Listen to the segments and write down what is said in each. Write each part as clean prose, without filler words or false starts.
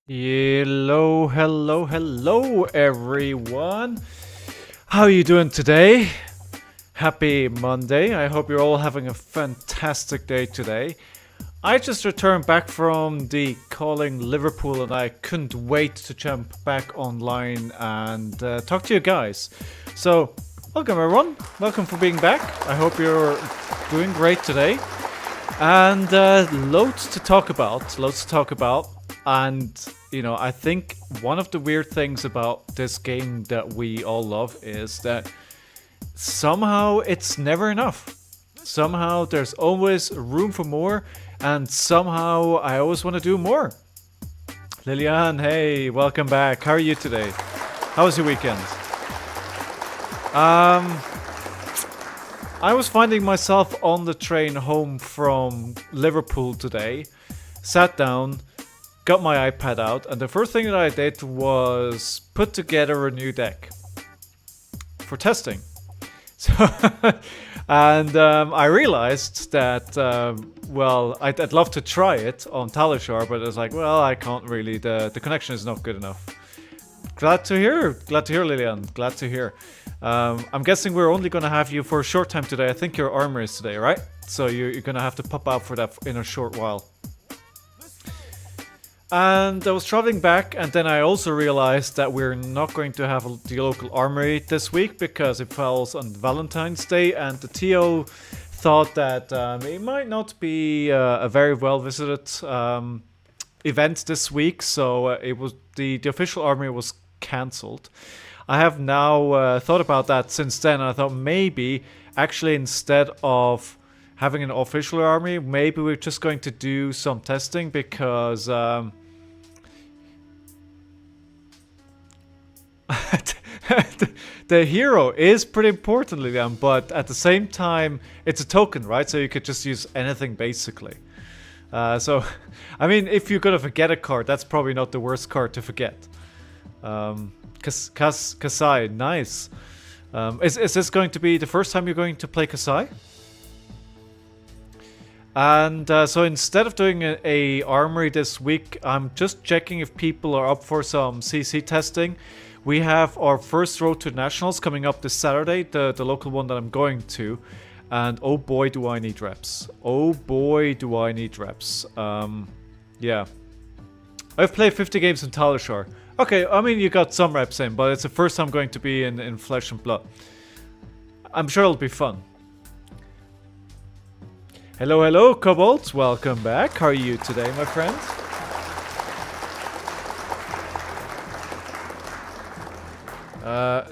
Hello, hello, hello, everyone. How are you doing today? Happy Monday. I hope you're all having a fantastic day today. I just returned back from the calling Liverpool and I couldn't wait to jump back online and talk to you guys. So, welcome everyone. Welcome for being back. I hope you're doing great today. And loads to talk about. And, I think one of the weird things about this game that we all love is that somehow it's never enough. Somehow there's always room for more, and somehow I always want to do more. Lilian, hey, welcome back. How are you today? How was your weekend? I was finding myself on the train home from Liverpool today, sat down, got my iPad out, and the first thing that I did was put together a new deck for testing. So, and I realized that, I'd love to try it on Talishar, but I was like, well, I can't really, the connection is not good enough. Glad to hear, Lilian, glad to hear. I'm guessing we're only going to have you for a short time today. I think your armor is today, right? So you're going to have to pop out for that in a short while. And I was traveling back, and then I also realized that we're not going to have the local armory this week because it falls on Valentine's Day, and the TO thought that it might not be a very well visited event this week, so it was the official armory was cancelled. I have now thought about that since then, and I thought maybe actually instead of having an official army, maybe we're just going to do some testing because the hero is pretty important, Lilian, but at the same time, it's a token, right? So you could just use anything basically. So, I mean, if you're gonna forget a card, that's probably not the worst card to forget. Kasai, nice. Is this going to be the first time you're going to play Kasai? And so instead of doing a armory this week, I'm just checking if people are up for some CC testing. We have our first Road to Nationals coming up this Saturday, the local one that I'm going to. And oh boy, do I need reps. Oh boy, do I need reps. Yeah. I've played 50 games in Talishar. Okay, I mean, you got some reps in, but it's the first time going to be in Flesh and Blood. I'm sure it'll be fun. Hello, hello, Cobalt. Welcome back. How are you today, my friend?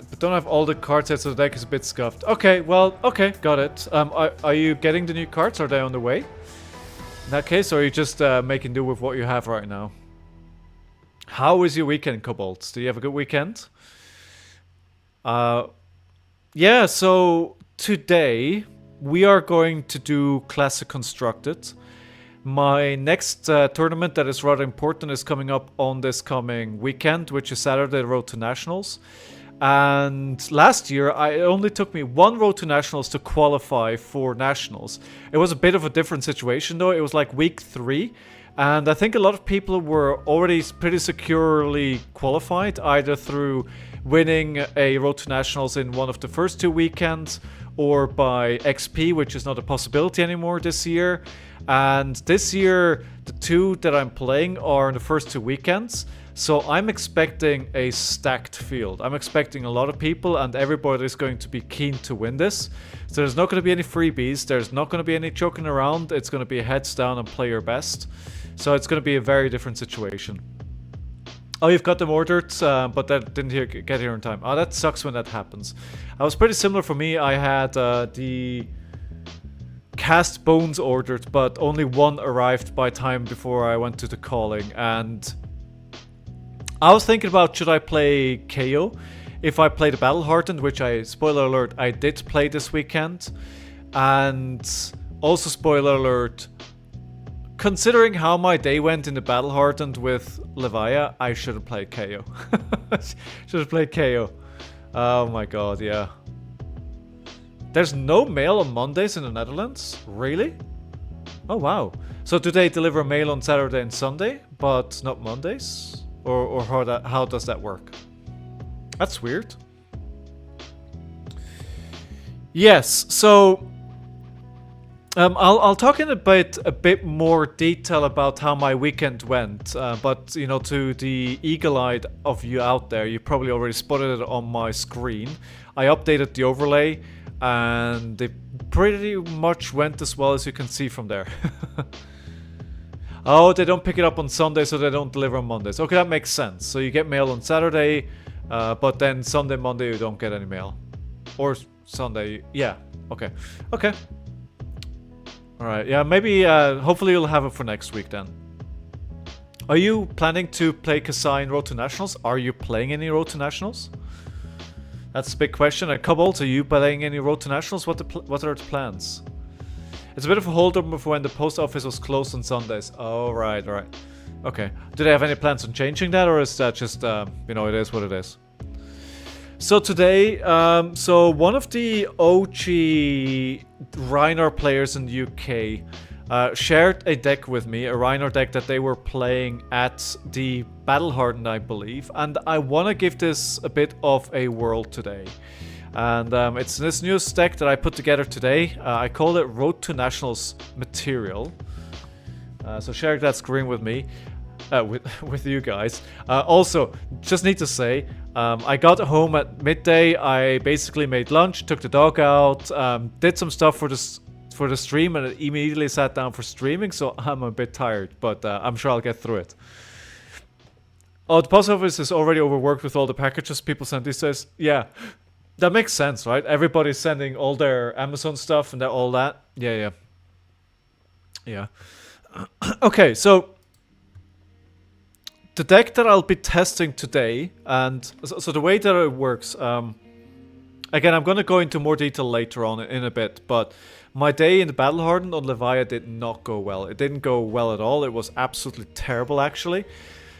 But don't have all the cards yet, so the deck is a bit scuffed. Okay, well, okay, got it. Are you getting the new cards? Are they on the way? In that case, or are you just making do with what you have right now? How was your weekend, Cobalt? Do you have a good weekend? Yeah, so today we are going to do Classic Constructed. My next tournament that is rather important is coming up on this coming weekend, which is Saturday, Road to Nationals. And last year, it only took me one Road to Nationals to qualify for Nationals. It was a bit of a different situation though. It was like week 3. And I think a lot of people were already pretty securely qualified, either through winning a Road to Nationals in one of the first 2 weekends, or by XP, which is not a possibility anymore this year. And this year, the 2 that I'm playing are in the first 2 weekends. So I'm expecting a stacked field. I'm expecting a lot of people, and everybody is going to be keen to win this. So there's not going to be any freebies. There's not going to be any joking around. It's going to be heads down and play your best. So it's going to be a very different situation. Oh, you've got them ordered, but that didn't get here in time. Oh, that sucks when that happens. I was pretty similar for me. I had the cast bones ordered, but only one arrived by time before I went to the calling. And I was thinking about, should I play KO? If I play the Battle Hardened, which spoiler alert, I did play this weekend. And also spoiler alert, considering how my day went in the Battle Hardened with Levia, I should have played KO. Should have played KO. Oh my god, yeah. There's no mail on Mondays in the Netherlands? Really? Oh wow. So do they deliver mail on Saturday and Sunday? but not Mondays? Or how does that work? That's weird. Yes, so I'll talk in a bit more detail about how my weekend went, but you know, to the eagle-eyed of you out there, you probably already spotted it on my screen. I updated the overlay, and it pretty much went as well as you can see from there. Oh, they don't pick it up on Sunday, so they don't deliver on Mondays. Okay, that makes sense. So you get mail on Saturday, but then Sunday, Monday, you don't get any mail. Or Sunday, yeah. Okay. Okay. Alright, yeah, maybe, hopefully you'll have it for next week then. Are you planning to play Kasai in Road to Nationals? Are you playing any Road to Nationals? That's a big question. And Cobalt, are you playing any Road to Nationals? What are the plans? It's a bit of a holdup for when the post office was closed on Sundays. Oh, right, right. Okay. Do they have any plans on changing that, or is that just, you know, it is what it is? So today, so one of the OG RHINAR players in the UK shared a deck with me, a RHINAR deck that they were playing at the Battle Hardened, I believe, and I want to give this a bit of a whirl today. And it's this new deck that I put together today. I called it Road to Nationals Material. So share that screen with me, with you guys. Also, just need to say, I got home at midday. I basically made lunch, took the dog out, did some stuff for the stream, and immediately sat down for streaming. So I'm a bit tired, but I'm sure I'll get through it. Oh, the post office is already overworked with all the packages people send these days. Yeah. That makes sense, right? Everybody's sending all their Amazon stuff and all that. Yeah, yeah. Yeah. Okay, so the deck that I'll be testing today, and so the way that it works, again, I'm going to go into more detail later on in a bit, but my day in the Battle Hardened on Levia did not go well. It didn't go well at all. It was absolutely terrible, actually.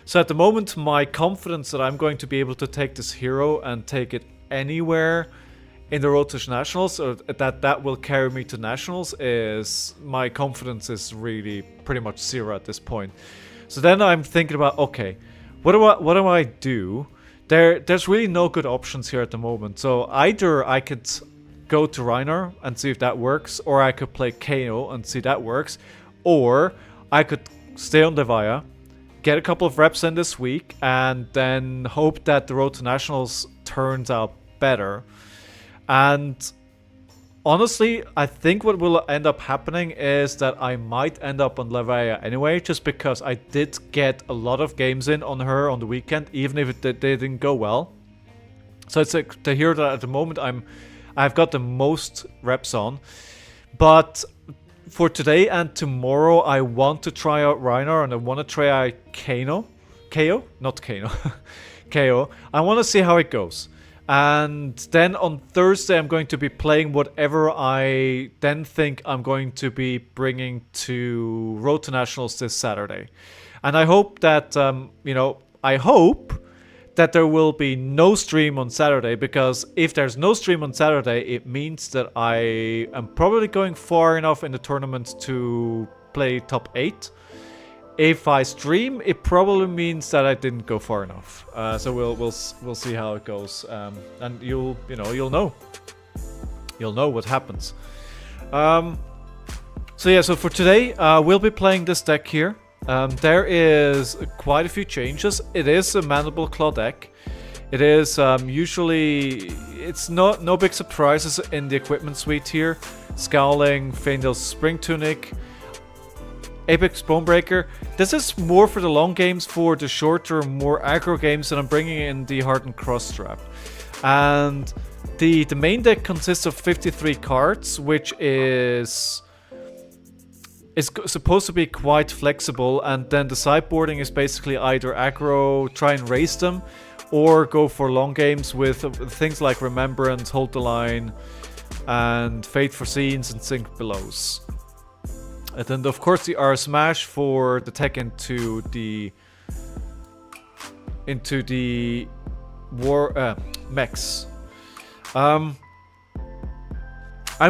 So at the moment, my confidence that I'm going to be able to take this hero and take it anywhere in the Road to Nationals, or that will carry me to Nationals, is my confidence is really pretty much zero at this point. So then I'm thinking about, okay, what do I do? There's really no good options here at the moment. So either I could go to RHINAR and see if that works, or I could play KO and see if that works, or I could stay on Levia, get a couple of reps in this week, and then hope that the Road to Nationals turns out better. And honestly, I think what will end up happening is that I might end up on Levia anyway, just because I did get a lot of games in on her on the weekend, even if they didn't go well. So it's the hero that at the moment I've got the most reps on. But for today and tomorrow, I want to try out RHINAR, and I want to try out KO? Not Kano. KO. I want to see how it goes. And then on Thursday, I'm going to be playing whatever I then think I'm going to be bringing to Road to Nationals this Saturday. And I hope that, you know, I hope that there will be no stream on Saturday, because if there's no stream on Saturday, it means that I am probably going far enough in the tournament to play top 8. If I stream, it probably means that I didn't go far enough. So we'll see how it goes, and you'll know what happens. So yeah, so for today, we'll be playing this deck here. There is quite a few changes. It is a Mandible Claw deck. It is usually, it's no big surprises in the equipment suite here. Scowling, Faendal's Spring Tunic, Apex Bonebreaker. This is more for the long games, for the shorter, more aggro games that I'm bringing in the Hardened Cross Strap. And the main deck consists of 53 cards, which is supposed to be quite flexible, and then the sideboarding is basically either aggro, try and raise them, or go for long games with things like Remembrance, Hold the Line, and Fate for Scenes and Sink Belows. And then of course the R Smash for the tech into the war mechs. I'm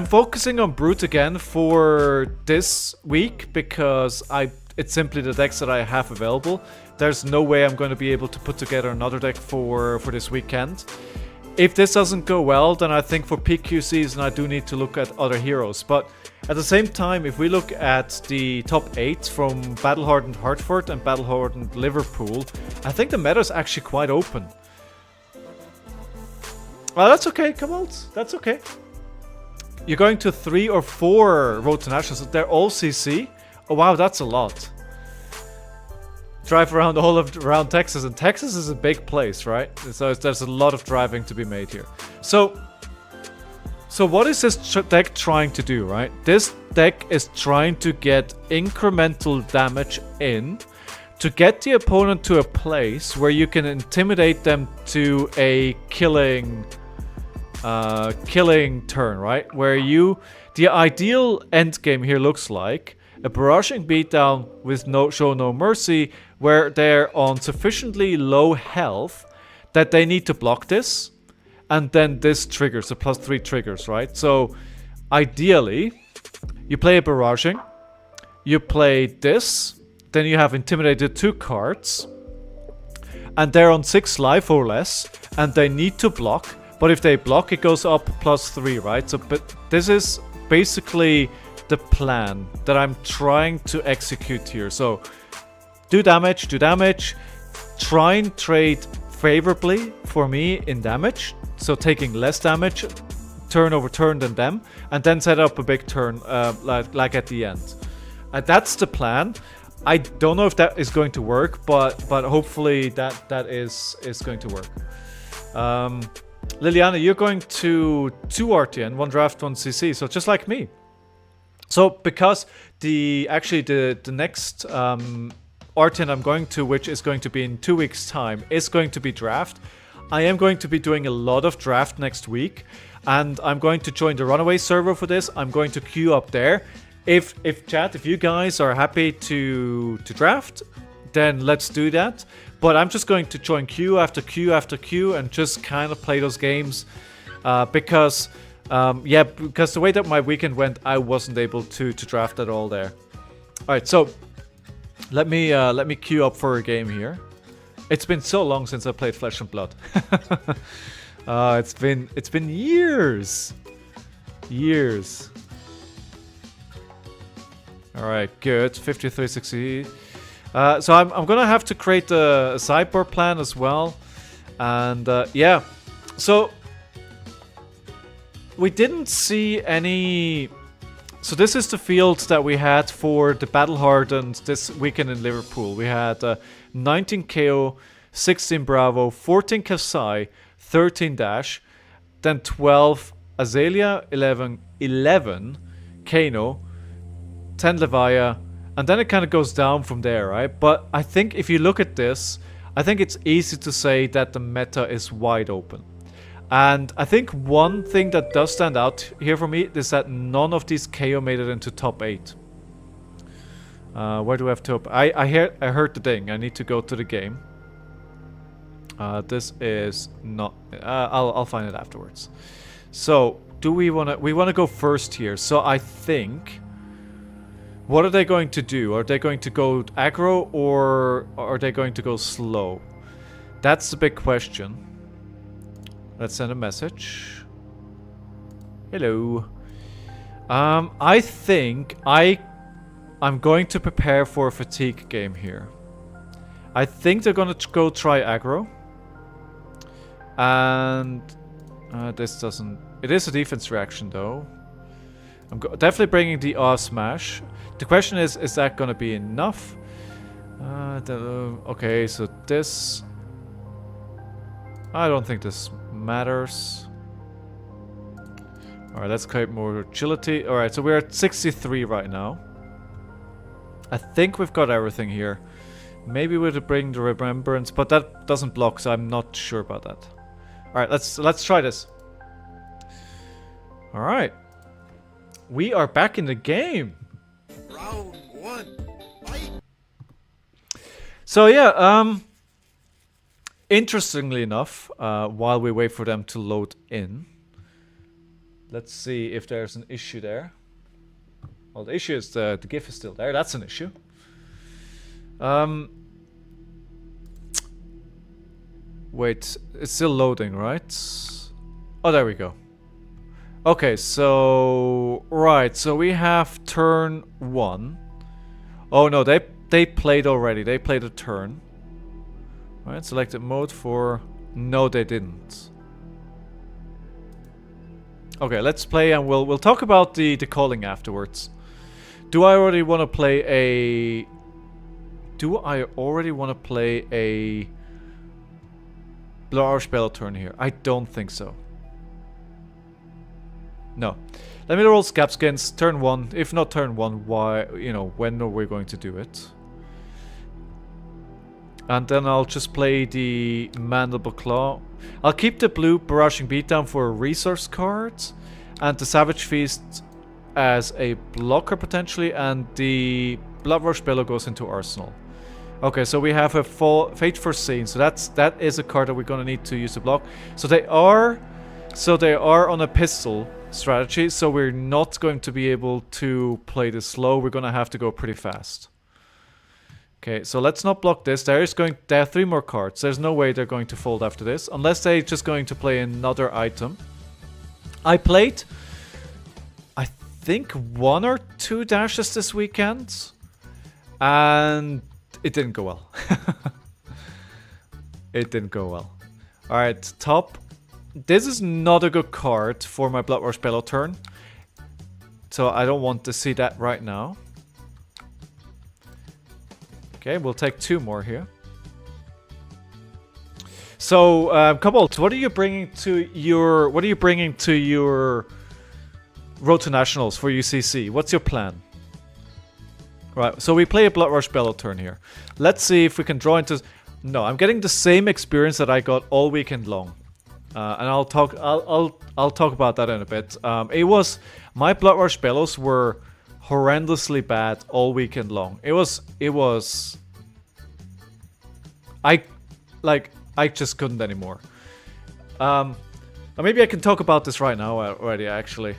focusing on Brute again for this week because I it's simply the decks that I have available. There's no way I'm going to be able to put together another deck for this weekend. If this doesn't go well, then I think for PQ season I do need to look at other heroes. But at the same time, if we look at the top 8 from Battle-Hardened Hartford and Battle-Hardened Liverpool, I think the meta is actually quite open. Well, that's okay, come on, that's okay. You're going to 3 or 4 Road to Nationals, they're all CC. Oh wow, that's a lot. Drive around around Texas, and Texas is a big place, right? So there's a lot of driving to be made here. So what is this deck trying to do, right? This deck is trying to get incremental damage in to get the opponent to a place where you can intimidate them to a killing turn, right? Where the ideal end game here looks like a barraging beatdown with show no mercy, where they're on sufficiently low health that they need to block this, and then this triggers, the +3 triggers, right? So ideally, you play a barraging, you play this, then you have intimidated 2 cards, and they're on 6 life or less, and they need to block, but if they block, it goes up +3, right? So, but this is basically the plan that I'm trying to execute here. So do damage, try and trade favorably for me in damage, so taking less damage turn over turn than them, and then set up a big turn like at the end. That's the plan. I don't know if that is going to work, but hopefully that is going to work. Liliana, you're going to 2 RTN, 1 draft, 1 CC, so just like me. So because the next RtN I'm going to, which is going to be in 2 weeks time, is going to be draft. I am going to be doing a lot of draft next week, and I'm going to join the Runaway server for this. I'm going to queue up there. If you guys are happy to draft, then let's do that. But I'm just going to join queue after queue after queue and just kind of play those games because the way that my weekend went, I wasn't able to draft at all there. All right, so let me queue up for a game here. It's been so long since I played Flesh and Blood. It's been years. All right, good. 5360. So I'm gonna have to create a sideboard plan as well, and yeah. So we didn't see any. So this is the field that we had for the Battle Hardened this weekend in Liverpool. We had 19 KO, 16 Bravo, 14 Kasai, 13 Dash, then 12 Azalea, 11 Kano, 10 Levia, and then it kind of goes down from there, right? But I think if you look at this, I think it's easy to say that the meta is wide open. And I think one thing that does stand out here for me is that none of these KO made it into top 8. Where do I have to? I heard the ding. I need to go to the game. This is not. I'll find it afterwards. So do we wanna? We wanna go first here. So I think. What are they going to do? Are they going to go aggro or are they going to go slow? That's the big question. Let's send a message. Hello. I think I'm going to prepare for a fatigue game here. I think they're gonna go try aggro. And this doesn't. It is a defense reaction though. I'm definitely bringing the smash. The question is that gonna be enough? Okay, so this. I don't think this matters. Alright, let's create more agility. Alright, so we're at 63 right now. I think we've got everything here. Maybe we'll bring the remembrance, but that doesn't block, so I'm not sure about that. Alright, let's try this. Alright. We are back in the game. Round 1. Fight. So yeah, interestingly enough, while we wait for them to load in, let's see if there's an issue there. Well, the issue is the GIF is still there. That's an issue. Wait, it's still loading, right? Oh, there we go. Okay, so right, so we have turn 1. Oh no, they played already. They played a turn. Right, selected mode for. No, they didn't. Okay, let's play, and we'll talk about the calling afterwards. Do I already want to play a? Do I already want to play a Blauer spell turn here? I don't think so. No. Let me roll Scapskins, turn 1. If not turn 1, why, you know, when are we going to do it? And then I'll just play the Mandible Claw. I'll keep the blue Barraging Beatdown for a resource card, and the Savage Feast as a blocker potentially, and the Blood Rush Bellow goes into Arsenal. Okay, so we have a Fate Foreseen, so that is a card that we're gonna need to use to block. So they are on a pistol strategy, so we're not going to be able to play this slow. We're gonna have to go pretty fast. Okay, so let's not block this. There are 3 more cards. There's no way they're going to fold after this, unless they're just going to play another item. I played, I think, 1 or 2 dashes this weekend, and it didn't go well. It didn't go well. Alright, top. This is not a good card for my Blood Rush Bellow turn, so I don't want to see that right now. Okay, we'll take 2 more here. So, Cobalt, what are you bringing to your Road to Nationals for UCC? What's your plan? Right, so we play a Blood Rush Bellow turn here. Let's see if we can draw into. No, I'm getting the same experience that I got all weekend long. And I'll talk about that in a bit. It was my Blood Rush Bellows were horrendously bad all weekend long. It was I just couldn't anymore. Or maybe I can talk about this right now already, actually.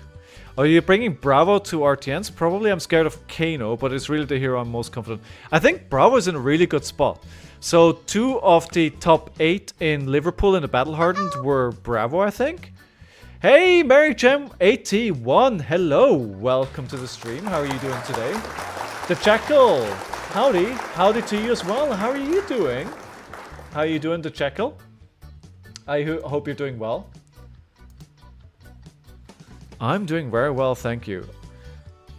Are you bringing Bravo to RTNs? Probably. I'm scared of Kano, but it's really the hero I'm most confident. I think Bravo is in a really good spot. So 2 of the top 8 in Liverpool in the Battle Hardened were Bravo, I think. Hey, Mary Gem 81. Hello. Welcome to the stream. How are you doing today? The Jackal. Howdy. Howdy to you as well. How are you doing? How are you doing, the Jackal? I hope you're doing well. I'm doing very well, thank you.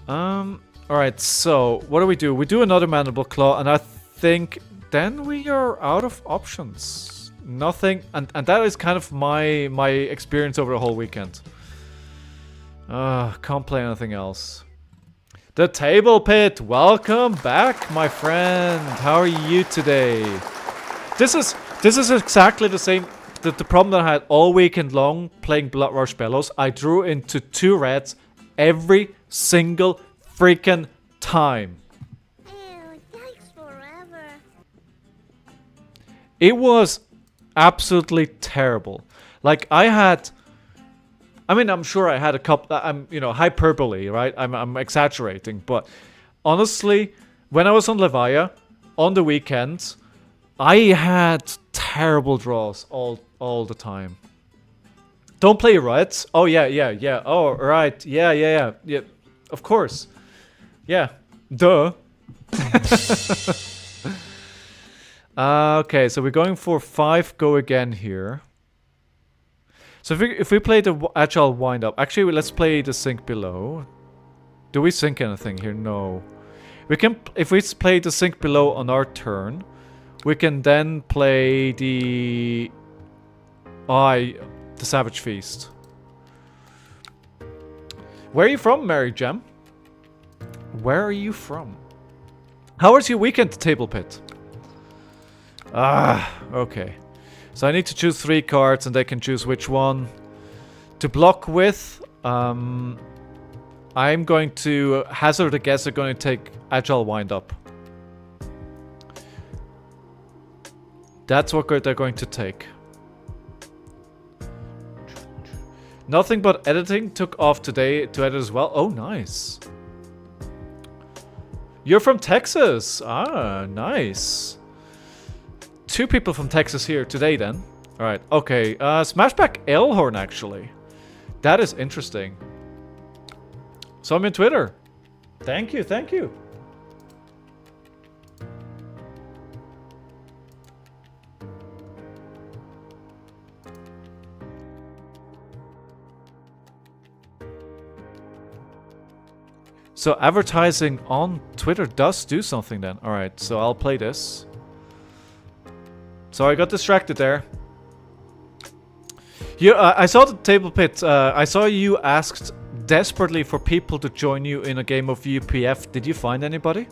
Alright, so what do? We do another Mandible Claw, and I think then we are out of options. Nothing, and that is kind of my experience over the whole weekend. Can't play anything else. The Table Pit, welcome back, my friend. How are you today? This is exactly the same. The problem that I had all weekend long playing Blood Rush Bellows, I drew into 2 reds every single freaking time. Ew, thanks forever. It was absolutely terrible. Like I'm sure I had a couple. Hyperbole, right? I'm exaggerating, but honestly, when I was on Levaya on the weekends, I had terrible draws all the time. Don't play right? Oh yeah. Oh right, yeah. Of course. Yeah. Duh. Okay, so we're going for 5 go again here. So if we play the Agile Wind Up, actually let's play the Sink Below. Do we sink anything here? No. We can, if we play the Sink Below on our turn, we can then play the Savage Feast. Where are you from, Mary Gem? Where are you from? How was your weekend, Table Pit? Okay. So I need to choose 3 cards, and they can choose which one to block with. I'm going to hazard a guess they're going to take Agile Wind Up. That's what they're going to take. Nothing but editing took off today to edit as well. Oh, nice. You're from Texas. Ah, nice. 2 people from Texas here today then. Alright, okay. Smashback Elhorn actually. That is interesting. So I'm in Twitter. Thank you, thank you. So advertising on Twitter does do something then. Alright, so I'll play this. So I got distracted there. I saw the table pit. I saw you asked desperately for people to join you in a game of UPF. Did you find anybody?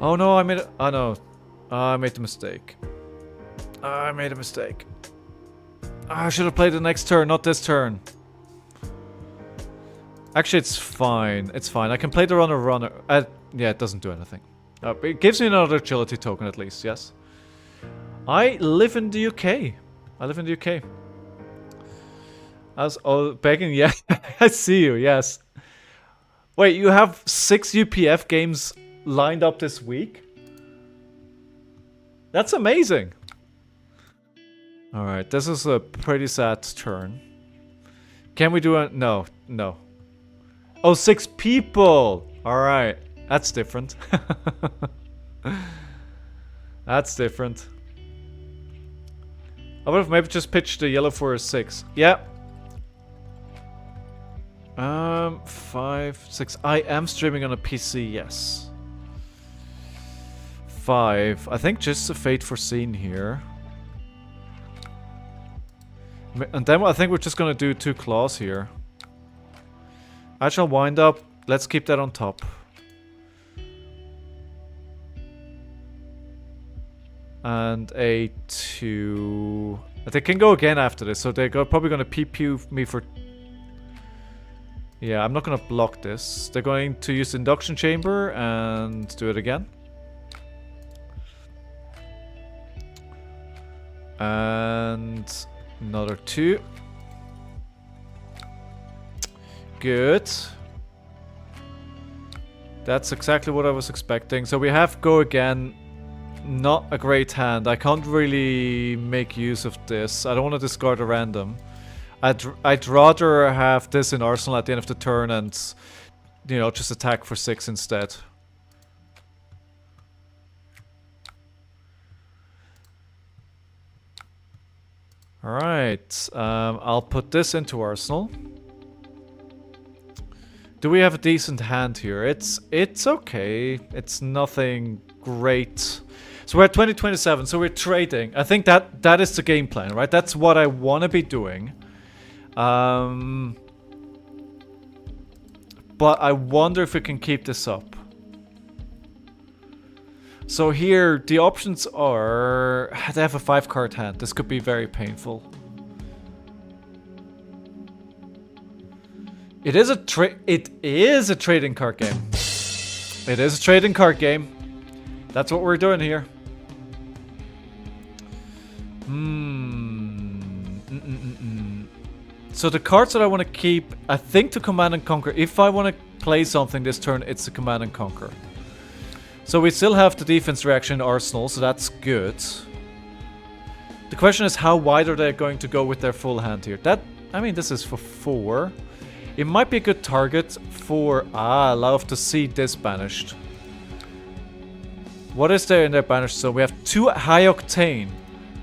Oh no, I made a... Oh no. I made a mistake. I made a mistake. I should have played the next turn, not this turn. Actually, it's fine. It's fine. I can play the runner. Yeah, it doesn't do anything. It gives me another agility token at least, yes. I live in the UK. I live in the UK. Begging, yeah. I see you, yes. Wait, you have 6 UPF games lined up this week? That's amazing. Alright, this is a pretty sad turn. Can we do a... No, no. Oh, 6 people! Alright, that's different. That's different. I would have maybe just pitched the yellow for a 6. Yeah. 5, 6. I am streaming on a PC, yes. 5. I think just a fate foreseen here. And then I think we're just gonna do 2 claws here. I shall wind up. Let's keep that on top. And a 2. They can go again after this, so they're probably gonna PPU me for... Yeah, I'm not gonna block this. They're going to use the induction chamber and do it again. And another 2. Good. That's exactly what I was expecting. So we have go again. Not a great hand. I can't really make use of this. I don't want to discard a random. I'd rather have this in arsenal at the end of the turn and, you know, just attack for 6 instead. Alright, I'll put this into arsenal. Do we have a decent hand here? It's okay. It's nothing great. So we're at 2027, so we're trading. I think that is the game plan, right? That's what I want to be doing. But I wonder if we can keep this up. So here, the options are... They have a 5-card hand. This could be very painful. It is a trading card game. It is a trading card game. That's what we're doing here. So the cards that I want to keep, I think to Command and Conquer. If I want to play something this turn, it's to Command and Conquer. So we still have the defense reaction in Arsenal, so that's good. The question is, how wide are they going to go with their full hand here? I mean, this is for 4. It might be a good target for... I love to see this banished. What is there in their banished zone? We have 2 high octane.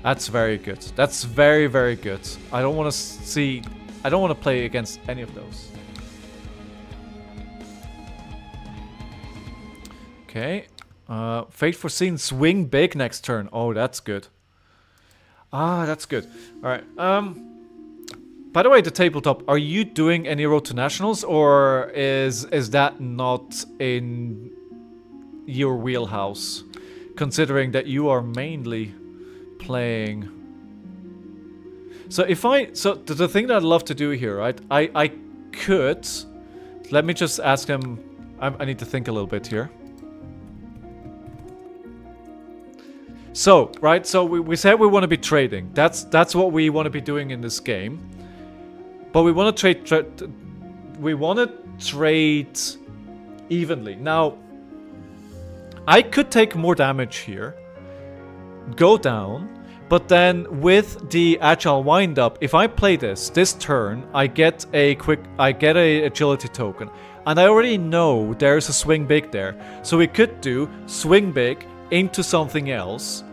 That's very good. That's very, very good. I don't want to see... I don't want to play against any of those. Okay. Fate foreseen, swing big next turn. Oh, that's good. Ah, that's good. Alright. By the way, the tabletop, are you doing any road to nationals, or is that not in your wheelhouse? Considering that you are mainly playing. So if the thing that I'd love to do here, right? I could. Let me just ask him. I need to think a little bit here. So, right, so we said we want to be trading. That's what we want to be doing in this game. But we want to trade evenly. Now, I could take more damage here, go down, but then with the agile wind up, if I play this turn, I get a agility token. And I already know there's a swing big there. So we could do swing big into something else.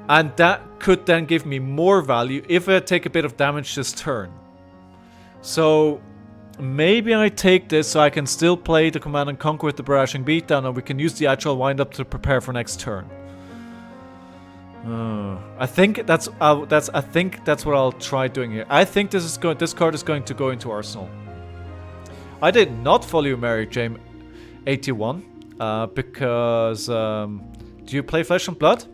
And that could then give me more value if I take a bit of damage this turn. So maybe I take this so I can still play the Command and Conquer with the Barraging Beatdown, and we can use the agile wind up to prepare for next turn. I think that's what I'll try doing here. I think this card is going to go into Arsenal. I did not follow you, Mary Jane 81, because do you play Flesh and Blood?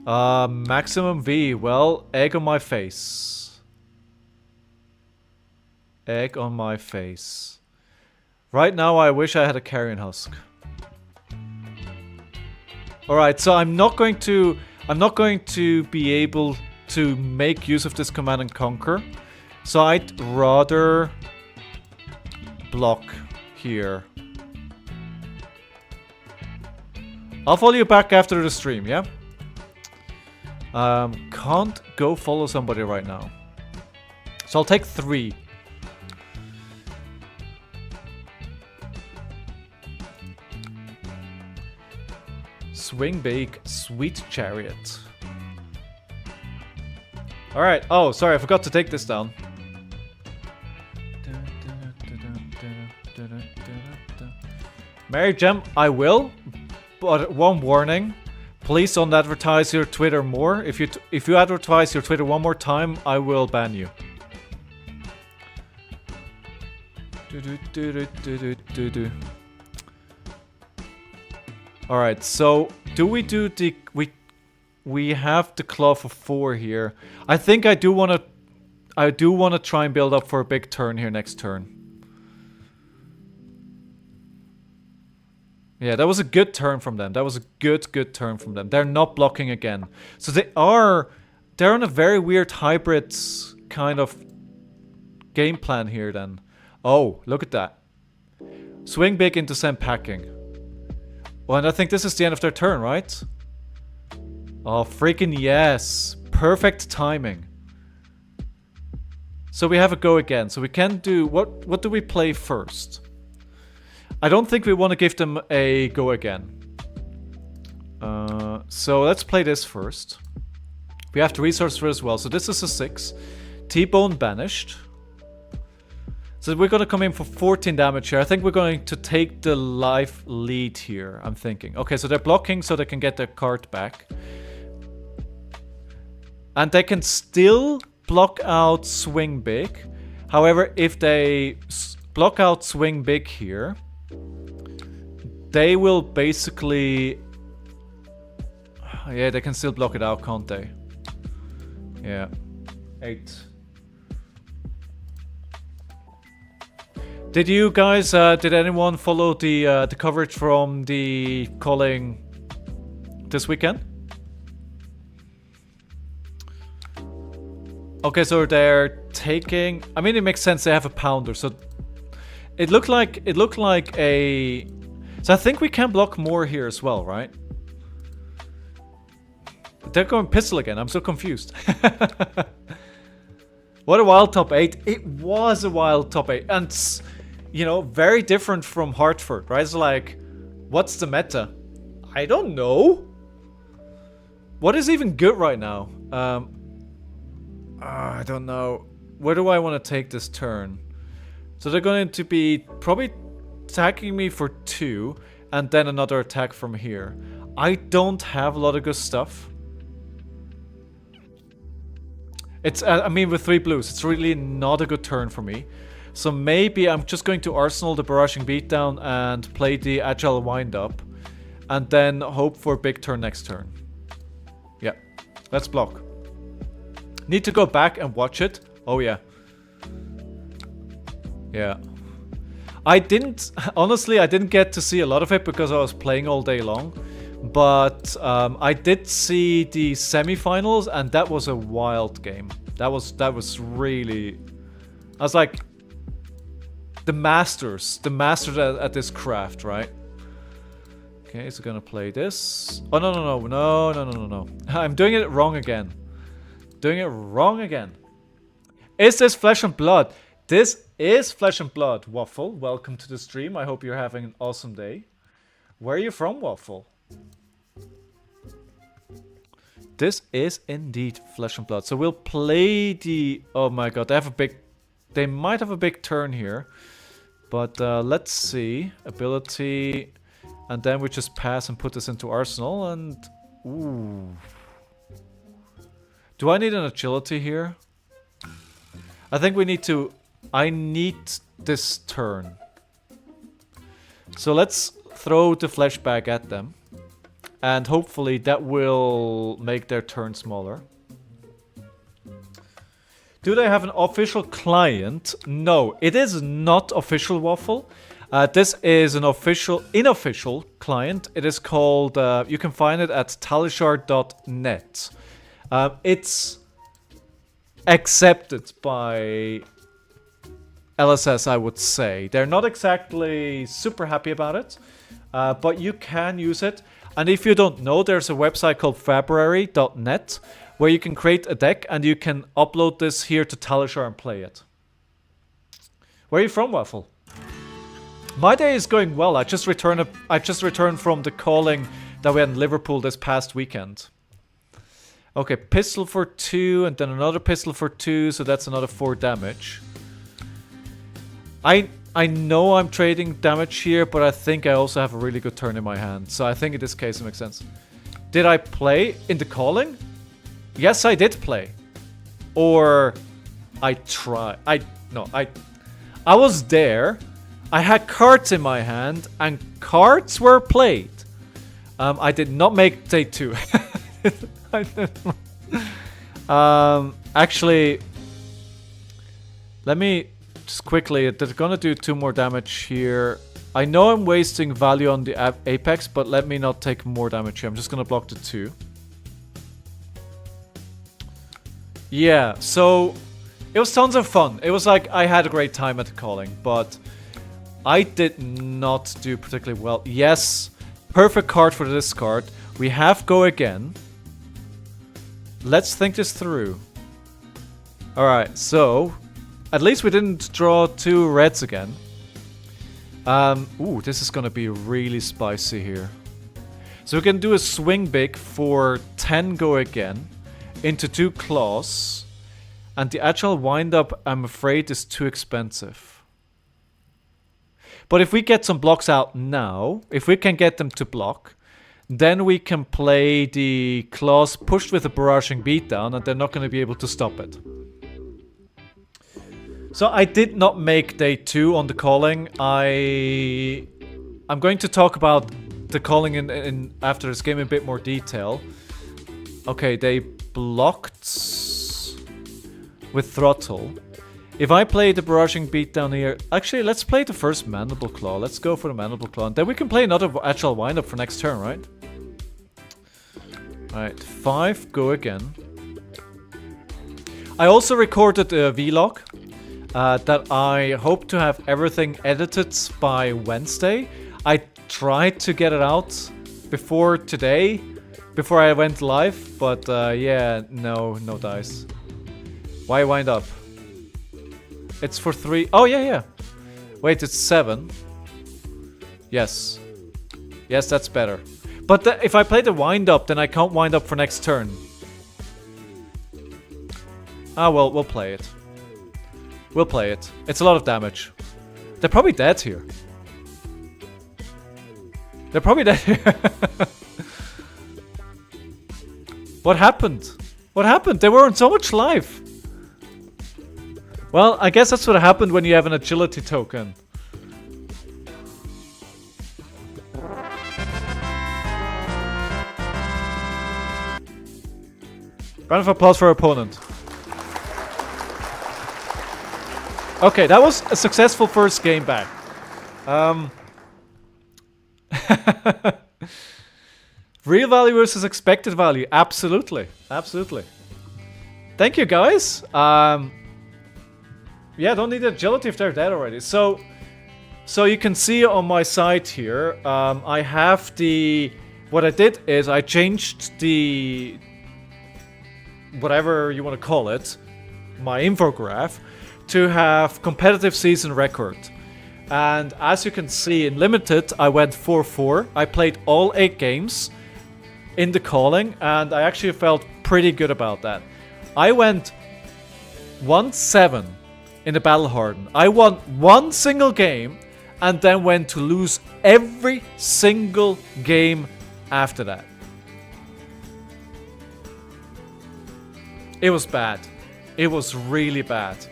Maximum V. Well, egg on my face. Egg on my face. Right now, I wish I had a Carrion Husk. Alright, so I'm not going to be able to make use of this Command and Conquer. So I'd rather block here. I'll follow you back after the stream, yeah? Can't go follow somebody right now. So I'll take 3. Swing big, sweet chariot. Alright, oh, sorry, I forgot to take this down. Mary Gem, I will, but one warning. Please don't advertise your Twitter more. If you advertise your Twitter one more time, I will ban you. Alright, so do we do the we have the claw for 4 here. I think I do wanna try and build up for a big turn here next turn. Yeah, that was a good turn from them. That was a good turn from them. They're not blocking again. So they're on a very weird hybrid kind of game plan here then. Oh, look at that. Swing big into send packing. Well, and I think this is the end of their turn, right? Oh, freaking yes. Perfect timing. So we have a go again. So we can do... What do we play first? I don't think we want to give them a go again. So let's play this first. We have the resource for it as well. So this is a 6. T-Bone banished. So we're going to come in for 14 damage here. I think we're going to take the life lead here, I'm thinking. Okay, so they're blocking so they can get their card back. And they can still block out Swing Big. However, if they block out Swing Big here, they will basically... Yeah, they can still block it out, can't they? Yeah. 8. Did you guys, did anyone follow the coverage from the calling this weekend? Okay, so they're taking... I mean, it makes sense, they have a pounder, so... It looked like a... So I think we can block more here as well, right? They're going pistol again, I'm so confused. What a wild top 8. It was a wild top 8. And, you know, very different from Hartford, right? It's like, what's the meta? I don't know. What is even good right now? I don't know. Where do I want to take this turn? So they're going to be probably attacking me for 2. And then another attack from here. I don't have a lot of good stuff. It's, I mean, with 3 blues, it's really not a good turn for me. So maybe I'm just going to Arsenal the Barraging Beatdown and play the Agile Wind-Up. And then hope for a big turn next turn. Yeah, let's block. Need to go back and watch it. Oh, yeah. Yeah. I didn't, honestly, I didn't get to see a lot of it because I was playing all day long. But I did see the semifinals, and that was a wild game. That was really... I was like... the masters at this craft, right? Okay, so gonna play this. Oh no. I'm doing it wrong again. Doing it wrong again. Is this flesh and blood? This is flesh and blood. Waffle, welcome to the stream. I hope you're having an awesome day. Where are you from, Waffle? This is indeed flesh and blood. So we'll play the... Oh my god, they might have a big turn here. But let's see. Ability. And then we just pass and put this into Arsenal and... Ooh. Do I need an agility here? I think we need to... I need this turn. So let's throw the flesh bag at them. And hopefully that will make their turn smaller. Do they have an official client? No, it is not official, Waffle. This is an unofficial client. It is called, you can find it at talishar.net. It's accepted by LSS, I would say. They're not exactly super happy about it, but you can use it. And if you don't know, there's a website called February.net where you can create a deck and you can upload this here to Talishar and play it. Where are you from, Waffle? My day is going well. I just returned from the calling that we had in Liverpool this past weekend. Okay, pistol for 2 and then another pistol for 2, so that's another 4 damage. I know I'm trading damage here, but I think I also have a really good turn in my hand. So I think in this case it makes sense. Did I play in the calling? Yes, I did play. Or I tried. I was there. I had cards in my hand and cards were played. I did not make day 2. Actually, let me just quickly, they're gonna do 2 more damage here. I know I'm wasting value on the apex, but let me not take more damage here. I'm just gonna block the 2. Yeah, so it was tons of fun. It was like I had a great time at the calling, but I did not do particularly well. Yes, perfect card for this card. We have go again. Let's think this through. Alright, so at least we didn't draw 2 reds again. Ooh, this is gonna be really spicy here. So we can do a swing big for 10 go again into 2 claws. And the agile windup, I'm afraid, is too expensive. But if we get some blocks out now, if we can get them to block, then we can play the claws pushed with a barraging beatdown and they're not going to be able to stop it. So I did not make day 2 on the calling. I'm going to talk about the calling in after this game in a bit more detail. Okay, they blocked with throttle. If I play the barraging beatdown here, actually let's play the first mandible claw. Let's go for the mandible claw, and then we can play another agile windup for next turn, right? Alright, 5 go again. I also recorded a vlog. That I hope to have everything edited by Wednesday. I tried to get it out before today, before I went live, but yeah, no dice. Why wind up? It's for 3. Oh, yeah. Wait, it's 7. Yes. Yes, that's better. But if I play the wind up, then I can't wind up for next turn. Ah, well, we'll play it. We'll play it. It's a lot of damage. They're probably dead here. They're probably dead here. What happened? What happened? They were on so much life. Well, I guess that's what happened when you have an agility token. Round of applause for our opponent. Okay, that was a successful first game back. Real value versus expected value. Absolutely. Absolutely. Thank you, guys. Yeah, don't need agility if they're dead already. So, So you can see on my side here, I have the... What I did is I changed the... whatever you want to call it, my infograph, to have competitive season record. And as you can see in Limited, I went 4-4. I played all 8 games in the calling, and I actually felt pretty good about that. I went 1-7 in the Battle Hardened. I won one single game, and then went to lose every single game after that. It was bad. It was really bad.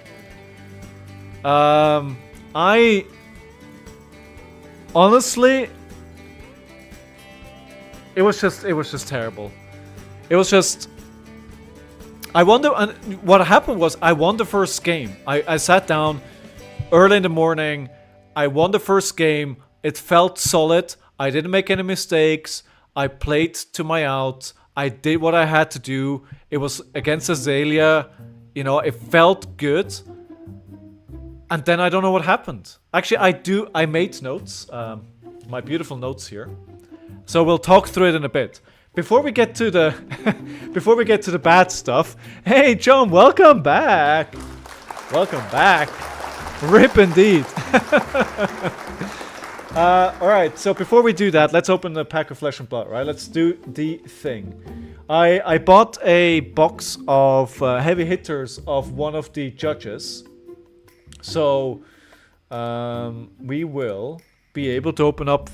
I honestly, it was just terrible. It was just, I wonder, and what happened was I won the first game. I sat down early in the morning. I won the first game. It felt solid. I didn't make any mistakes. I played to my out. I did what I had to do. It was against Azalea. You know, it felt good. And then I don't know what happened. Actually, I made notes. My beautiful notes here. So we'll talk through it in a bit. Before we get to the before we get to the bad stuff. Hey John, welcome back. Welcome back. Rip indeed. Alright, so before we do that, let's open the pack of Flesh and Blood, right? Let's do the thing. I bought a box of heavy hitters of one of the judges. So we will be able to open up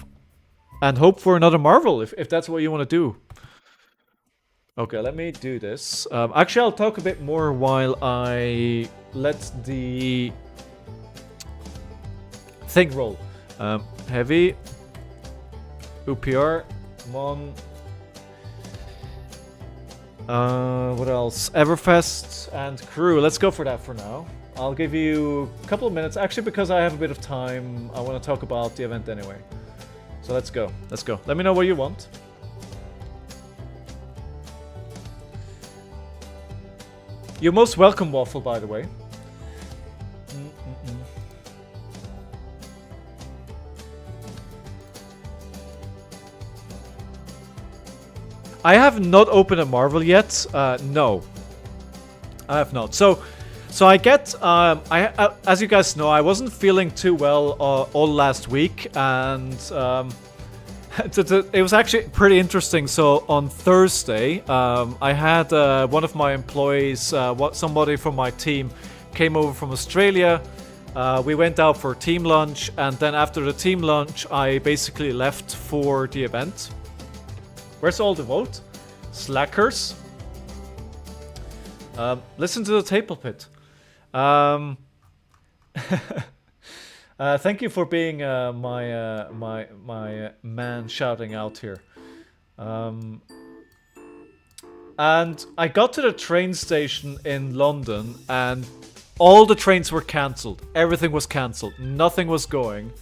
and hope for another Marvel, if that's what you want to do. Okay, let me do this. Actually, I'll talk a bit more while I let the thing roll. Heavy. UPR. Come on. What else? Everfest and Crew. Let's go for that for now. I'll give you a couple of minutes. Actually, because I have a bit of time, I want to talk about the event anyway. So let's go. Let's go. Let me know what you want. You're most welcome, Waffle, by the way. I have not opened a Marvel yet. No, I have not. So I get. As you guys know, I wasn't feeling too well all last week, and it was actually pretty interesting. So on Thursday, I had one of my employees, somebody from my team, came over from Australia. We went out for team lunch, and then after the team lunch, I basically left for the event. Where's all the vote? Slackers. Listen to the table pit. Thank you for being my man shouting out here. And I got to the train station in London, and all the trains were cancelled. Everything was cancelled. Nothing was going,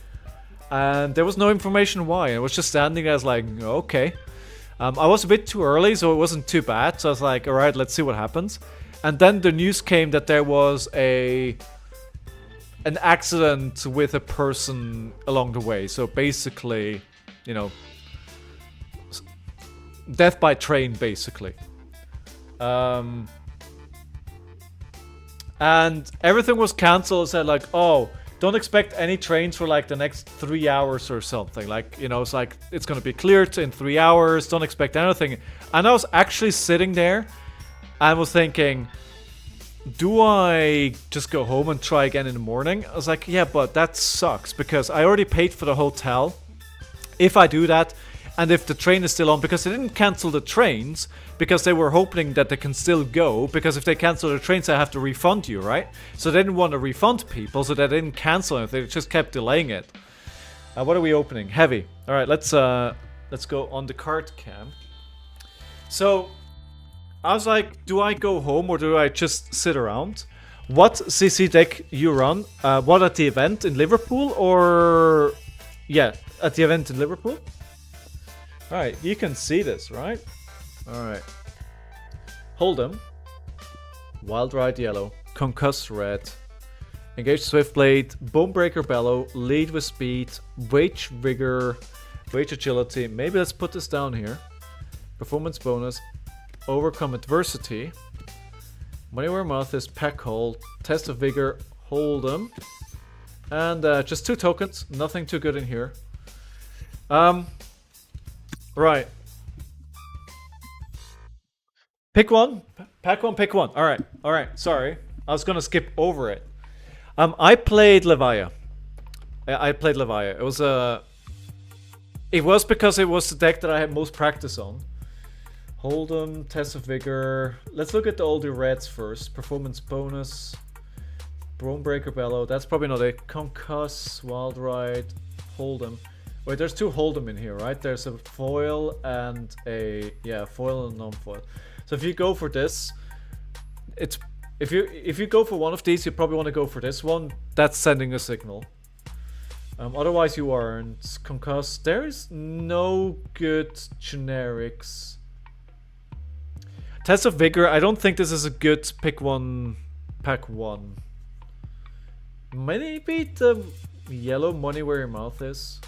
and there was no information why. I was just standing there, I was like, okay. I was a bit too early, so it wasn't too bad. So I was like, all right, let's see what happens. And then the news came that there was an accident with a person along the way. So basically, you know, death by train, basically. And everything was cancelled. Said like, oh, don't expect any trains for like the next 3 hours or something. Like, you know, it's like, it's going to be cleared in 3 hours. Don't expect anything. And I was actually sitting there and was thinking, do I just go home and try again in the morning? I was like, yeah, but that sucks because I already paid for the hotel. If I do that, and if the train is still on, because they didn't cancel the trains, because they were hoping that they can still go, because if they cancel the trains, I have to refund you, right? So they didn't want to refund people, so they didn't cancel it. They just kept delaying it. What are we opening? Heavy. All right, let's go on the card cam. So I was like, do I go home or do I just sit around? What CC deck you run? What, at the event in Liverpool, or yeah, at the event in Liverpool? Alright, you can see this, right? Alright. Hold'em. Wild Ride Yellow. Concuss Red. Engage Swift Blade, Bonebreaker Bellow, Lead with Speed, Wage Vigor, Wage Agility. Maybe let's put this down here. Performance bonus, Overcome Adversity. Money Where Mouth is Pack Hold, Test of Vigor, Hold'em. And just 2 tokens, nothing too good in here. Right. Pick one. Pack one, pick one. Alright, sorry. I was gonna skip over it. I played Levia. I played Levia. It was because it was the deck that I had most practice on. Hold'em, Test of Vigor. Let's look at the older reds first. Performance bonus. Bonebreaker Bellow. That's probably not it. Concuss, Wild Ride, Hold'em. Wait, there's 2 Hold'em in here, right? There's a foil and a foil and non-foil. So if you go for this, if you go for one of these, you probably want to go for this one. That's sending a signal. Otherwise, you aren't. Concuss. There is no good generics. Test of Vigor. I don't think this is a good pick one, pack one. Maybe the yellow Money Where Your Mouth is.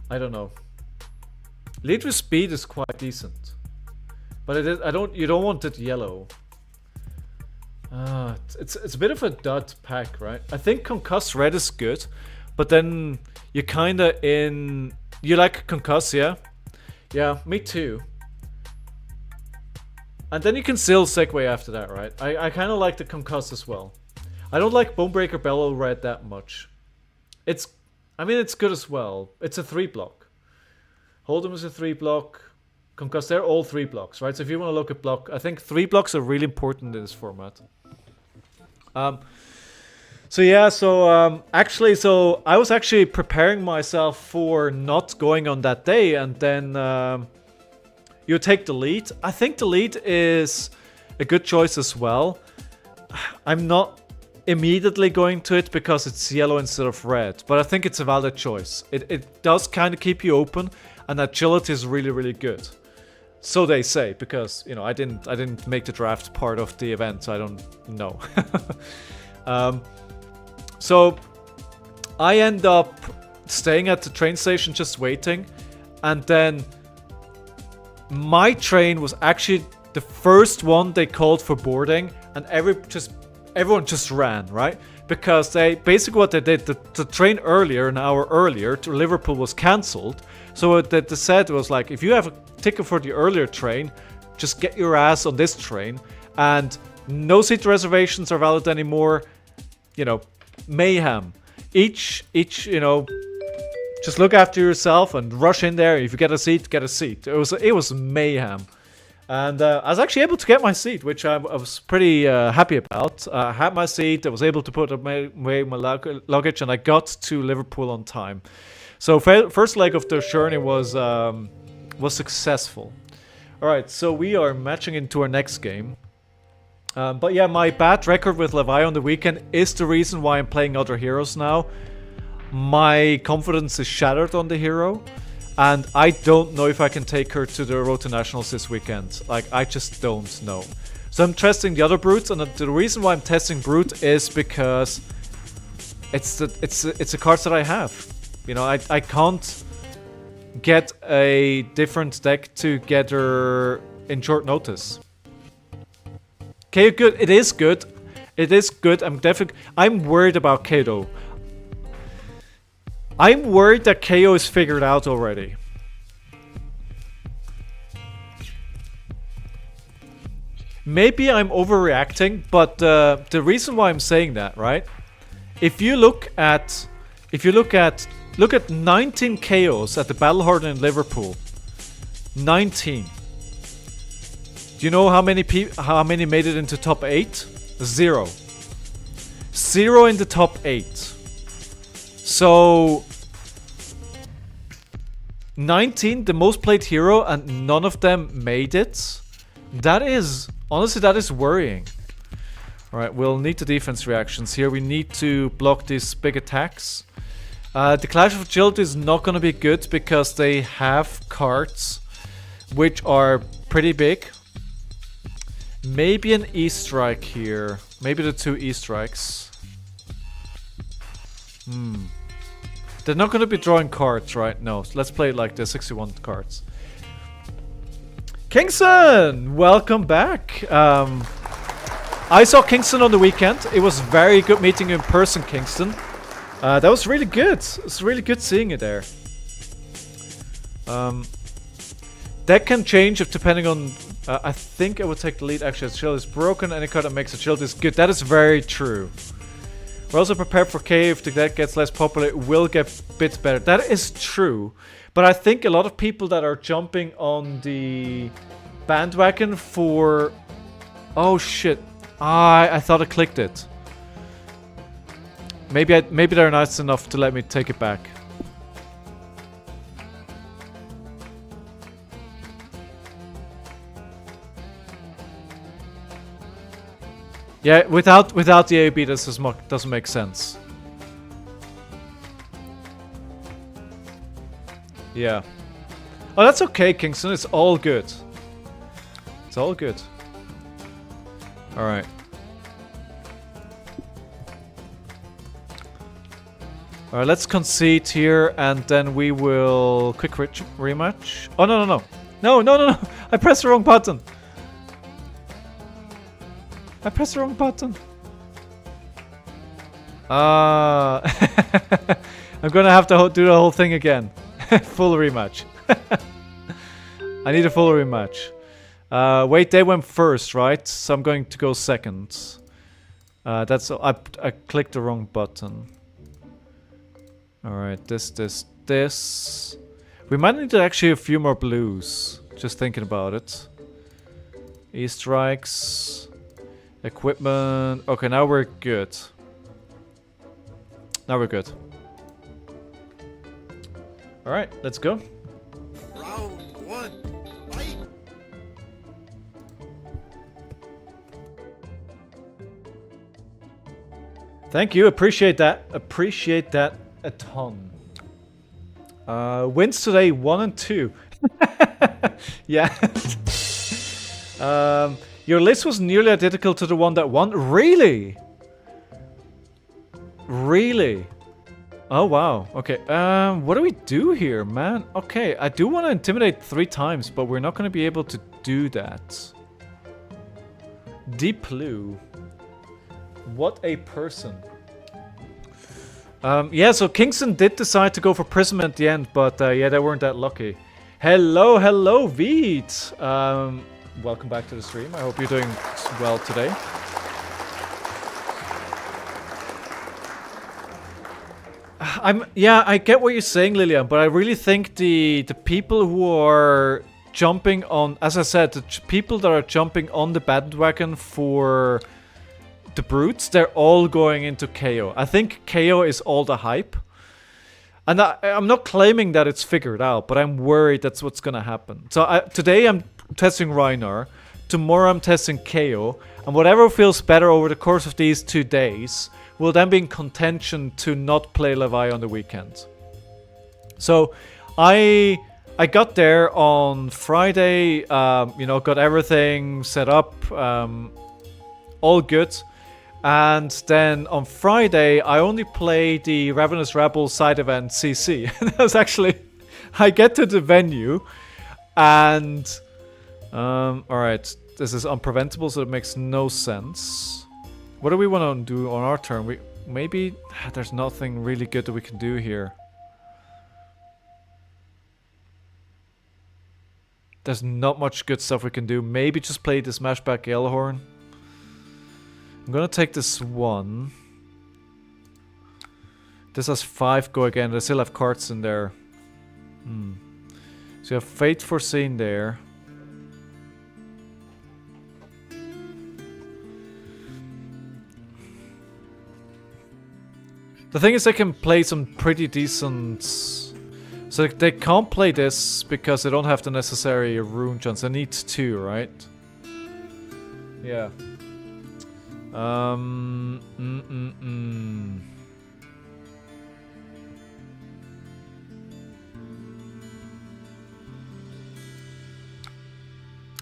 I don't know. Lead with Speed is quite decent, but it is, you don't want it yellow. It's a bit of a dud pack, right? I think Concuss Red is good, but then you're kinda in. You like Concuss, yeah? Yeah, me too. And then you can still segue after that, right? I kind of like the Concuss as well. I don't like Bonebreaker Bellow Red that much. I mean, it's good as well. It's a 3-block. Hold'em is a 3-block. Concuss, they're all 3 blocks, right? So if you want to look at block, I think 3 blocks are really important in this format. Actually, I was actually preparing myself for not going on that day, and then you take the lead. I think the lead is a good choice as well. I'm not immediately going to it because it's yellow instead of red, but I think it's a valid choice. It does kind of keep you open, and agility is really, really good. So they say, because I didn't make the draft part of the event, so I don't know. So I end up staying at the train station just waiting, and then my train was actually the first one they called for boarding, and everyone just ran, right? Because they basically what they did, the train earlier, an hour earlier, to Liverpool was cancelled. So what they said was like, if you have a ticket for the earlier train, just get your ass on this train, and no seat reservations are valid anymore. Mayhem. Each just look after yourself and rush in there. If you get a seat, get a seat. It was mayhem. And I was actually able to get my seat, which I was pretty happy about. I had my seat, I was able to put away my luggage, and I got to Liverpool on time. So first leg of the journey was successful. Alright, so we are matching into our next game. But yeah, my bad record with Levi on the weekend is the reason why I'm playing other heroes now. My confidence is shattered on the hero. And I don't know if I can take her to the Road to Nationals this weekend. Like, I just don't know. So I'm testing the other brutes, and the reason why I'm testing brute is because it's the cards that I have. I can't get a different deck together in short notice. KO good. It is good. It is good. I'm worried about KO. I'm worried that KO is figured out already. Maybe I'm overreacting, but the reason why I'm saying that, right? If you look at 19 KOs at the Battle Harden in Liverpool. 19. Do you know how many made it into top 8? 0. 0 in the top 8. So 19, the most played hero, and none of them made it. Honestly, that is worrying. Alright, we'll need the defense reactions here. We need to block these big attacks. The Clash of Agility is not going to be good because they have cards which are pretty big. Maybe an E-Strike here. Maybe the 2 E-Strikes. They're not going to be drawing cards, right? No. Let's play it like this. 61 cards. Kingston! Welcome back. I saw Kingston on the weekend. It was very good meeting you in person, Kingston. That was really good. It's really good seeing you there. That can change if depending on... I think I would take the lead. Actually, the shield is broken. Any card that makes a shield is good. That is very true. We're also prepared for K. If the deck gets less popular, it will get bits better. That is true. But I think a lot of people that are jumping on the bandwagon for... Oh shit. I thought I clicked it. Maybe they're nice enough to let me take it back. Yeah, without the AOB, this doesn't make sense. Yeah. Oh, that's okay, Kingston. It's all good. It's all good. Alright. Alright, let's concede here, and then we will... Quick rematch. Oh, no, no, no. No, no, no, no. I pressed the wrong button. I pressed the wrong button. I'm gonna have to do the whole thing again. Full rematch. I need a full rematch. Wait, they went first, right? So I'm going to go second. That's I clicked the wrong button. Alright, this. We might need actually a few more blues. Just thinking about it. E-strikes. Equipment. Okay, now we're good. Now we're good. Alright, let's go. Round 1. Fight! Thank you, appreciate that. Appreciate that a ton. Wins today 1 and 2. Yeah. Your list was nearly identical to the one that won. Really? Really? Oh wow. Okay. What do we do here, man? Okay, I do want to intimidate 3 times, but we're not going to be able to do that. Deep Blue. What a person. Yeah, so Kingston did decide to go for Prism at the end, but yeah, they weren't that lucky. Hello, hello, Veet. Welcome back to the stream. I hope you're doing well today. Yeah, I get what you're saying, Lillian, but I really think the people who are jumping on, as I said, the people that are jumping on the bandwagon for the brutes, they're all going into KO. I think KO is all the hype. And I'm not claiming that it's figured out, but I'm worried that's what's gonna happen. So today I'm testing RHINAR, tomorrow I'm testing KO, and whatever feels better over the course of these 2 days will then be in contention to not play Levi on the weekend. So I got there on Friday, you know, got everything set up, all good. And then on Friday, I only played the Ravenous Rebel side event CC. That was actually... I get to the venue, and... alright, this is unpreventable, so it makes no sense. What do we want to do on our turn? Maybe... There's nothing really good that we can do here. There's not much good stuff we can do. Maybe just play the Smashback Galehorn. I'm gonna take this one. This has 5 go again. They still have cards in there. So you have Fate Foreseen there. The thing is, they can play some pretty decent... So they can't play this because they don't have the necessary rune chance. They need 2, right? Yeah.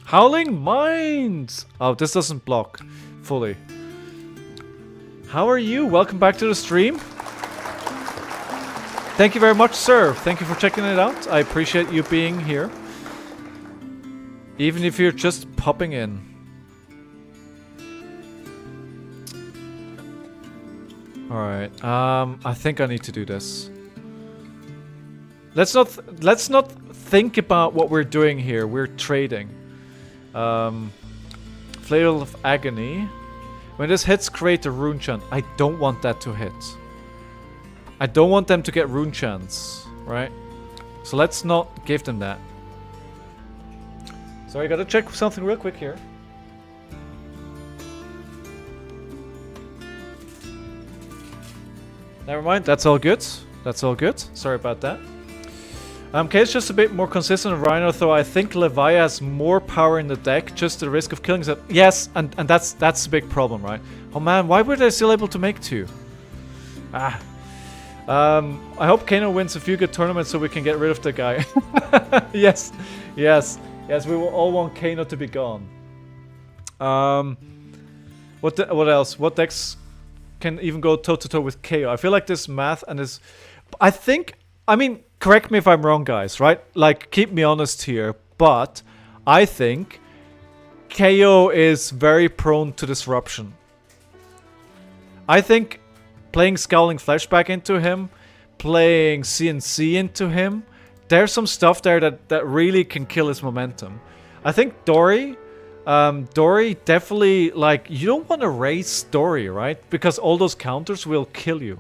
Howling Minds! Oh, this doesn't block fully. How are you? Welcome back to the stream. Thank you very much, sir. Thank you for checking it out. I appreciate you being here. Even if you're just popping in. Alright, I think I need to do this. Let's not think about what we're doing here. We're trading. Flail of Agony. When this hits, create a rune chant. I don't want that to hit. I don't want them to get rune chants, right? So let's not give them that. Sorry, I gotta check something real quick here. Never mind, that's all good. That's all good. Sorry about that. Kay's just a bit more consistent with RHINAR, though I think Levi has more power in the deck, just the risk of killing it. Yes, and that's the big problem, right? Oh man, why were they still able to make 2? Ah. I hope Kano wins a few good tournaments so we can get rid of the guy. Yes, yes, yes, we will all want Kano to be gone. What else? What decks can even go toe-to-toe with KO? I feel like this math and this... I mean, correct me if I'm wrong, guys, right? Like, keep me honest here, but I think KO is very prone to disruption. I think playing Scowling Flashback into him, playing CNC into him, there's some stuff there that really can kill his momentum. I think Dory definitely, like, you don't want to raise Dory, right? Because all those counters will kill you.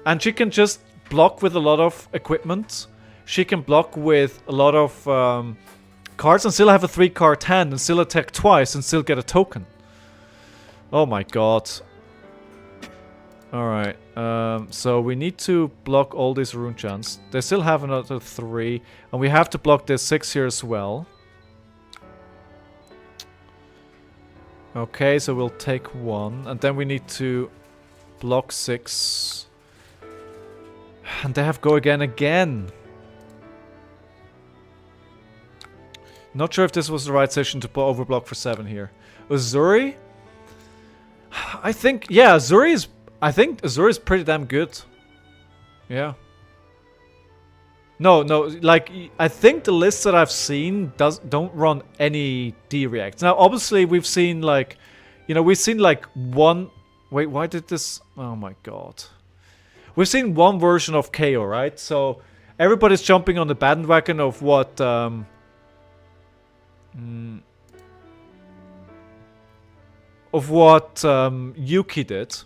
And she can just block with a lot of equipment. She can block with a lot of cards and still have a 3-card hand and still attack twice and still get a token. Oh my god. Alright, so we need to block all these rune chants. They still have another 3, and we have to block this 6 here as well. Okay, so we'll take 1, and then we need to block 6. And they have go again. Not sure if this was the right session to overblock for 7 here. Azuri? I think, yeah, I think Azuri is pretty damn good. Yeah. No, like, I think the lists that I've seen don't run any D-reacts. Now, obviously, we've seen, like, you know, we've seen, like, one... Wait, why did this... Oh my god. We've seen one version of KO, right? So, everybody's jumping on the bandwagon of what, Yuki did.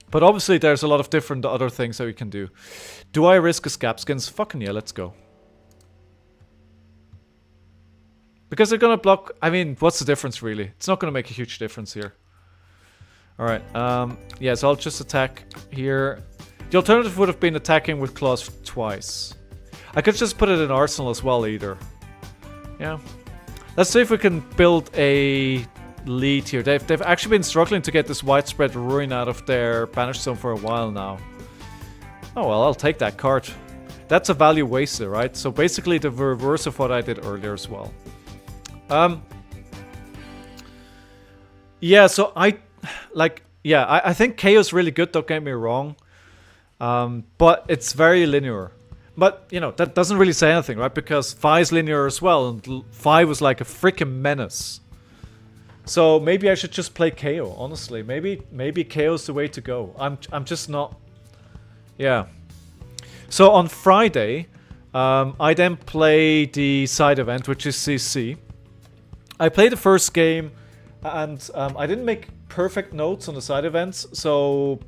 But obviously there's a lot of different other things that we can do. Do I risk a Scapskins? Fucking yeah, let's go. Because they're gonna block... I mean, what's the difference really? It's not gonna make a huge difference here. Alright, yeah, so I'll just attack here. The alternative would have been attacking with claws twice. I could just put it in Arsenal as well either. Yeah. Let's see if we can build a lead here. They've actually been struggling to get this widespread ruin out of their banished zone for a while now. Oh well, I'll take that card. That's a value wasted, right? So basically the reverse of what I did earlier as well. Yeah, so I think KO's really good, don't get me wrong. But it's very linear. But, you know, that doesn't really say anything, right? Because Phi is linear as well, and Phi was like a freaking menace. So maybe I should just play KO, honestly. Maybe KO's the way to go. I'm just not... Yeah. So on Friday, I then play the side event, which is CC. I played the first game, and I didn't make perfect notes on the side events, so...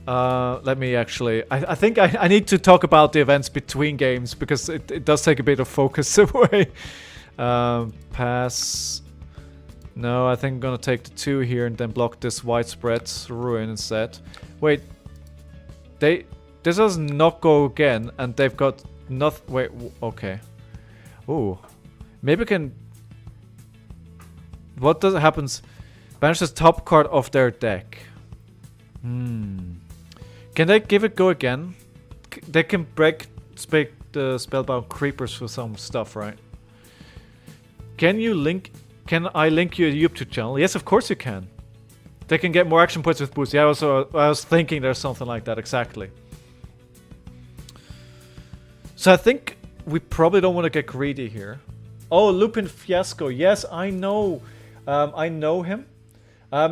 let me actually... I think I need to talk about the events between games, because it does take a bit of focus away. Pass... No, I think I'm gonna take the 2 here and then block this widespread ruin instead. Wait. This does not go again, and they've got nothing... Wait, okay. Ooh. Maybe I can... What does happens? Banish the top card of their deck. Can they give it go again? They can break the spellbound creepers for some stuff, right? Can I link you a YouTube channel? Yes, of course you can. They can get more action points with boost. Yeah, I was thinking there's something like that, exactly. So I think we probably don't want to get greedy here. Oh, Lupin Fiasco. Yes, I know. I know him.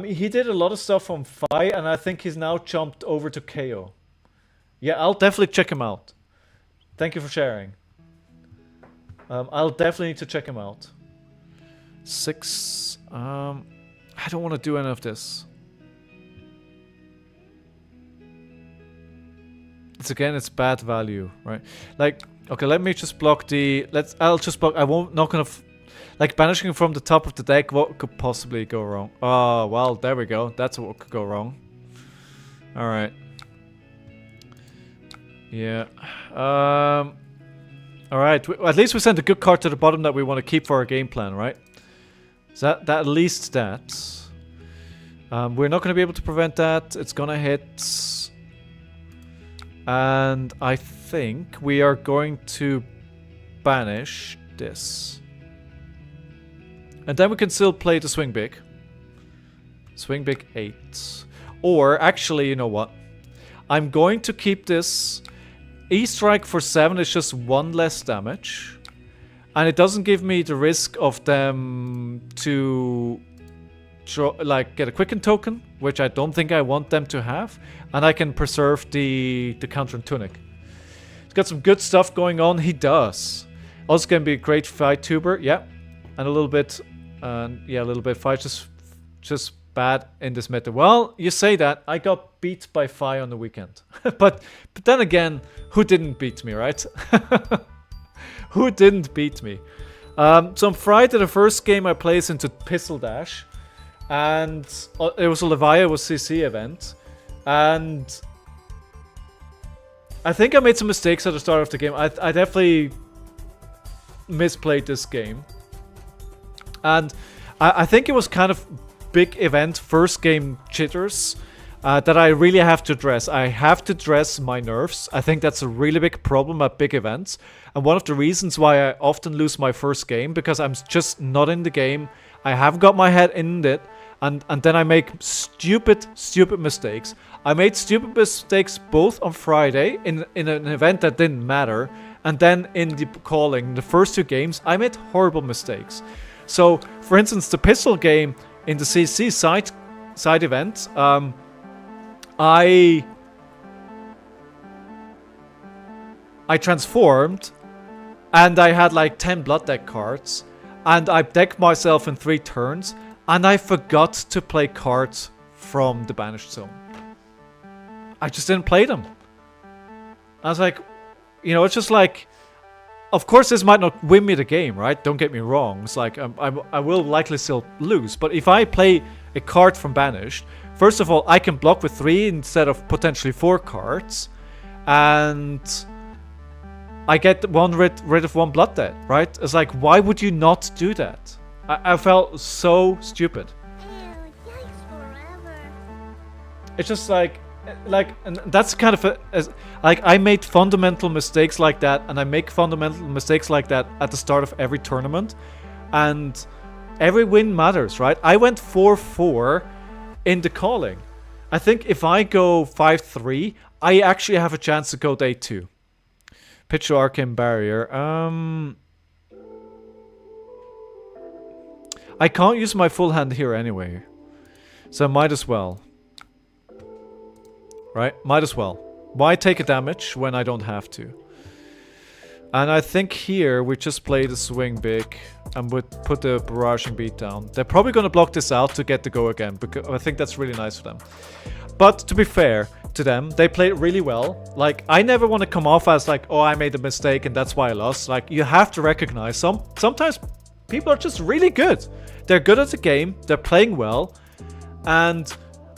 He did a lot of stuff on Fi, and I think he's now jumped over to KO. Yeah, I'll definitely check him out. Thank you for sharing. I'll definitely need to check him out. 6. I don't want to do any of this. It's bad value, right? Like, okay, let me just block the... I'll just block... not gonna... Like, banishing from the top of the deck, what could possibly go wrong? Oh, well, there we go. That's what could go wrong. Alright. Yeah. Alright, at least we sent a good card to the bottom that we want to keep for our game plan, right? So that at least that. We're not going to be able to prevent that. It's going to hit. And I think we are going to banish this. And then we can still play the swing big. Swing big 8. Or actually, you know what? I'm going to keep this. E-strike for 7 is just 1 less damage. And it doesn't give me the risk of them to get a quicken token, which I don't think I want them to have. And I can preserve the counter and tunic. He's got some good stuff going on. He does. Also going to be a great fight tuber. Yeah. And a little bit, yeah, a little bit fight. Just bad in this meta. Well, you say that. I got beat by Fi on the weekend. but then again, who didn't beat me, right? Who didn't beat me? So on Friday, the first game I placed into Pistol Dash. And it was a Levia with CC event. And I think I made some mistakes at the start of the game. I definitely misplayed this game. And I think it was kind of big event, first game jitters, that I really have to address. I have to address my nerfs. I think that's a really big problem at big events. And one of the reasons why I often lose my first game, because I'm just not in the game. I haven't got my head in it. And then I make stupid mistakes. I made stupid mistakes both on Friday in an event that didn't matter. And then in the calling, the first 2 games, I made horrible mistakes. So, for instance, the pistol game in the CC side event, I transformed, and I had like 10 blood deck cards, and I decked myself in 3 turns, and I forgot to play cards from the banished zone. I just didn't play them. I was like, you know, it's just like, of course this might not win me the game, right? Don't get me wrong. It's like, I will likely still lose. But if I play a card from banished, first of all, I can block with 3 instead of potentially 4 cards. And I get rid of 1 blood debt, right? It's like, why would you not do that? I felt so stupid. Ew, yikes forever. It's just like, and that's kind of like, I made fundamental mistakes like that, and I make fundamental mistakes like that at the start of every tournament, and every win matters, right? I went 4-4 in the calling. I think if I go 5-3, I actually have a chance to go day 2. Pitch to Arcane Barrier. I can't use my full hand here anyway, so I might as well. Right? Might as well. Why take a damage when I don't have to? And I think here we just play the swing big and would put the barraging beat down. They're probably going to block this out to get the go again, because I think that's really nice for them. But to be fair to them, they played really well. Like, I never want to come off as like, oh, I made a mistake and that's why I lost. Like, you have to recognize sometimes people are just really good. They're good at the game, they're playing well, and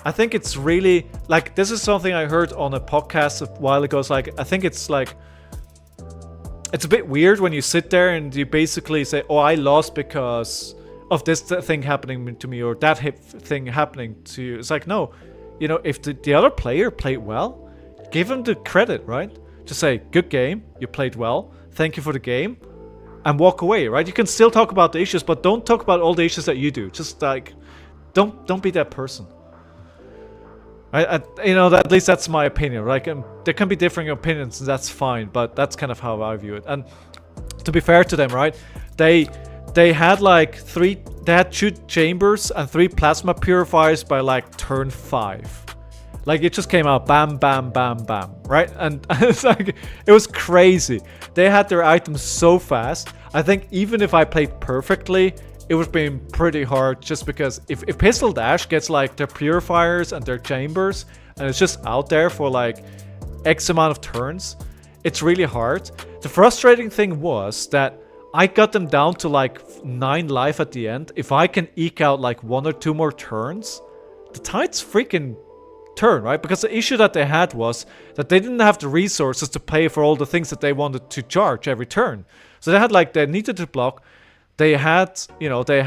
I think it's really, like, this is something I heard on a podcast a while ago. It's like, I think it's like, it's a bit weird when you sit there and you basically say, oh, I lost because of this thing happening to me or that thing happening to you. It's like, no, you know, if the other player played well, give him the credit, right? Just say, good game, you played well, thank you for the game, and walk away, right? You can still talk about the issues, but don't talk about all the issues that you do. Just like, don't be that person. You know, at least that's my opinion. Like, there can be differing opinions, and that's fine. But that's kind of how I view it. And to be fair to them, right? They had like they had 2 chambers and 3 plasma purifiers by like turn 5. Like, it just came out bam, bam, bam, bam, right? And it's like, it was crazy. They had their items so fast. I think even if I played perfectly, it would be pretty hard, just because if Pistol Dash gets like their purifiers and their chambers and it's just out there for like X amount of turns, it's really hard. The frustrating thing was that I got them down to like 9 life at the end. If I can eke out like 1 or 2 more turns, the Tide's freaking turn, right? Because the issue that they had was that they didn't have the resources to pay for all the things that they wanted to charge every turn. So they had like, they needed to block. They had, you know, they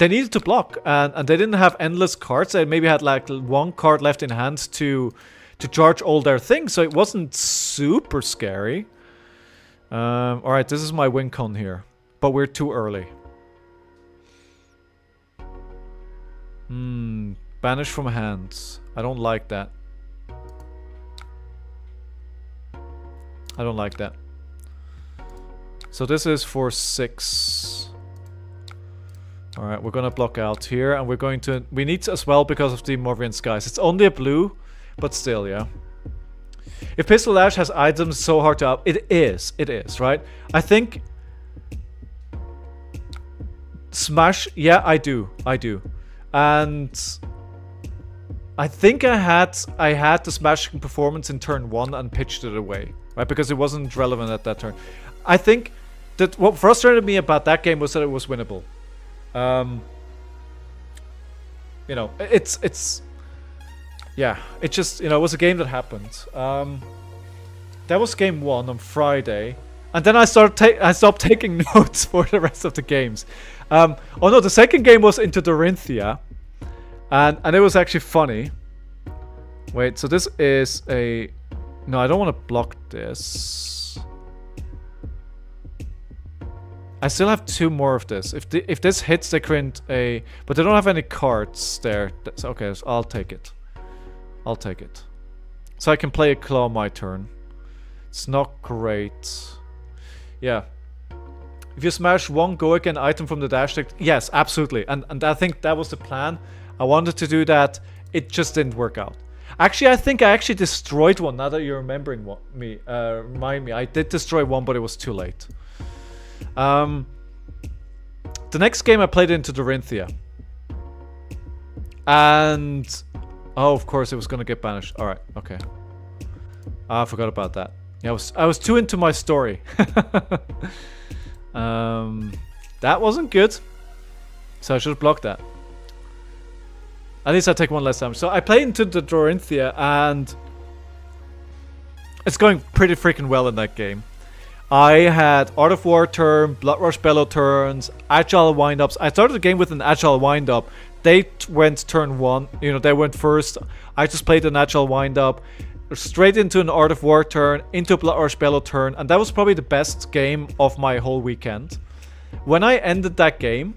needed to block, and they didn't have endless cards. They maybe had like 1 card left in hand to charge all their things, so it wasn't super scary. Alright, this is my win con here, but we're too early. Banish from hands. I don't like that. I don't like that. So this is for 6. Alright, we're gonna block out here, and we're going to... We need to as well because of the Morvian Skies. It's only a blue, but still, yeah. If Pistol Dash has items so hard to up... It is, right? I think... Smash... Yeah, I do. And... I think I had the smashing performance in turn 1 and pitched it away, right? Because it wasn't relevant at that turn. I think that what frustrated me about that game was that it was winnable. You know, it's yeah, it just, you know, it was a game that happened. That was game 1 on Friday, and then I stopped taking notes for the rest of the games. Oh no, the second game was into Dorinthia, and it was actually funny. Wait, so this is a... No, I don't want to block this. I still have 2 more of this. If this hits, they print a... But they don't have any cards there. That's, okay, so I'll take it. I'll take it. So I can play a claw my turn. It's not great. Yeah. If you smash 1 go again item from the dash deck... Yes, absolutely. And I think that was the plan. I wanted to do that. It just didn't work out. Actually, I think I actually destroyed one. Now that you're remembering remind me. I did destroy one, but it was too late. The next game I played into Dorinthia. And... Oh, of course it was gonna get banished. Alright, okay. I forgot about that. Yeah, I was too into my story. That wasn't good. So I should have blocked that. At least I take 1 less damage. So I played into the Dorinthia, and it's going pretty freaking well in that game. I had Art of War turn, Blood Rush Bellow turns, Agile windups. I started the game with an Agile windup. They went turn 1. You know, they went first. I just played an Agile windup, straight into an Art of War turn, into a Blood Rush Bellow turn, and that was probably the best game of my whole weekend. When I ended that game,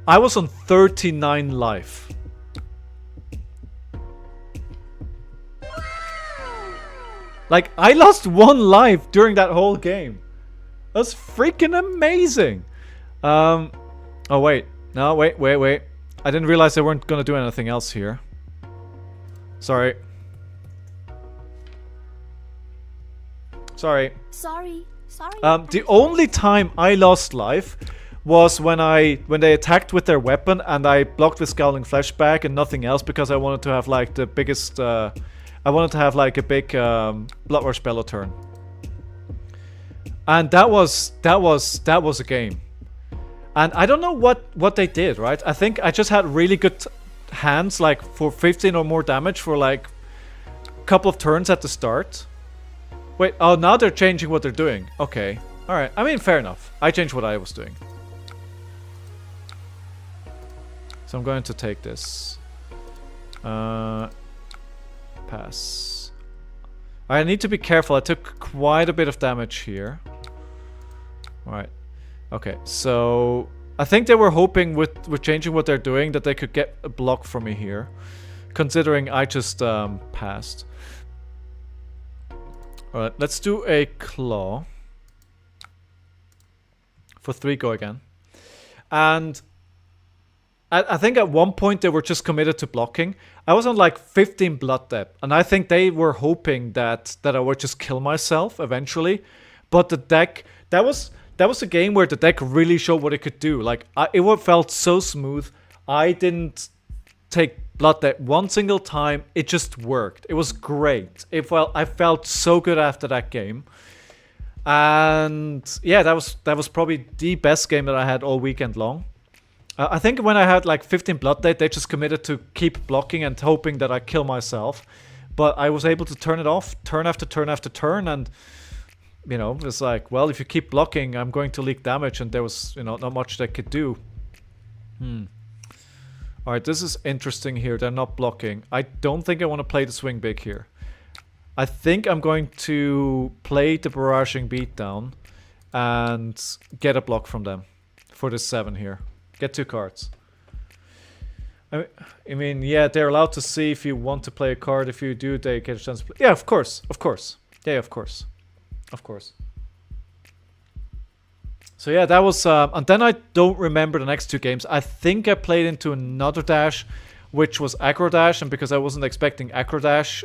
I was on 39 life. Like, I lost 1 life during that whole game. That's freaking amazing. Oh, wait. No, wait. I didn't realize they weren't gonna do anything else here. Sorry. Sorry. The only time I lost life was when they attacked with their weapon, and I blocked with Scowling Fleshback and nothing else, because I wanted to have like the biggest I wanted to have like a big Blood Rush Bellow turn. And that was a game. And I don't know what they did, right? I think I just had really good hands, like for 15 or more damage for like a couple of turns at the start. Wait, oh, now they're changing what they're doing. Okay, alright. I mean, fair enough. I changed what I was doing. So I'm going to take this. Pass. I need to be careful. I took quite a bit of damage here. Alright. Okay, so I think they were hoping with changing what they're doing that they could get a block from me here. Considering I just passed. Alright, let's do a claw. For 3, go again. And I think at one point they were just committed to blocking. I was on like 15 blood debt, and I think they were hoping that I would just kill myself eventually. But the deck, that was a game where the deck really showed what it could do. Like it felt so smooth. I didn't take blood debt one single time. It just worked. It was great. I felt so good after that game. And yeah, that was probably the best game that I had all weekend long. I think when I had like 15 blood debt, they just committed to keep blocking and hoping that I kill myself. But I was able to turn it off, turn after turn after turn, and you know, it's like, well, if you keep blocking, I'm going to leak damage, and there was, you know, not much they could do. Alright, this is interesting here. They're not blocking. I don't think I want to play the swing big here. I think I'm going to play the barraging beatdown and get a block from them for this 7 here. Get 2 cards. I mean, yeah, they're allowed to see if you want to play a card. If you do, they get a chance to play. Yeah, of course. Of course. Yeah, of course. Of course. So yeah, that was... and then I don't remember the next 2 games. I think I played into another dash, which was aggro dash. And because I wasn't expecting aggro dash,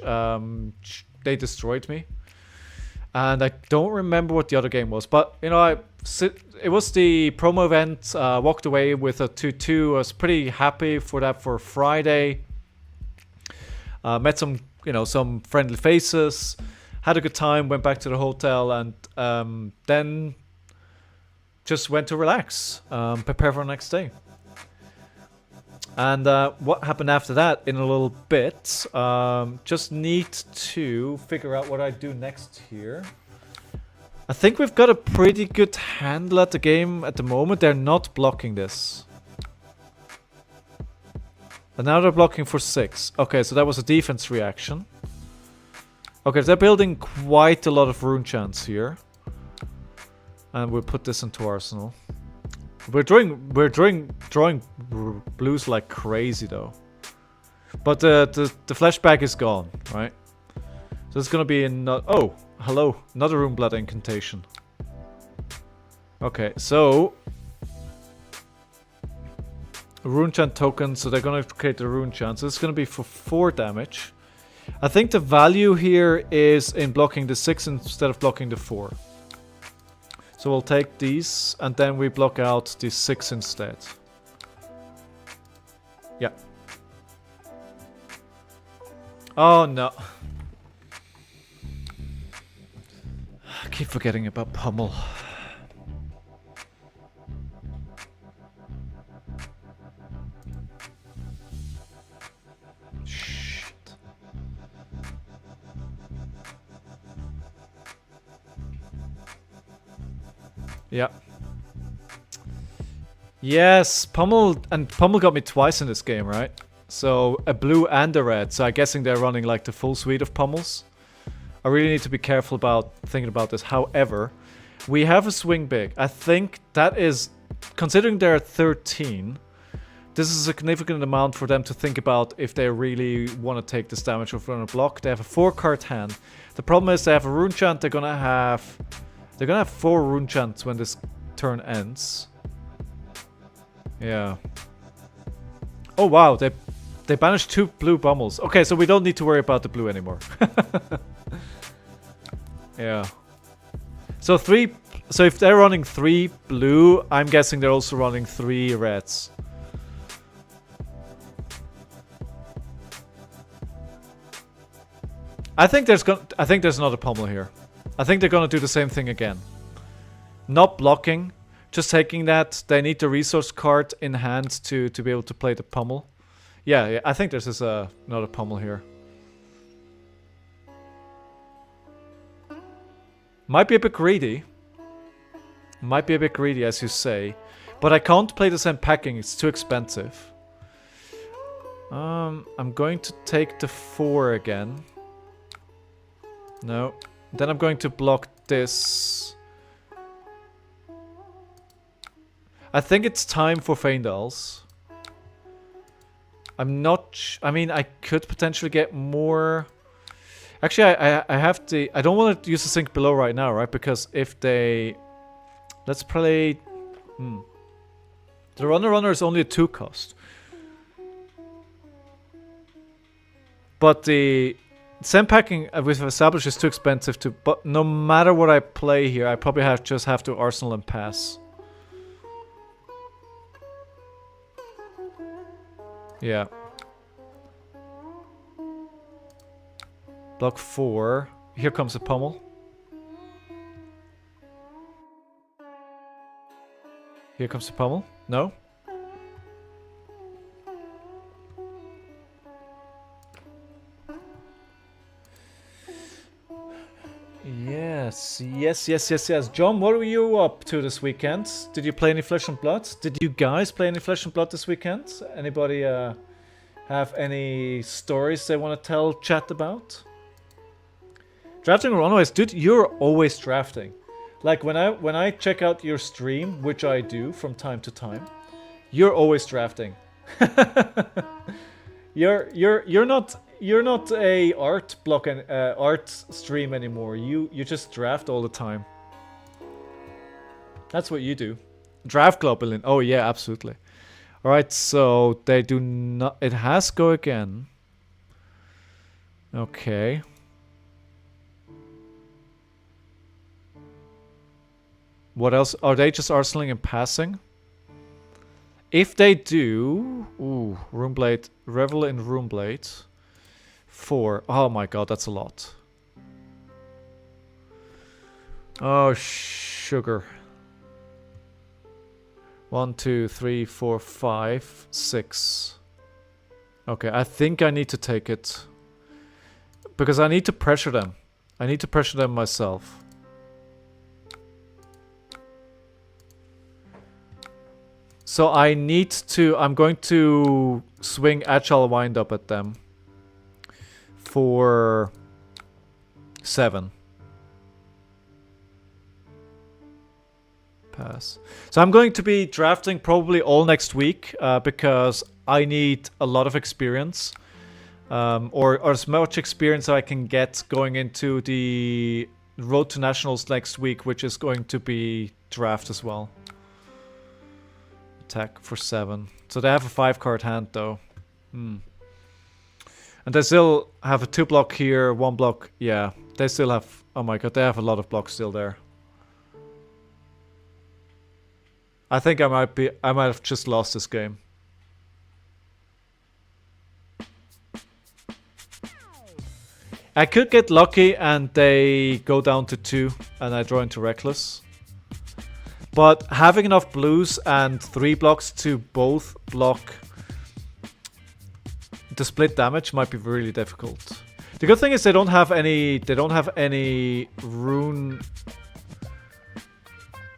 they destroyed me. And I don't remember what the other game was. But, you know, it was the promo event. Walked away with a 2-2. I was pretty happy for that for Friday. Met some, you know, some friendly faces. Had a good time. Went back to the hotel. And then just went to relax. Prepare for the next day. And what happened after that in a little bit, just need to figure out what I do next here. I think we've got a pretty good handle at the game at the moment. They're not blocking this. And now they're blocking for 6. Okay, so that was a defense reaction. Okay, they're building quite a lot of rune chants here. And we'll put this into Arsenal. We're drawing blues like crazy though. But the flashback is gone, right? So it's gonna be in oh, hello, another rune blood incantation. Okay, so rune chant token, so they're gonna create the rune chant. So it's gonna be for 4 damage. I think the value here is in blocking the 6 instead of blocking the 4. So we'll take these, and then we block out the 6 instead. Yeah. Oh no. I keep forgetting about Pummel. Yeah. Yes, Pummel got me twice in this game, right? So a blue and a red. So I'm guessing they're running like the full suite of Pummels. I really need to be careful about thinking about this. However, we have a swing big. I think that is, considering they're at 13, this is a significant amount for them to think about if they really want to take this damage or run a block. They have a 4-card hand. The problem is they have a rune chant. They're gonna have 4 rune chants when this turn ends. Yeah. Oh wow, they banished 2 blue Bummels. Okay, so we don't need to worry about the blue anymore. Yeah. So if they're running 3 blue, I'm guessing they're also running 3 reds. I think there's another Pummel here. I think they're gonna do the same thing again. Not blocking, just taking that. They need the resource card in hand to be able to play the Pummel. Yeah, I think there's another Pummel here. Might be a bit greedy. Might be a bit greedy, as you say. But I can't play the same packing, it's too expensive. I'm going to take the 4 again. No. Then I'm going to block this. I think it's time for Feindals. I'm not... I mean, I could potentially get more... Actually, I have to... I don't want to use the sink below right now, right? Because if they... Let's play... The runner is only a 2 cost. But the... Sand packing we've established is too expensive to... But no matter what I play here, I probably just have to Arsenal and pass. Yeah. Block 4. Here comes a pummel. Here comes the pummel. No? Yes. John, what were you up to this weekend? Did you play any Flesh and Blood? Did you guys play any Flesh and Blood this weekend? Anybody have any stories they want to tell chat about? Drafting or otherwise, dude, you're always drafting. Like when I check out your stream, which I do from time to time, you're always drafting. You're not a art block and art stream anymore. You just draft all the time. That's what you do. Draft globulin. Oh yeah, absolutely. All right, so they do not. It has go again. Okay. What else? Are they just arsenaling and passing? If they do... Ooh, Runeblade. Revel in Runeblade. 4. Oh my god, that's a lot. Oh, sugar. 1, 2, 3, 4, 5, 6. Okay, I think I need to take it. Because I need to pressure them. I need to pressure them myself. So I need to... I'm going to swing Agile Wind Up at them. For 7. Pass. So I'm going to be drafting probably all next week. Because I need a lot of experience. Or as much experience I can get going into the Road to Nationals next week. Which is going to be draft as well. Attack for 7. So they have a 5-card hand though. And they still have a 2 block here, 1 block. Yeah, they still have... Oh my god, they have a lot of blocks still there. I think I might have just lost this game. I could get lucky and they go down to 2 and I draw into Reckless. But having enough blues and 3 blocks to both block the split damage might be really difficult. The good thing is they don't have any rune.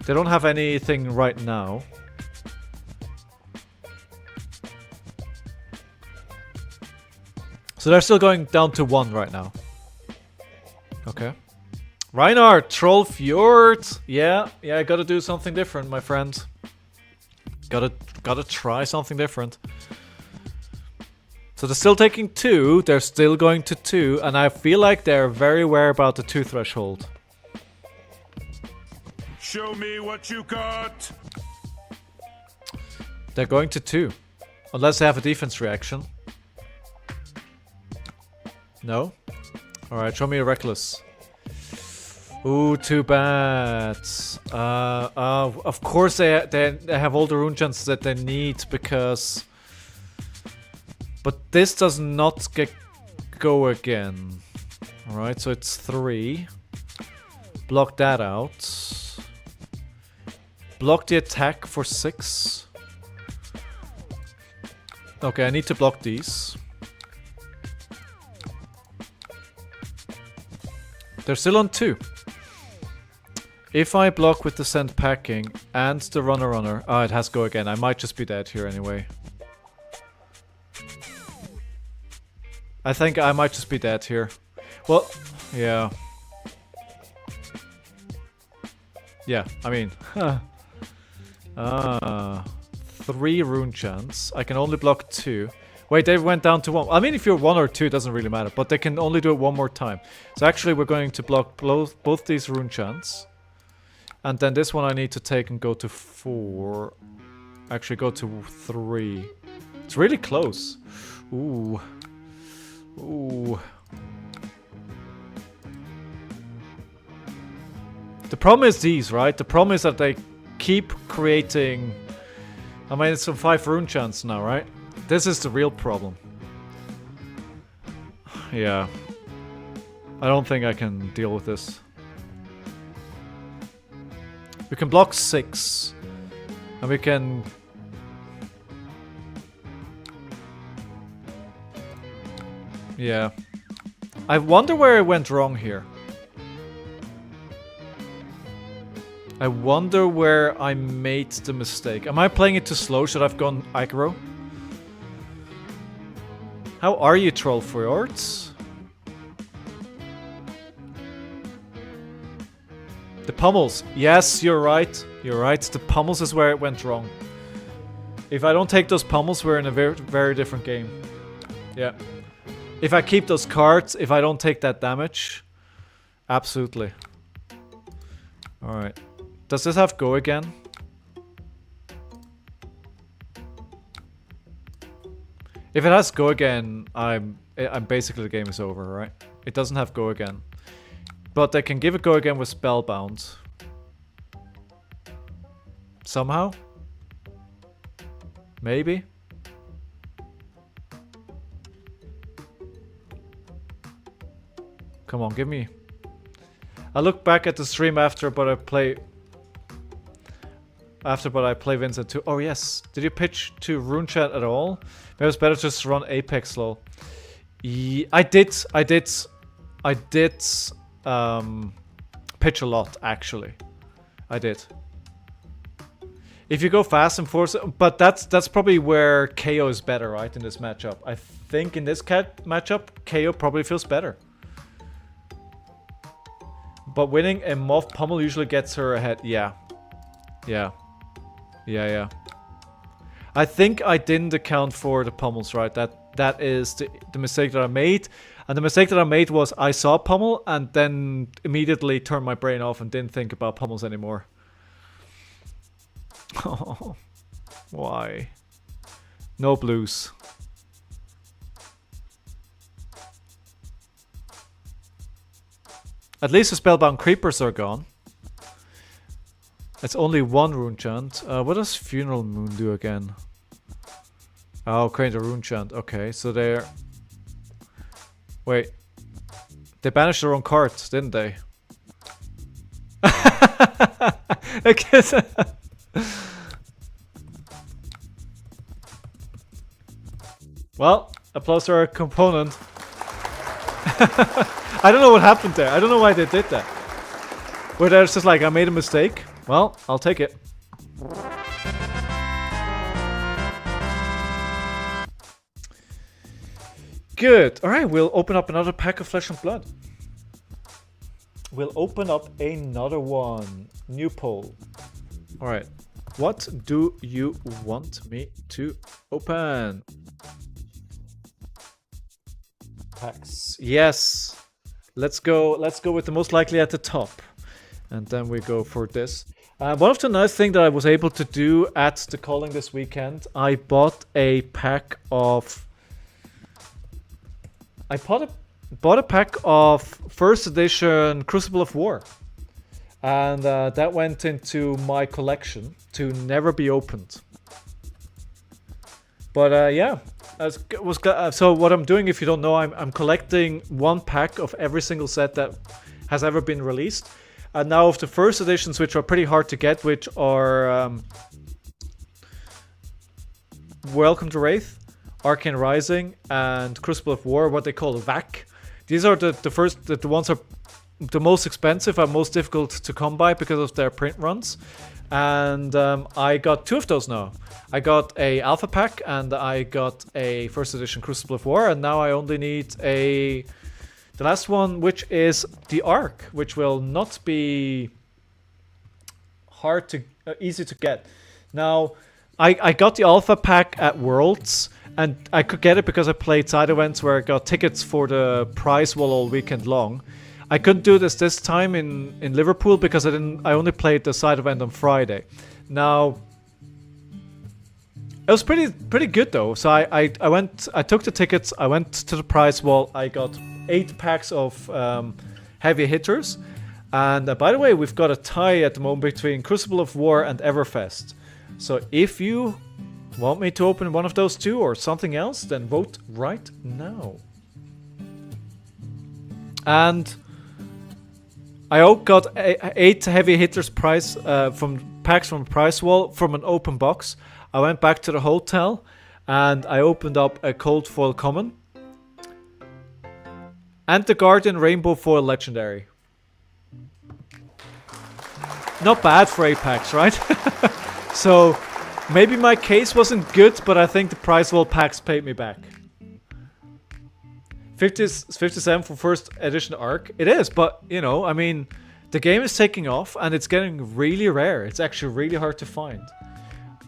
They don't have anything right now. So they're still going down to 1 right now. Okay. RHINAR, Troll Fjord. Yeah, I gotta do something different, my friend. Gotta try something different. So they're still taking 2, they're still going to 2, and I feel like they're very aware about the 2 threshold. Show me what you got. They're going to 2. Unless they have a defense reaction. No? Alright, show me a Reckless. Ooh, too bad. Of course they have all the rune gems that they need because... But this does not go again. Alright, so it's 3. Block that out. Block the attack for 6. Okay, I need to block these. They're still on 2. If I block with the Sand Packing and the Runner... Oh, it has go again. I might just be dead here anyway. I think I might just be dead here. Well, yeah. Yeah, I mean... 3 rune chants. I can only block 2. Wait, they went down to 1. I mean, if you're 1 or 2, it doesn't really matter. But they can only do it 1 more time. So actually, we're going to block both these rune chants. And then this one I need to take and go to 4. Actually, go to 3. It's really close. Ooh. Ooh. The problem is these, right? The problem is that they keep creating... I mean, it's some 5 rune chants now, right? This is the real problem. Yeah. I don't think I can deal with this. We can block 6. And we can... Yeah. I wonder where it went wrong here. I wonder where I made the mistake. Am I playing it too slow? Should I have gone aggro? How are you, Troll Fjords? The pummels. Yes, you're right. You're right. The pummels is where it went wrong. If I don't take those pummels, we're in a very, very different game. Yeah. If I keep those cards, if I don't take that damage, absolutely. Alright. Does this have go again? If it has go again, I'm basically the game is over, right? It doesn't have go again. But they can give it go again with Spellbound. Somehow? Maybe? Come on, give me... I look back at the stream after, but I play Vincent too. Oh yes, did you pitch to Rune Chat at all? Maybe it's better just to run Apex lol. Yeah, I did pitch a lot actually. I did. If you go fast and force, but that's probably where KO is better, right? In this matchup, I think in this matchup, KO probably feels better. But winning a Moth Pummel usually gets her ahead. Yeah. Yeah. Yeah, yeah. I think I didn't account for the pummels, right? That is the mistake that I made. And the mistake that I made was I saw pummel and then immediately turned my brain off and didn't think about pummels anymore. Oh, why? No blues. At least the Spellbound Creepers are gone. It's only 1 rune chant. What does Funeral Moon do again? Oh, create a rune chant. Okay, so they're... Wait. They banished their own cards, didn't they? I guess... Well, applause to our component. I don't know what happened there. I don't know why they did that. Where they're just like, I made a mistake. Well, I'll take it. Good. Alright, we'll open up another pack of Flesh and Blood. We'll open up another one. New poll. Alright. What do you want me to open? Packs. Yes. Let's go with the most likely at the top. And then we go for this. One of the nice things that I was able to do at the calling this weekend, I bought a pack of... I bought a pack of first edition Crucible of War. And that went into my collection to never be opened. But yeah, so what I'm doing, if you don't know, I'm collecting 1 pack of every single set that has ever been released. And now of the first editions, which are pretty hard to get, which are Welcome to Wraith, Arcane Rising, and Crucible of War, what they call VAC. These are the ones are the most expensive and most difficult to come by because of their print runs. And I got 2 of those now. I got a alpha pack and I got a first edition Crucible of War, and now I only need the last one, which is the Arc, which will not be easy to get. Now, I got the alpha pack at Worlds, and I could get it because I played side events where I got tickets for the prize wall all weekend long. I couldn't do this time in Liverpool because I only played the side event on Friday. Now, it was pretty good though. So I took the tickets, I went to the prize wall, I got 8 packs of heavy hitters. And by the way, we've got a tie at the moment between Crucible of War and Everfest. So if you want me to open one of those two or something else, then vote right now. And I got 8 heavy hitters prize from packs from prize wall from an open box. I went back to the hotel and I opened up a cold foil common and the Guardian Rainbow Foil Legendary. Not bad for 8 packs, right? So maybe my case wasn't good, but I think the prize wall packs paid me back. 57 for first edition Arc. It is, but you know, I mean, the game is taking off and it's getting really rare. It's actually really hard to find.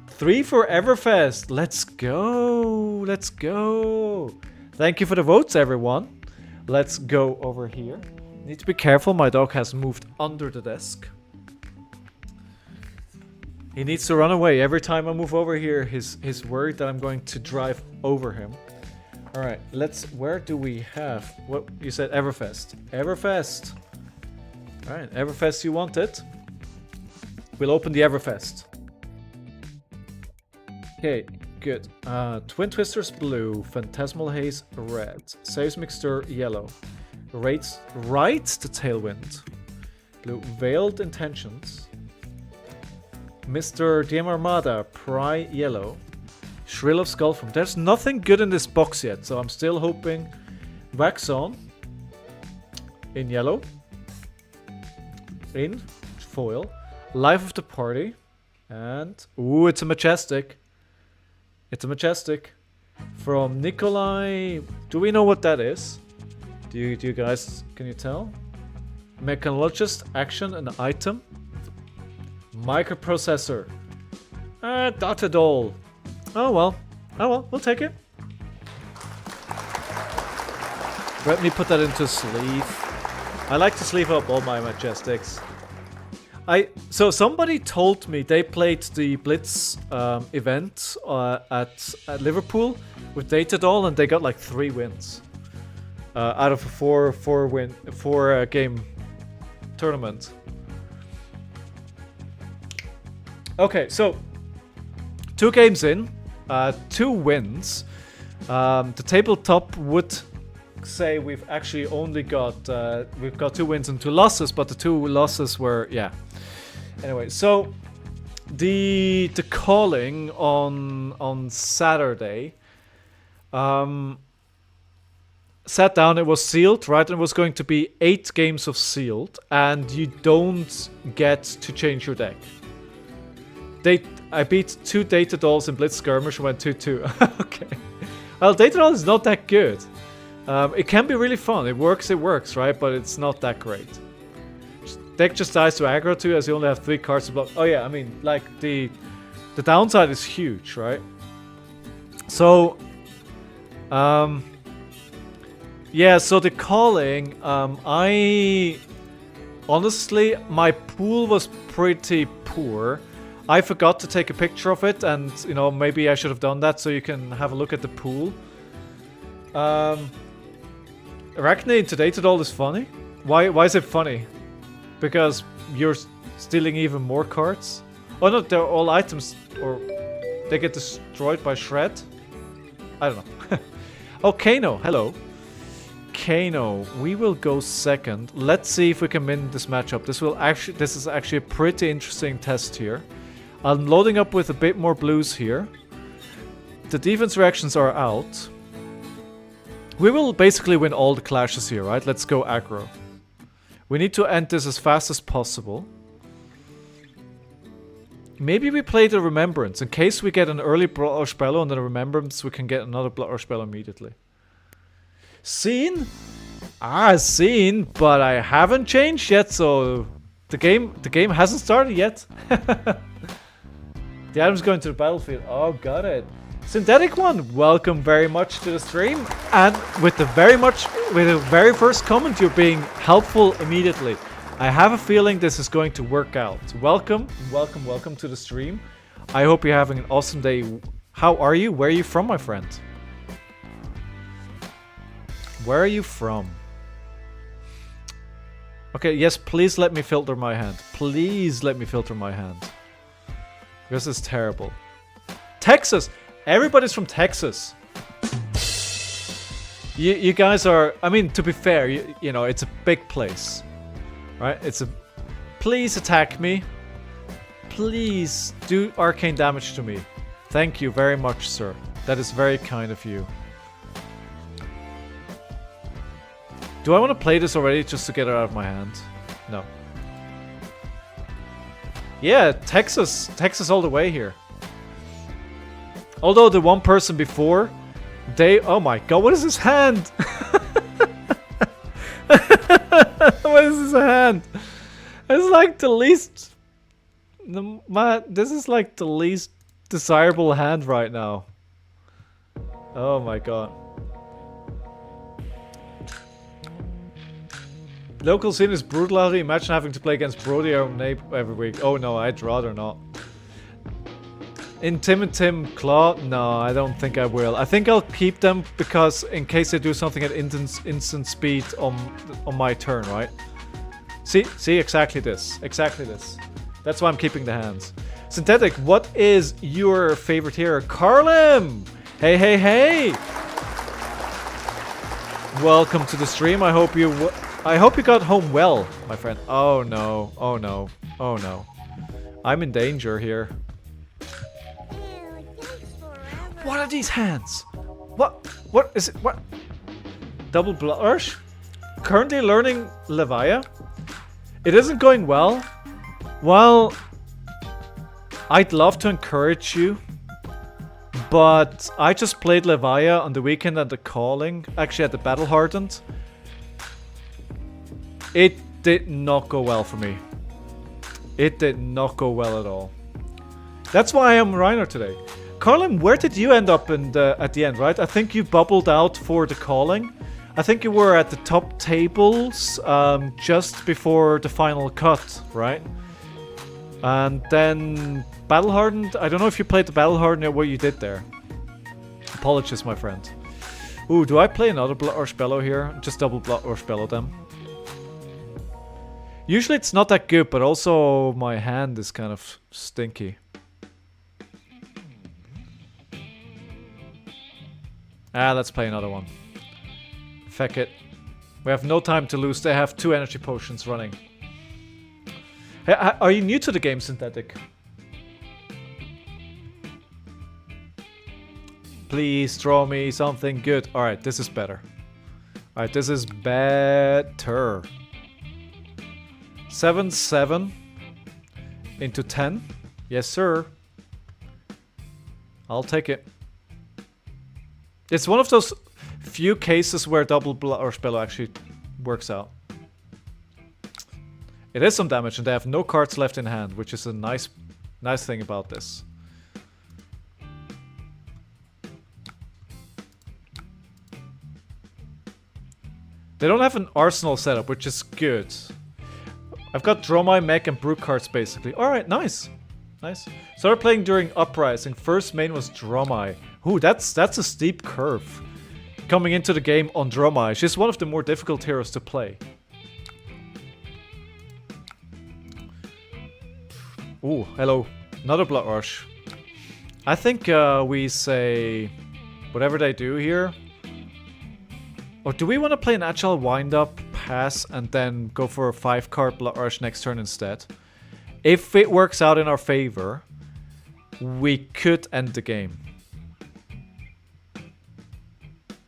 3 for Everfest. Let's go. Let's go. Thank you for the votes, everyone. Let's go over here. Need to be careful. My dog has moved under the desk. He needs to run away. Every time I move over here, he's worried that I'm going to drive over him. All right, where do we have, what you said, Everfest. Everfest. All right, Everfest, you want it? We'll open the Everfest. Okay, good. Twin Twisters blue, Phantasmal Haze red, Saves Mixture yellow, Rights the Tailwind, blue Veiled Intentions, Mr. DM Armada, Pry yellow, Shrill of Skullform. There's nothing good in this box yet, so I'm still hoping. Wax On in yellow, in foil, Life of the Party, and ooh, it's a Majestic. It's a Majestic from Nikolai. Do we know what that is? Do you guys, can you tell? Mechanologist, action, and item. Microprocessor. Data doll. Oh well, we'll take it. Let me put that into sleeve. I like to sleeve up all my Majestics. So somebody told me they played the Blitz event at Liverpool with Data Doll and they got like 3 wins out of a 4 game tournament. Okay, so 2 games in, 2 wins. The tabletop would say we've actually only got we've got 2 wins and 2 losses, but the 2 losses were, yeah. Anyway, so the calling on Saturday, sat down. It was sealed, right? It was going to be 8 games of sealed, and you don't get to change your deck. I beat 2 Data Dolls in Blitz Skirmish and went 2-2. Okay. Well, Data Doll is not that good. It can be really fun. It works, right? But it's not that great. Deck just dies to aggro too, as you only have 3 cards to block. Oh yeah, I mean, like, the downside is huge, right? So, yeah, so the calling, honestly, my pool was pretty poor. I forgot to take a picture of it, and, you know, maybe I should have done that so you can have a look at the pool. Arachne into Data Doll is funny. Why is it funny? Because you're stealing even more cards? Oh no, they're all items, or they get destroyed by Shred? I don't know. Oh, Kano, hello. Kano, we will go second. Let's see if we can win this matchup. This is actually a pretty interesting test here. I'm loading up with a bit more blues here. The defense reactions are out. We will basically win all the clashes here, right? Let's go aggro. We need to end this as fast as possible. Maybe we play the Remembrance. In case we get an early Blood Rush Bellow and then a Remembrance, we can get another Blood Rush Bellow immediately. Seen? Seen, but I haven't changed yet, so the game hasn't started yet. The item's going to the battlefield. Oh, got it. Synthetic one, welcome very much to the stream. And with the very first comment, you're being helpful immediately. I have a feeling this is going to work out. Welcome, welcome, welcome to the stream. I hope you're having an awesome day. How are you? Where are you from, my friend? Where are you from? Okay, yes, please let me filter my hand. Please let me filter my hand. This is terrible. Texas! Everybody's from Texas. You guys are... I mean, to be fair, you know, it's a big place. Right? It's a... Please attack me. Please do arcane damage to me. Thank you very much, sir. That is very kind of you. Do I want to play this already just to get it out of my hand? No. Yeah, Texas. Texas all the way here. Although the one person before, they... Oh my god, what is his hand? What is his hand? It's like the least... This is like the least desirable hand right now. Oh my god. Local scene is brutality. Imagine having to play against Brody or Nape every week. Oh no, I'd rather not. In Tim and Tim Claw? No, I don't think I will. I think I'll keep them because in case they do something at instant speed on my turn, right? See, exactly this. Exactly this. That's why I'm keeping the hands. Synthetic, what is your favorite hero? Carlim! Hey, hey, hey! Welcome to the stream. I hope you got home well, my friend. Oh no, oh no, oh no. I'm in danger here. What are these hands? What is it? What? Double blush? Currently learning Levia? It isn't going well. Well, I'd love to encourage you, but I just played Levia on the weekend at the Calling, actually at the Battle Hardened. It did not go well for me. It did not go well at all. That's why I am RHINAR today. Carlin, where did you end up at the end, right? I think you bubbled out for the Calling. I think you were at the top tables just before the final cut, right? And then Battle Hardened. I don't know if you played the Battle Hardened or what you did there. Apologies, my friend. Ooh, do I play another Blood Rush Bellow here? Just double Blood Rush Bellow them. Usually it's not that good, but also my hand is kind of stinky. Let's play another one. Feck it. We have no time to lose. They have 2 energy potions running. Hey, are you new to the game, Synthetic? Please draw me something good. Alright, this is better. Alright, this is better. 7 into 10. Yes, sir. I'll take it. It's one of those few cases where double Blood Rush Bellow actually works out. It is some damage and they have no cards left in hand, which is a nice thing about this. They don't have an arsenal setup, which is good. I've got Dromai, Mech, and Brute cards basically. Alright, nice. Nice. Started playing during Uprising. First main was Dromai. Ooh, that's a steep curve. Coming into the game on Dromai. She's one of the more difficult heroes to play. Ooh, hello. Another Blood Rush. I think we say whatever they do here. Or do we want to play an Agile Wind-Up, pass, and then go for a 5-card Blood Rush next turn instead? If it works out in our favor, we could end the game.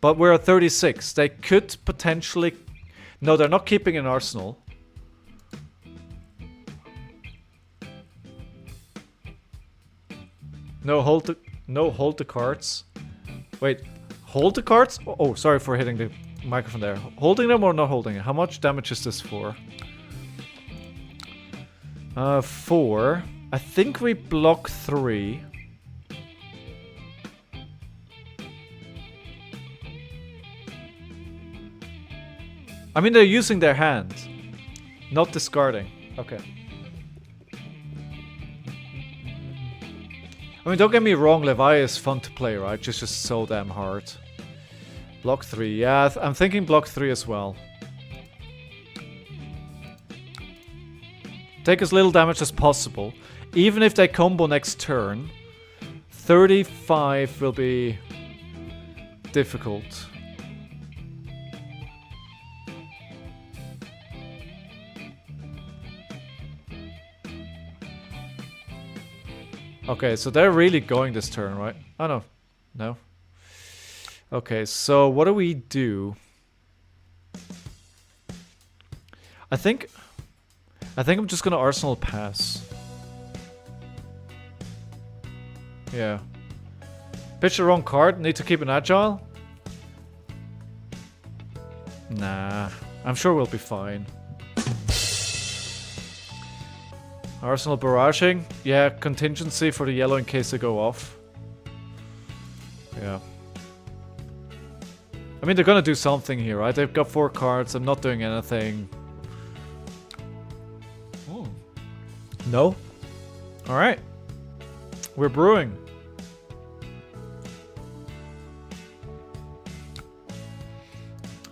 But we're at 36. They could potentially... No, they're not keeping an arsenal. No, hold the cards. Wait, hold the cards? Oh, sorry for hitting the microphone there. Holding them or not holding it? How much damage is this for? 4. I think we block 3. I mean, they're using their hand, not discarding. Okay. I mean, don't get me wrong, Levi is fun to play, right? Just so damn hard. Block 3. Yeah, I'm thinking block 3 as well. Take as little damage as possible. Even if they combo next turn, 35 will be difficult. Okay, so they're really going this turn, right? Oh no. No. Okay, so what do we do? I think I'm just gonna Arsenal pass. Yeah. Pitch the wrong card, need to keep an agile? Nah, I'm sure we'll be fine. Arsenal barraging? Yeah, contingency for the yellow in case they go off. Yeah. I mean, they're gonna do something here, right? They've got 4 cards, I'm not doing anything. Oh. No? Alright. We're brewing.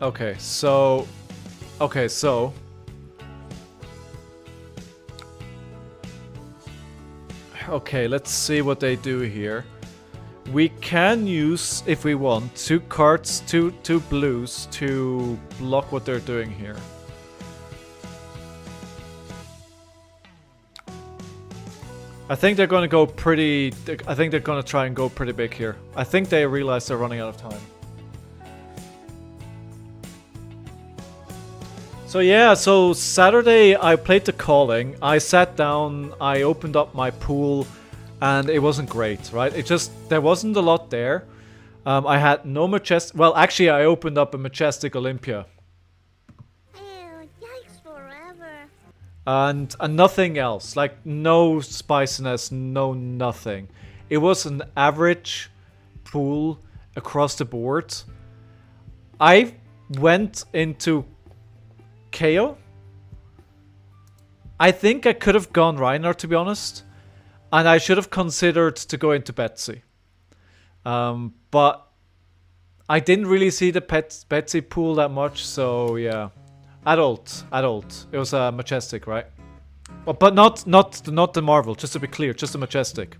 Okay, so... Okay, so... Okay, let's see what they do here. We can use, if we want, 2 cards, two blues to block what they're doing here. I think they're going to go pretty... I think they're going to try and go pretty big here. I think they realize they're running out of time. So yeah, so Saturday I played the calling, I sat down, I opened up my pool, and it wasn't great, right? It just, there wasn't a lot there. I had no Majestic, well actually I opened up a Majestic Olympia. Ew, yikes forever. And nothing else, like no spiciness, no nothing. It was an average pool across the board. I went into KO. I think I could have gone RHINAR, to be honest. And I should have considered to go into Betsy. But I didn't really see the Betsy pool that much, so yeah. Adult. It was a Majestic, right? Well, but not the Marvel, just to be clear, just a Majestic.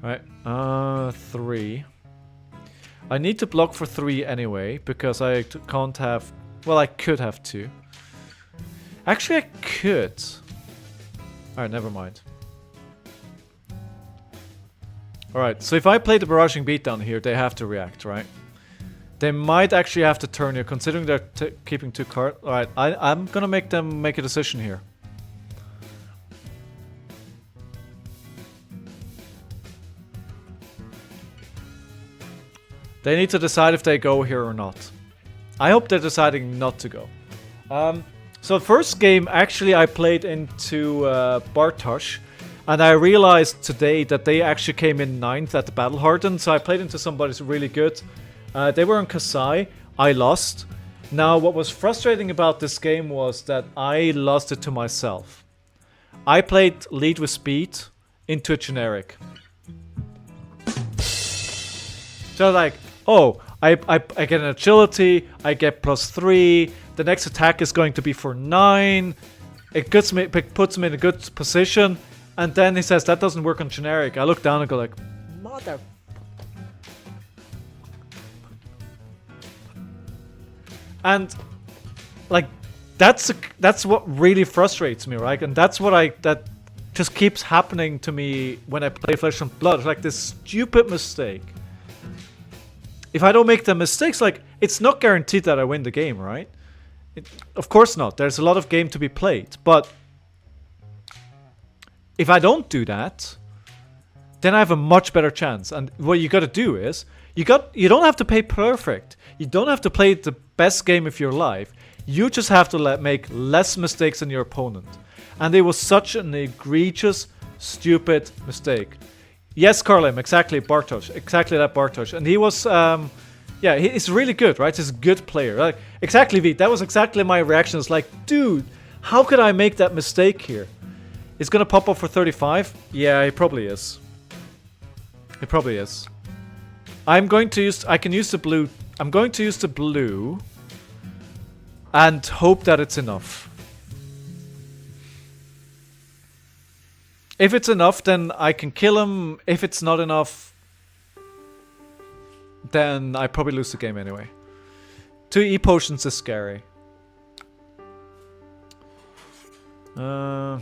Right, 3. I need to block for 3 anyway, because I can't have... Well, I could have 2. Actually, I could. Alright, never mind. Alright, so if I play the Barraging Beatdown here, they have to react, right? They might actually have to turn here, considering they're keeping 2 cards. Alright, I'm gonna make them make a decision here. They need to decide if they go here or not. I hope they're deciding not to go. So first game, actually, I played into Bartosz. And I realized today that they actually came in 9th at the Battle Hardened. So I played into somebody who's really good. They were on Kasai. I lost. Now, what was frustrating about this game was that I lost it to myself. I played Lead with Speed into a generic. So like, oh, I get an agility, I get +3, the next attack is going to be for 9, it puts me in a good position, and then he says that doesn't work on generic. I look down and go like, mother... And, like, that's what really frustrates me, right? And that's what that just keeps happening to me when I play Flesh and Blood. It's like this stupid mistake. If I don't make the mistakes, like, it's not guaranteed that I win the game, right? Of course not. There's a lot of game to be played. But if I don't do that, then I have a much better chance. And what you got to do is, you don't have to play perfect. You don't have to play the best game of your life. You just have to make less mistakes than your opponent. And it was such an egregious stupid mistake. Yes, Carlim, exactly, Bartosz. Exactly that Bartosz. And he was, yeah, he's really good, right? He's a good player. Like, exactly, V. That was exactly my reaction. It's like, dude, how could I make that mistake here? He's gonna pop up for 35? Yeah, he probably is. He probably is. I can use the blue. I'm going to use the blue and hope that it's enough. If it's enough, then I can kill him. If it's not enough, then I probably lose the game anyway. 2 E potions is scary. So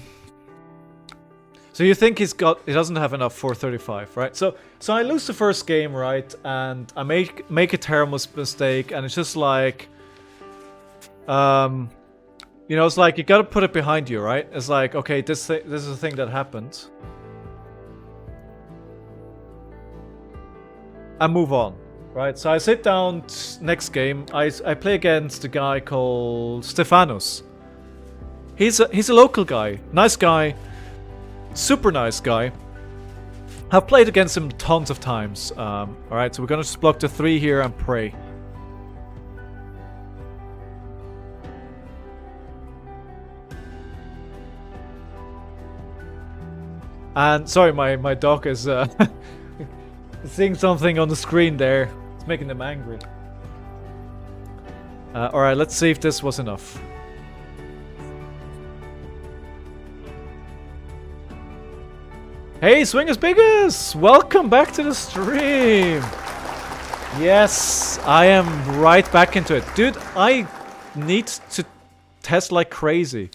you think he doesn't have enough for 35, right? So I lose the first game, right? And I make a terrible mistake, and it's just like, you know, it's like you gotta put it behind you, right? It's like, okay, this is a thing that happened. And move on, right? So I sit down next game. I play against a guy called Stefanos. He's a local guy, nice guy, super nice guy. I've played against him tons of times. All right, so we're gonna just block the 3 here and pray. And sorry, my dog is seeing something on the screen there. It's making them angry. Alright, let's see if this was enough. Hey, Swingers Biggest! Welcome back to the stream! Yes, I am right back into it. Dude, I need to test like crazy.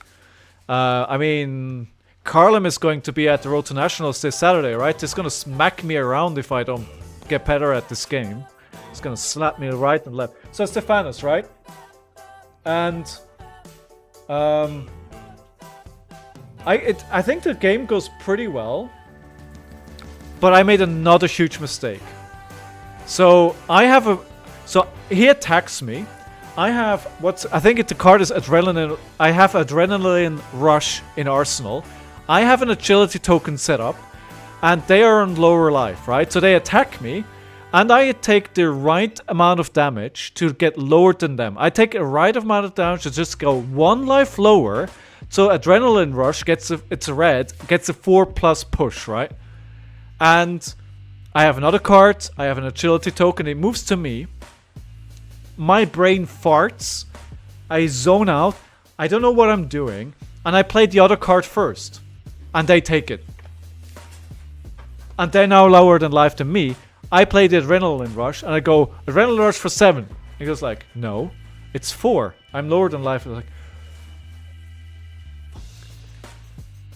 I mean, Carlim is going to be at the Road to Nationals this Saturday, right? He's gonna smack me around if I don't get better at this game. He's gonna slap me right and left. So Stefanos, right? And I think the game goes pretty well, but I made another huge mistake. So so he attacks me. I have I think the card is Adrenaline. I have Adrenaline Rush in Arsenal. I have an agility token set up, and they are on lower life, right? So they attack me, and I take the right amount of damage to get lower than them. I take a right amount of damage to just go 1 life lower, so Adrenaline Rush it's a red, gets a 4+ push, right? And I have another card, I have an agility token, it moves to me. My brain farts, I zone out, I don't know what I'm doing, and I play the other card first. And they take it. And they're now lower than life than me. I play the Adrenaline Rush, and I go, Adrenaline Rush for 7. He goes like, no, it's 4. I'm lower than life. I'm like,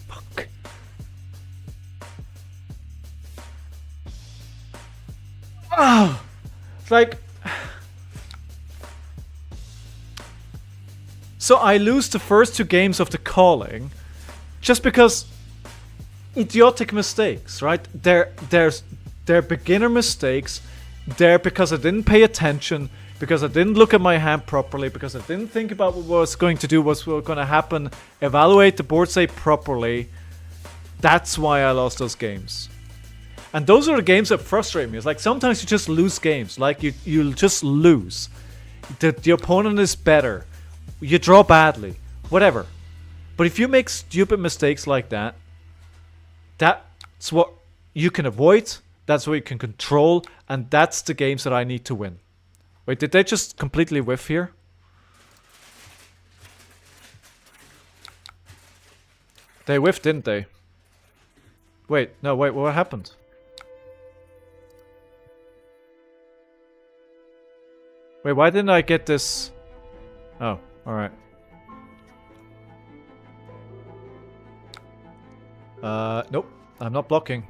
fuck. Ah! It's like... So I lose the first 2 games of the calling, just because... idiotic mistakes, right? They're beginner mistakes. They're because I didn't pay attention, because I didn't look at my hand properly, because I didn't think about what I was going to do, what's going to happen, evaluate the board state properly. That's why I lost those games. And those are the games that frustrate me. It's like sometimes you just lose games. Like you'll just lose. The opponent is better. You draw badly. Whatever. But if you make stupid mistakes like that, that's what you can avoid, that's what you can control, and that's the games that I need to win. Wait, did they just completely whiff here? They whiffed, didn't they? Wait, no, wait, what happened? Wait, why didn't I get this? Oh, alright. Nope. I'm not blocking.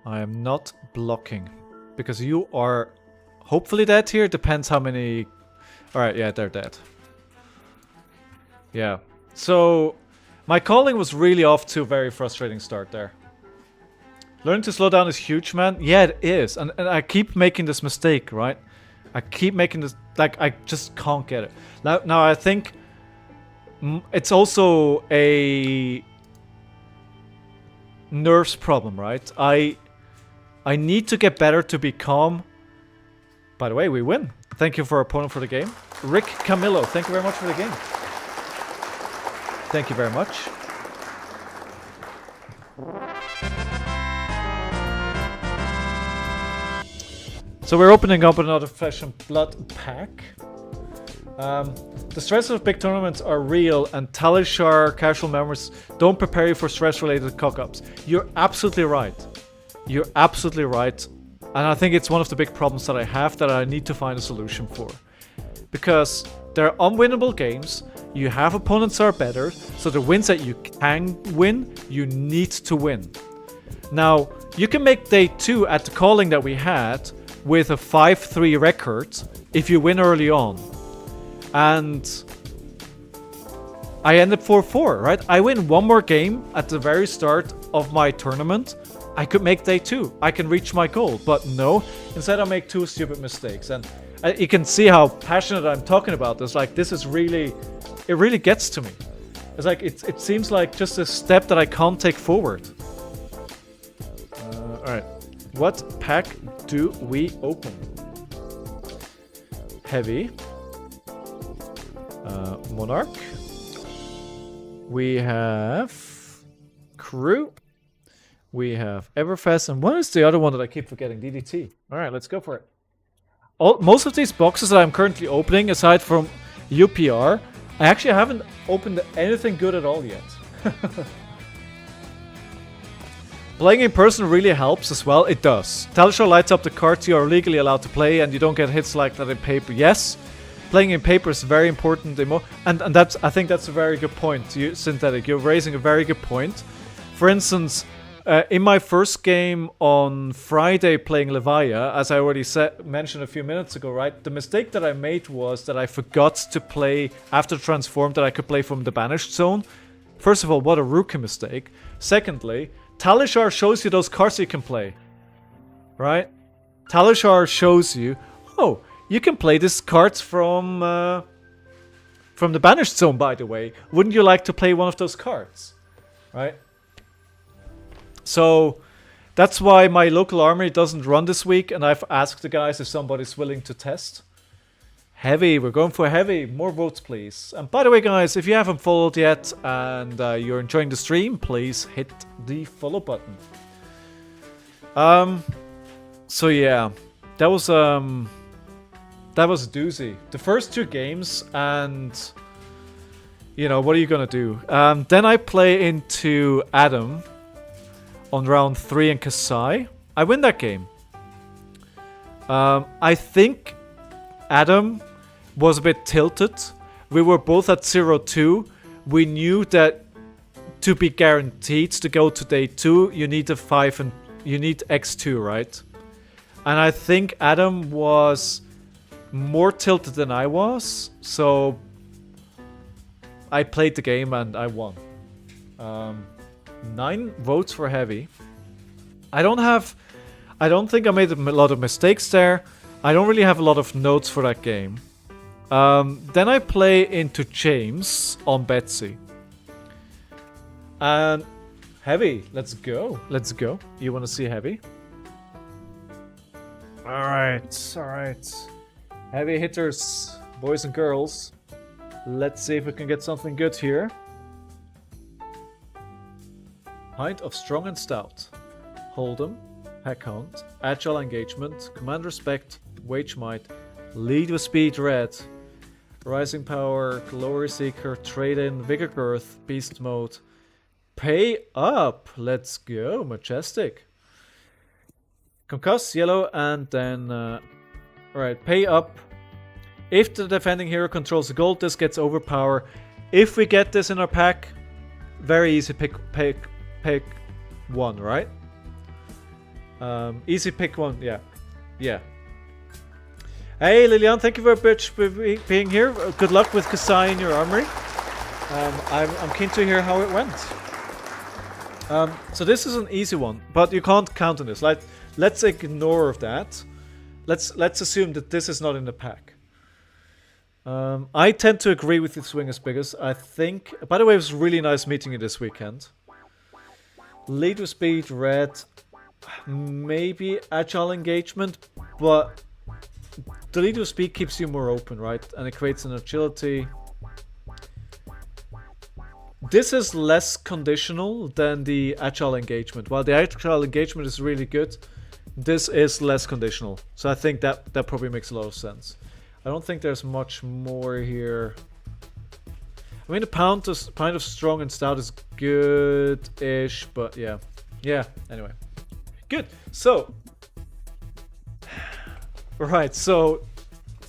I am not blocking. Because you are hopefully dead here. Depends how many... Alright, yeah, they're dead. Yeah. So, my calling was really off to a very frustrating start there. Learning to slow down is huge, man. Yeah, it is. And I keep making this mistake, right? I keep making this... Like, I just can't get it. Now I think... it's also a nerves problem, right? I need to get better to be calm. By the way, we win. Thank you for our opponent for the game. Rick Camillo, thank you very much for the game. Thank you very much. So we're opening up another Flesh and Blood pack. The stresses of big tournaments are real, and Talishar casual members don't prepare you for stress-related cock-ups. You're absolutely right. You're absolutely right. And I think it's one of the big problems that I have that I need to find a solution for. Because they're unwinnable games, you have opponents that are better, so the wins that you can win, you need to win. Now, you can make day 2 at the calling that we had with a 5-3 record if you win early on. And I ended 4-4, right? I win one more game at the very start of my tournament. I could make day 2. I can reach my goal. But no, instead I make 2 stupid mistakes. And you can see how passionate I'm talking about this. Like, this is really... It really gets to me. It's like, it seems like just a step that I can't take forward. Alright. What pack do we open? Heavy. Monarch. We have Crew. We have Everfest. And what is the other one that I keep forgetting? DDT. Alright, let's go for it. Most of these boxes that I'm currently opening, aside from UPR, I actually haven't opened anything good at all yet. Playing in person really helps as well. It does. Talishar lights up the cards you are legally allowed to play, and you don't get hits like that in paper. Yes, playing in paper is very important. And that's, I think that's a very good point. Synthetic, you're raising a very good point. For instance, in my first game on Friday playing Levaya, as I already mentioned a few minutes ago, right? The mistake that I made was that I forgot to play after Transform that I could play from the Banished Zone. First of all, what a rookie mistake. Secondly, Talishar shows you those cards you can play. Right? Talishar shows you, oh, you can play these cards from the Banished Zone, by the way. Wouldn't you like to play one of those cards? Right? So that's why my local armory doesn't run this week, and I've asked the guys if somebody's willing to test. Heavy, we're going for heavy. More votes, please. And by the way, guys, if you haven't followed yet and you're enjoying the stream, please hit the follow button. So yeah, that was a doozy. The first 2 games, and you know, what are you gonna do? Then I play into Adam on round 3 in Kasai. I win that game. I think Adam was a bit tilted. We were both at 0-2. We knew that to be guaranteed to go to day 2, you need a 5 and you need x2, right? And I think Adam was more tilted than I was, so I played the game and I won. 9 votes for heavy. I don't think I made a lot of mistakes there. I don't really have a lot of notes for that game. Then I play into James on Betsy. And heavy, let's go. Let's go. You want to see heavy? Alright, alright. Heavy hitters, boys and girls. Let's see if we can get something good here. Pint of Strong and Stout. Hold'em, Pack Hunt, Agile Engagement, Command Respect, Wage Might, Lead with Speed Red, Rising Power, Glory Seeker, Trade In, Vigor Girth, Beast Mode, Pay Up. Let's go, Majestic. Concuss, Yellow, and then... Alright, Pay Up. If the defending hero controls the gold, this gets overpower. If we get this in our pack, very easy pick 1, right? Easy pick 1, yeah. Yeah. Hey Lilian, thank you very much for being here. Good luck with Kasai in your armory. I'm keen to hear how it went. So this is an easy one, but you can't count on this. Like, let's ignore that. Let's assume that this is not in the pack. I tend to agree with you, Swingers Biggers. I think... By the way, it was really nice meeting you this weekend. Lead with speed, red. Maybe agile engagement, but the lead with speed keeps you more open, right? And it creates an agility. This is less conditional than the agile engagement. While the agile engagement is really good, this is less conditional. So I think that probably makes a lot of sense. I don't think there's much more here. I mean, the pint of strong and stout is good-ish, but yeah. Yeah, anyway. Good. So, right, so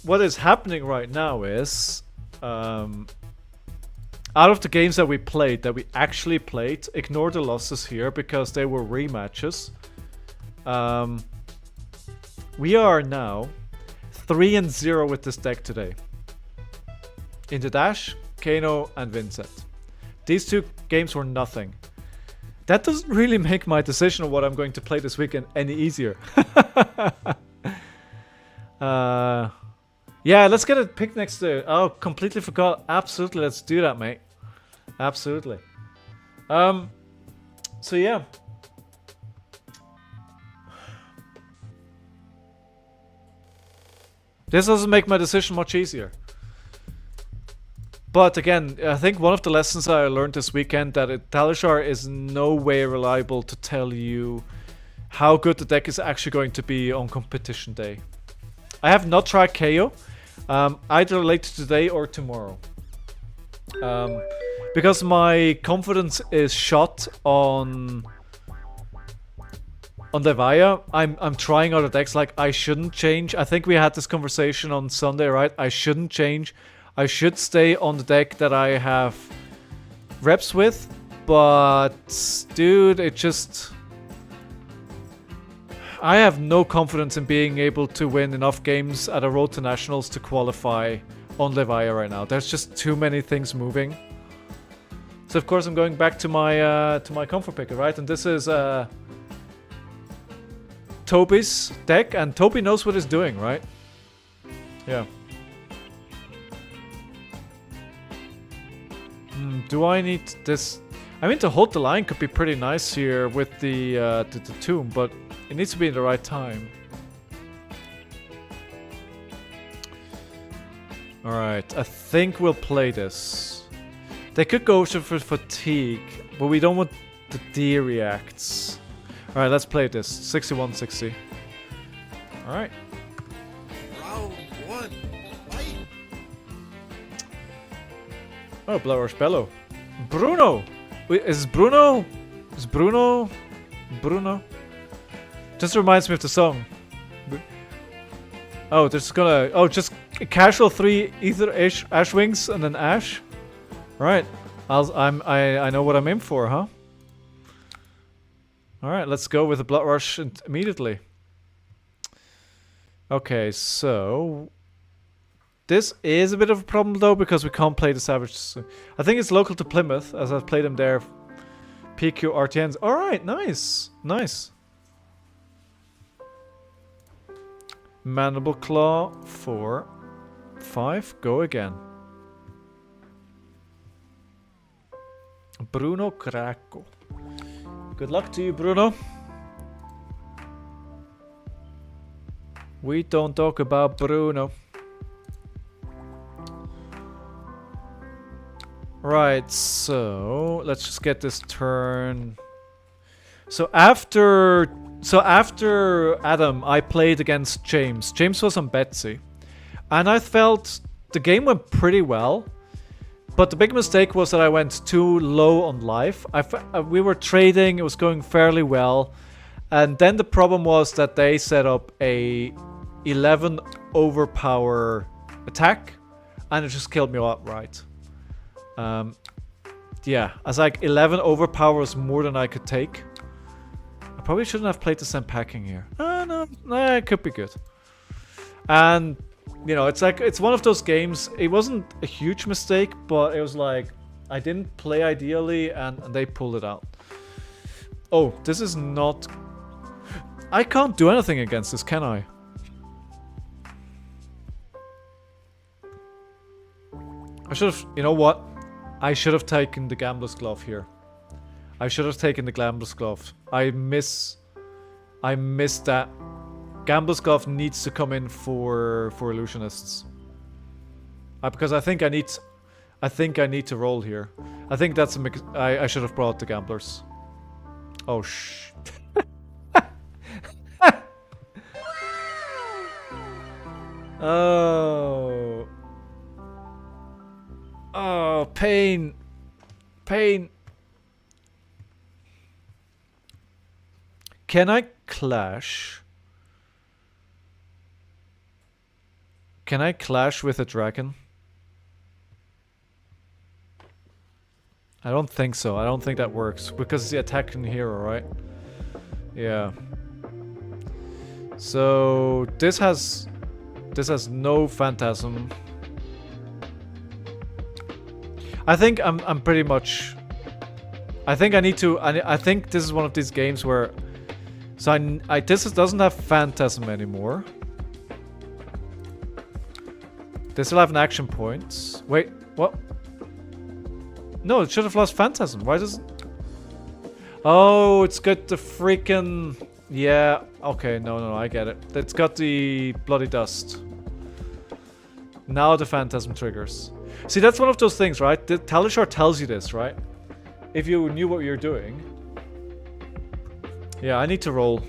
what is happening right now is, out of the games that we played, that we actually played, ignore the losses here because they were rematches. We are now 3-0 with this deck today. In the Dash, Kano, and Vincent. These two games were nothing. That doesn't really make my decision of what I'm going to play this weekend any easier. Yeah, let's get a pick next to... Oh, completely forgot. Absolutely, let's do that, mate. Absolutely. So yeah. This doesn't make my decision much easier. But again, I think one of the lessons I learned this weekend that Talishar is no way reliable to tell you how good the deck is actually going to be on competition day. I have not tried KO, either later today or tomorrow. Because my confidence is shot on Levaya. I'm trying other decks. Like, I shouldn't change. I think we had this conversation on Sunday, right? I shouldn't change. I should stay on the deck that I have reps with. But, dude, it just... I have no confidence in being able to win enough games at a Road to Nationals to qualify on Levaya right now. There's just too many things moving. So of course I'm going back to my comfort picker, right? And this is Toby's deck, and Toby knows what he's doing, right? Yeah. Do I need this? I mean, to hold the line could be pretty nice here with the tomb, but it needs to be in the right time. Alright, I think we'll play this. They could go for fatigue, but we don't want the D reacts. Alright, let's play this. 61-60. Alright. Round one, fight! Oh, Blower's Bellow. Bruno! Wait, is Bruno? Is Bruno? Bruno? Just reminds me of the song. Oh, they're just gonna... Oh, just casual 3 Ether Ash Wings and then Ash? Right. I know what I'm in for, huh? Alright, let's go with the Blood Rush immediately. Okay, so... This is a bit of a problem though, because we can't play the Savage. I think it's local to Plymouth, as I've played them there. PQ RtNs. Alright, nice. Nice. Mandible Claw, 4, 5, go again. Bruno Cracco. Good luck to you, Bruno. We don't talk about Bruno. Right, so let's just get this turn. So after Adam, I played against James. James was on Betsy. And I felt the game went pretty well. But the big mistake was that I went too low on life. We were trading, it was going fairly well. And then the problem was that they set up a 11 overpower attack. And it just killed me outright. Yeah, I was like 11 overpower was more than I could take. I probably shouldn't have played the Sand Packing here. No, it could be good. And, you know, it's like, it's one of those games. It wasn't a huge mistake, but it was like, I didn't play ideally and they pulled it out. Oh, this is not... I can't do anything against this, can I? I should have... You know what? I should have taken the Gambler's Glove here. I should have taken the Gambler's Glove. I miss that. Gambler's Glove needs to come in for illusionists. Because I think I need to roll here. I think that's a mix. I should have brought the gamblers. Oh shh. Oh. Oh, pain. Pain. Can I clash? Can I clash with a dragon? I don't think so. I don't think that works. Because it's the attacking hero, right? Yeah. So this has no phantasm. I think I'm pretty much... I think I need to... I think this is one of these games where... So this doesn't have phantasm anymore. They still have an action point. Wait, what? No, it should have lost phantasm. Why does... Oh, it's got the freaking... Yeah, okay, no, I get it. It's got the bloody dust. Now the phantasm triggers. See, that's one of those things, right? The Talishar tells you this, right? If you knew what you're doing. Yeah, I need to roll.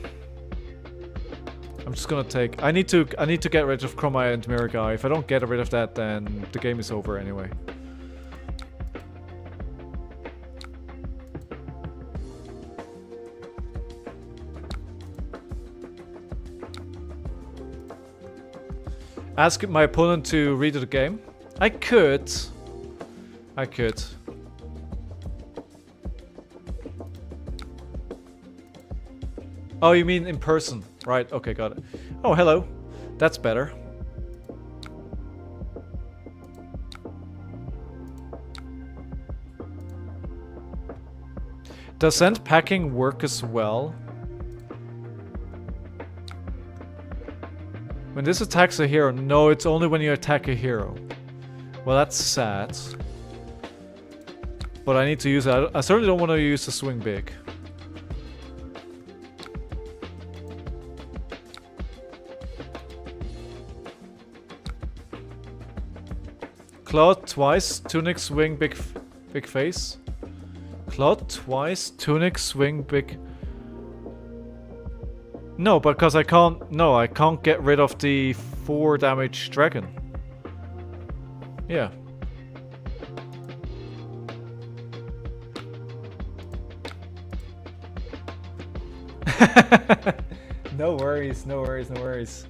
I'm just gonna take... I need to get rid of Chromaya and Mirror Guy. If I don't get rid of that, then the game is over anyway. Ask my opponent to read the game. I could. Oh, you mean in person? Right, okay, got it. Oh, hello. That's better. Does send packing work as well? When this attacks a hero? No, it's only when you attack a hero. Well, that's sad. But I need to use it. I certainly don't want to use the swing big. Claw twice, tunic, swing, big face. Claw twice, tunic, swing, big... No, because I can't... No, I can't get rid of the 4 damage dragon. Yeah. No worries, no worries, no worries.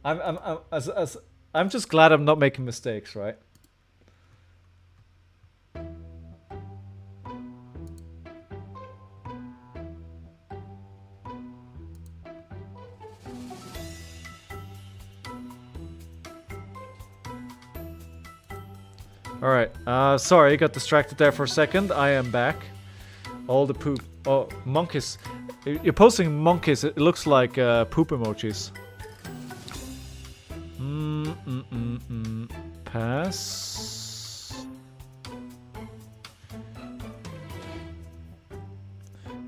I'm just glad I'm not making mistakes, right? Alright, sorry, I got distracted there for a second. I am back. All the poop. Oh, monkeys. You're posting monkeys. It looks like poop emojis. Pass.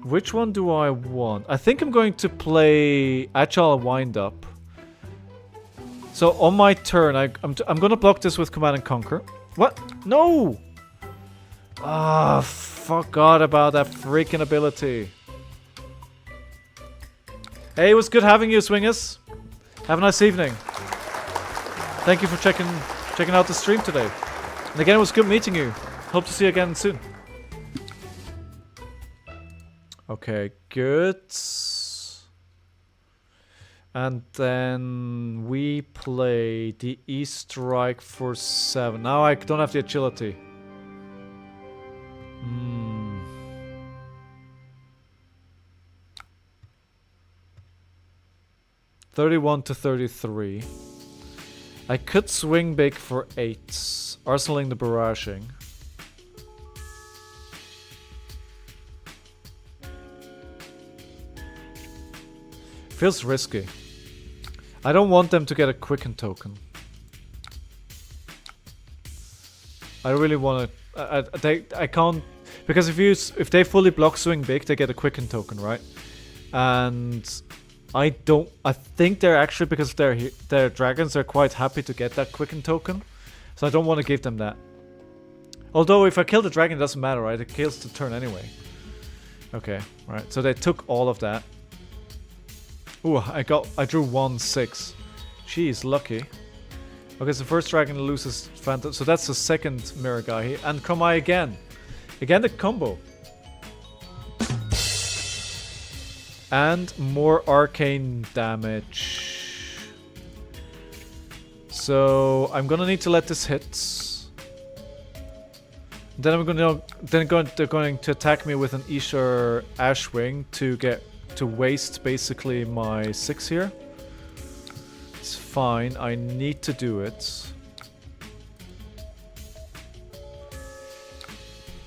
Which one do I want? I think I'm going to play Agile Wind Up. So on my turn, I'm gonna block this with Command and Conquer. What? No! Ah, forgot about that freaking ability. Hey, it was good having you, Swingers. Have a nice evening. Thank you for checking out the stream today. And again, it was good meeting you. Hope to see you again soon. Okay, good. And then we play the E-Strike for 7. Now I don't have the agility. 31 to 33. I could swing big for 8. Arsenaling the barraging. Feels risky. I don't want them to get a quicken token. I really want to. I can't, because if they fully block swing big, they get a quicken token, right? And I don't. I think they're actually, because they're dragons, they're quite happy to get that quicken token. So I don't want to give them that. Although if I kill the dragon, it doesn't matter, right? It kills the turn anyway. Okay, right. So they took all of that. Ooh, I drew 1/6. Jeez, lucky. Okay, so the first dragon loses Phantom. So that's the second mirror guy. And Chromai again. Again, the combo. And more arcane damage. So I'm gonna need to let this hit. Then they're going to attack me with an Ishar Ashwing to waste basically my 6 here. It's fine. I need to do it.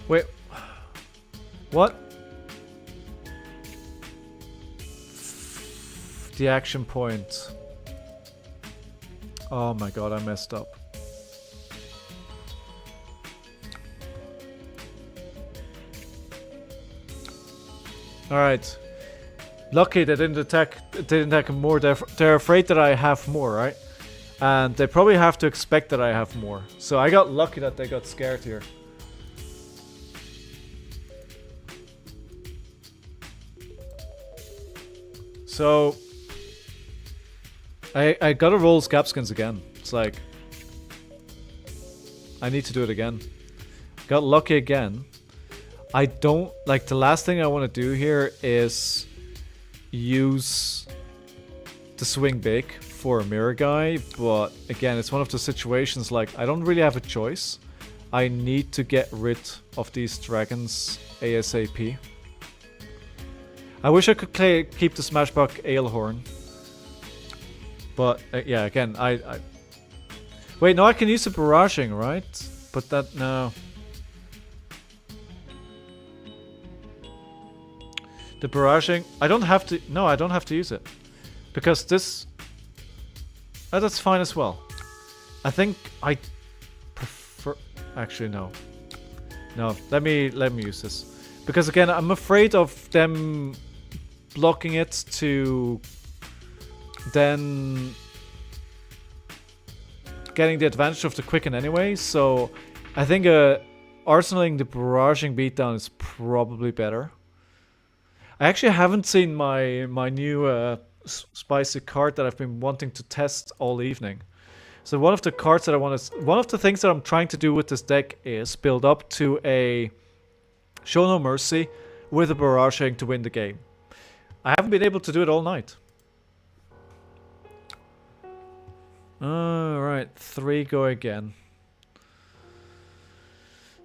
Wait. What? The action point. Oh my god, I messed up. Alright. Lucky they didn't attack more. They're afraid that I have more, right? And they probably have to expect that I have more. So I got lucky that they got scared here. So I gotta roll Scapskins again. It's like I need to do it again. Got lucky again. I don't like, the last thing I want to do here is use the swing big for a mirror guy, but again, it's one of the situations like I don't really have a choice. I need to get rid of these dragons ASAP. I wish I could keep the Smashbuck Alehorn, but yeah, again, I wait, no, I can use the barraging, right? But that, no. The barraging, I don't have to, no, I don't have to use it. Because this, that's fine as well. I think I prefer, actually no. No, let me use this. Because again, I'm afraid of them blocking it to then getting the advantage of the quicken anyway. So I think arsenaling the barraging beatdown is probably better. I actually haven't seen my new spicy card that I've been wanting to test all evening. So one of the cards that one of the things that I'm trying to do with this deck is build up to a Show No Mercy with a barraging to win the game. I haven't been able to do it all night. Alright, 3 go again.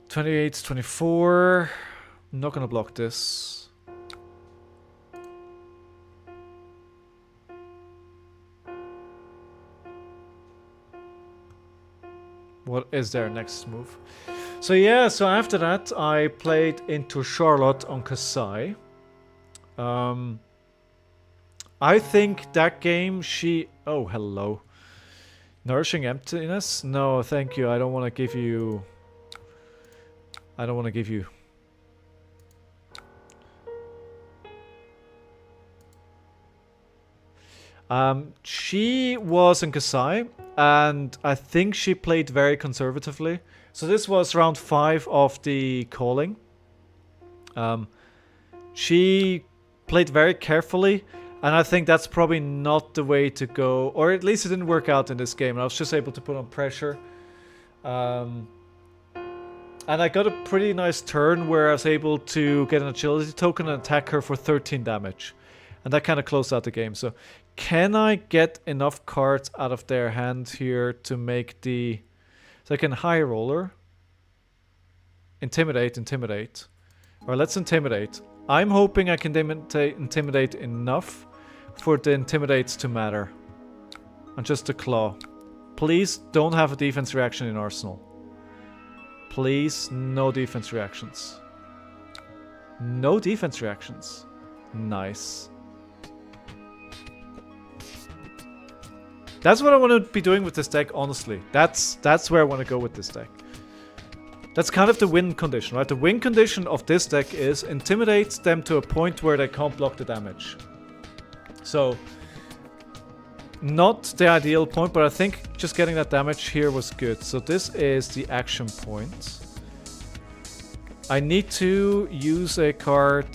28, 24. I'm not gonna block this. What is their next move? So yeah, so after that I played into Charlotte on Kasai. I think that game oh, hello. Nourishing Emptiness? No, thank you. I don't want to give you... I don't want to give you... she was in Kasai, and I think she played very conservatively. So this was round 5 of the calling. She played very carefully, and I think that's probably not the way to go, or at least it didn't work out in this game. I was just able to put on pressure. And I got a pretty nice turn where I was able to get an agility token and attack her for 13 damage. And that kind of closed out the game. So can I get enough cards out of their hand here to make the... So I can high roller. Intimidate. Or let's intimidate. I'm hoping I can intimidate enough for the intimidates to matter. And just a claw. Please don't have a defense reaction in Arsenal. Please, no defense reactions. No defense reactions. Nice. That's what I want to be doing with this deck, honestly. That's where I want to go with this deck. That's kind of the win condition, right? The win condition of this deck is intimidate them to a point where they can't block the damage. So, not the ideal point, but I think just getting that damage here was good. So this is the action point. I need to use a card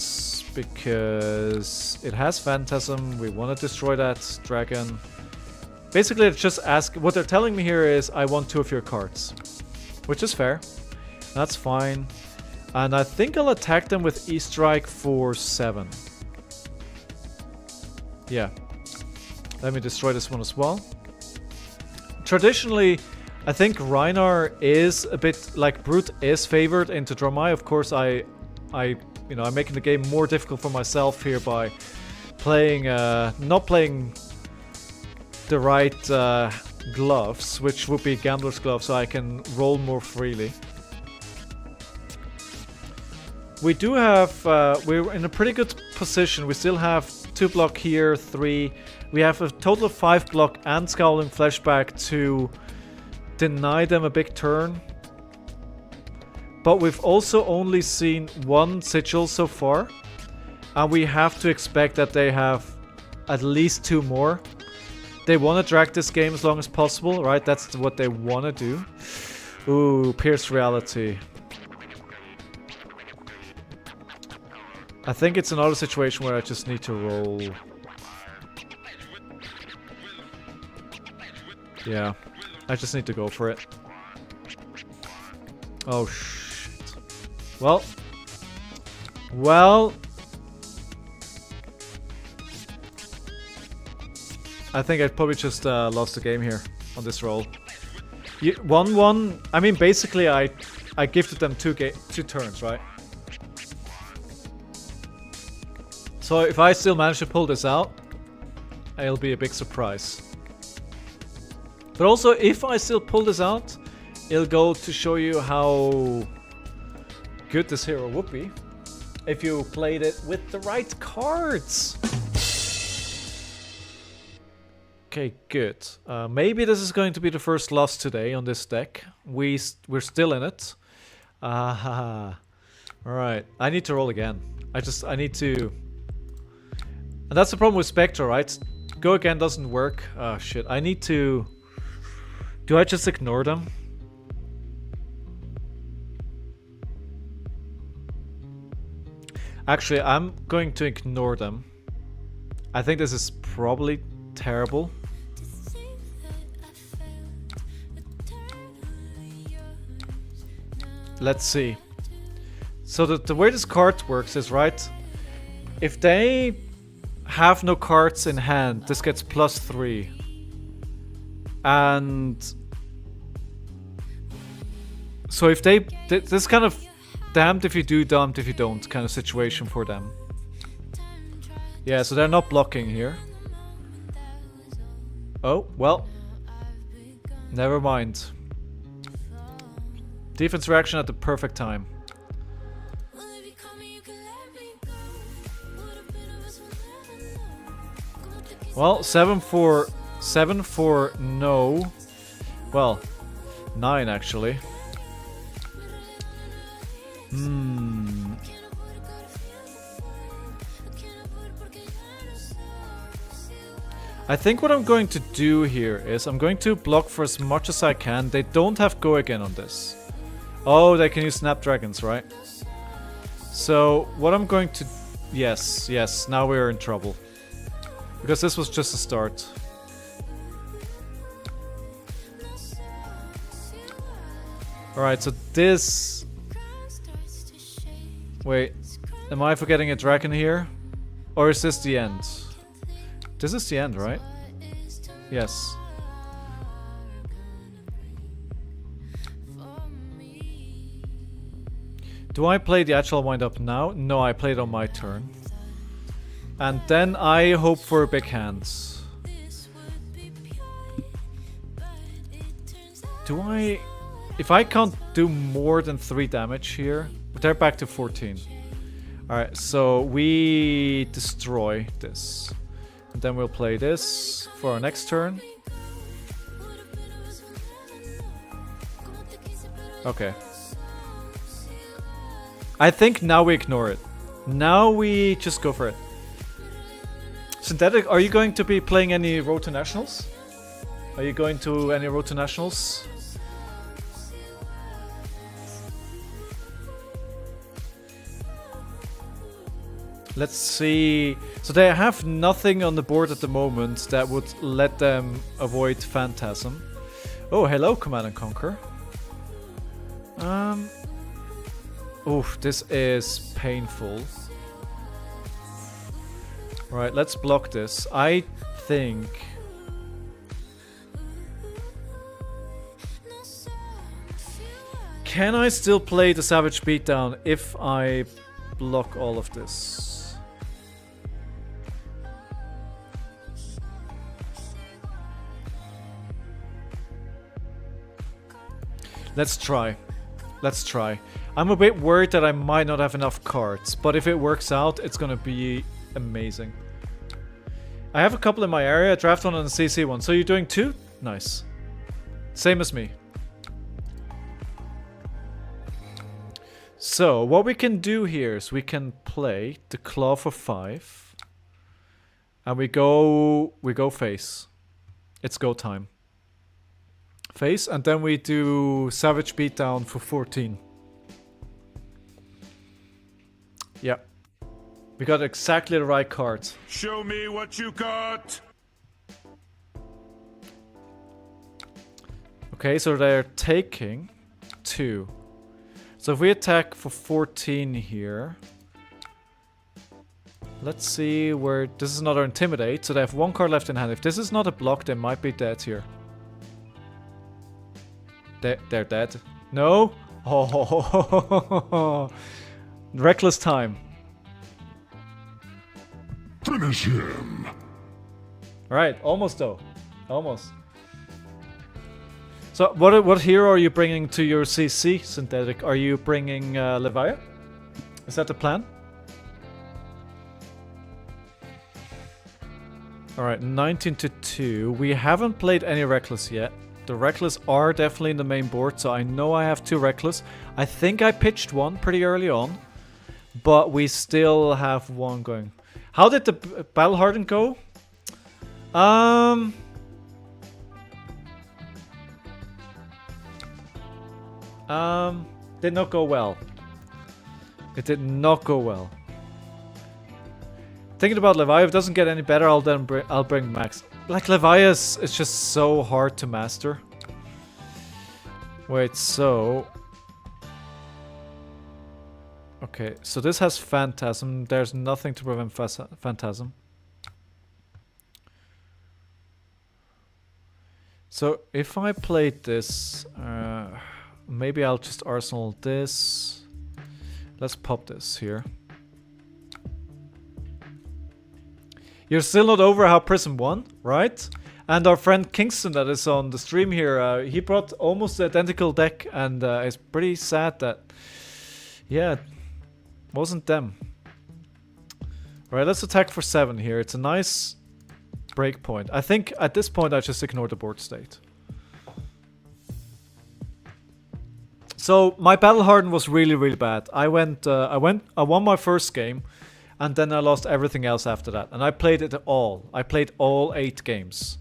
because it has Phantasm. We want to destroy that dragon. Basically, it's just ask. What they're telling me here is I want 2 of your cards, which is fair. That's fine. And I think I'll attack them with E-Strike for 7. Yeah. Let me destroy this one as well. Traditionally, I think RHINAR is a bit like Brute is favored into Dromai. Of course, I'm making the game more difficult for myself here by playing, not playing the right gloves, which would be Gambler's Gloves, so I can roll more freely. We do have, we're in a pretty good position. We still have 2 block here, 3. We have a total of 5 block and Scowling Flashback to deny them a big turn. But we've also only seen 1 Sigil so far. And we have to expect that they have at least 2 more. They want to drag this game as long as possible, right? That's what they want to do. Ooh, Pierce Reality. I think it's another situation where I just need to roll. Yeah, I just need to go for it. Oh, shit. Well. I think I probably just lost the game here on this roll. 1-1. I mean, basically, I gifted them 2 turns, right? So if I still manage to pull this out, it'll be a big surprise. But also, if I still pull this out, it'll go to show you how good this hero would be if you played it with the right cards. Okay, good. Maybe this is going to be the first loss today on this deck. We're still in it. Alright, I need to roll again. I need to... And that's the problem with Spectre, right? Go again doesn't work. Oh shit, I need to... Do I just ignore them? Actually, I'm going to ignore them. I think this is probably terrible. Let's see. So the way this card works is, right, if they have no cards in hand, this gets +3. And so if they... This kind of damned if you do, damned if you don't kind of situation for them. Yeah, so they're not blocking here. Oh, well. Never mind. Defense reaction at the perfect time. Well, 7 for no. Well, 9 actually. I think what I'm going to do here is I'm going to block for as much as I can. They don't have go again on this. Oh, they can use Snapdragons, right? So what I'm going to... Yes, now we're in trouble. Because this was just a start. Alright, so this... Wait, am I forgetting a dragon here? Or is this the end? This is the end, right? Yes. Do I play the actual wind-up now? No, I play it on my turn. And then I hope for big hands. Do I... If I can't do more than 3 damage here... They're back to 14. Alright, so we destroy this. And then we'll play this for our next turn. Okay. I think now we ignore it. Now we just go for it. Synthetic, are you going to be playing any Road to Nationals? Are you going to any Road to Nationals? Let's see. So they have nothing on the board at the moment that would let them avoid Phantasm. Oh, hello, Command and Conquer. Oof, this is painful. Right, let's block this. I think... Can I still play the Savage Beatdown if I block all of this? Let's try. Let's try. I'm a bit worried that I might not have enough cards, but if it works out, it's gonna be amazing. I have a couple in my area, draft one and a CC one. So you're doing two? Nice. Same as me. So what we can do here is we can play the claw for 5. And we go face. It's go time. Face, and then we do Savage Beatdown for 14. Yeah. We got exactly the right cards. Show me what you got. Okay, so they're taking 2. So if we attack for 14 here... Let's see where... This is another Intimidate, so they have 1 card left in hand. If this is not a block, they might be dead here. They're dead. No? Oh, reckless time. Finish him. Right, almost though. Almost. So what hero are you bringing to your CC, Synthetic? Are you bringing Levia? Is that the plan? Alright, 19 to 2. We haven't played any Reckless yet. The Reckless are definitely in the main board, so I know I have 2 Reckless. I think I pitched 1 pretty early on, but we still have 1 going. How did the Battle Hardened go? Did not go well. It did not go well. Thinking about Leviathan, if it doesn't get any better, I'll bring Max. Like Leviathan is just so hard to master. Wait, so... Okay, so this has Phantasm. There's nothing to prevent Phantasm. So if I played this, maybe I'll just arsenal this. Let's pop this here. You're still not over how Prism won, right? And our friend Kingston that is on the stream here, he brought almost the identical deck, and it's pretty sad that, yeah, it wasn't them. Alright, let's attack for 7 here. It's a nice break point. I think at this point I just ignore the board state. So my Battle Harden was really, really bad. I won my first game. And then I lost everything else after that. And I played it all. I played all 8 games.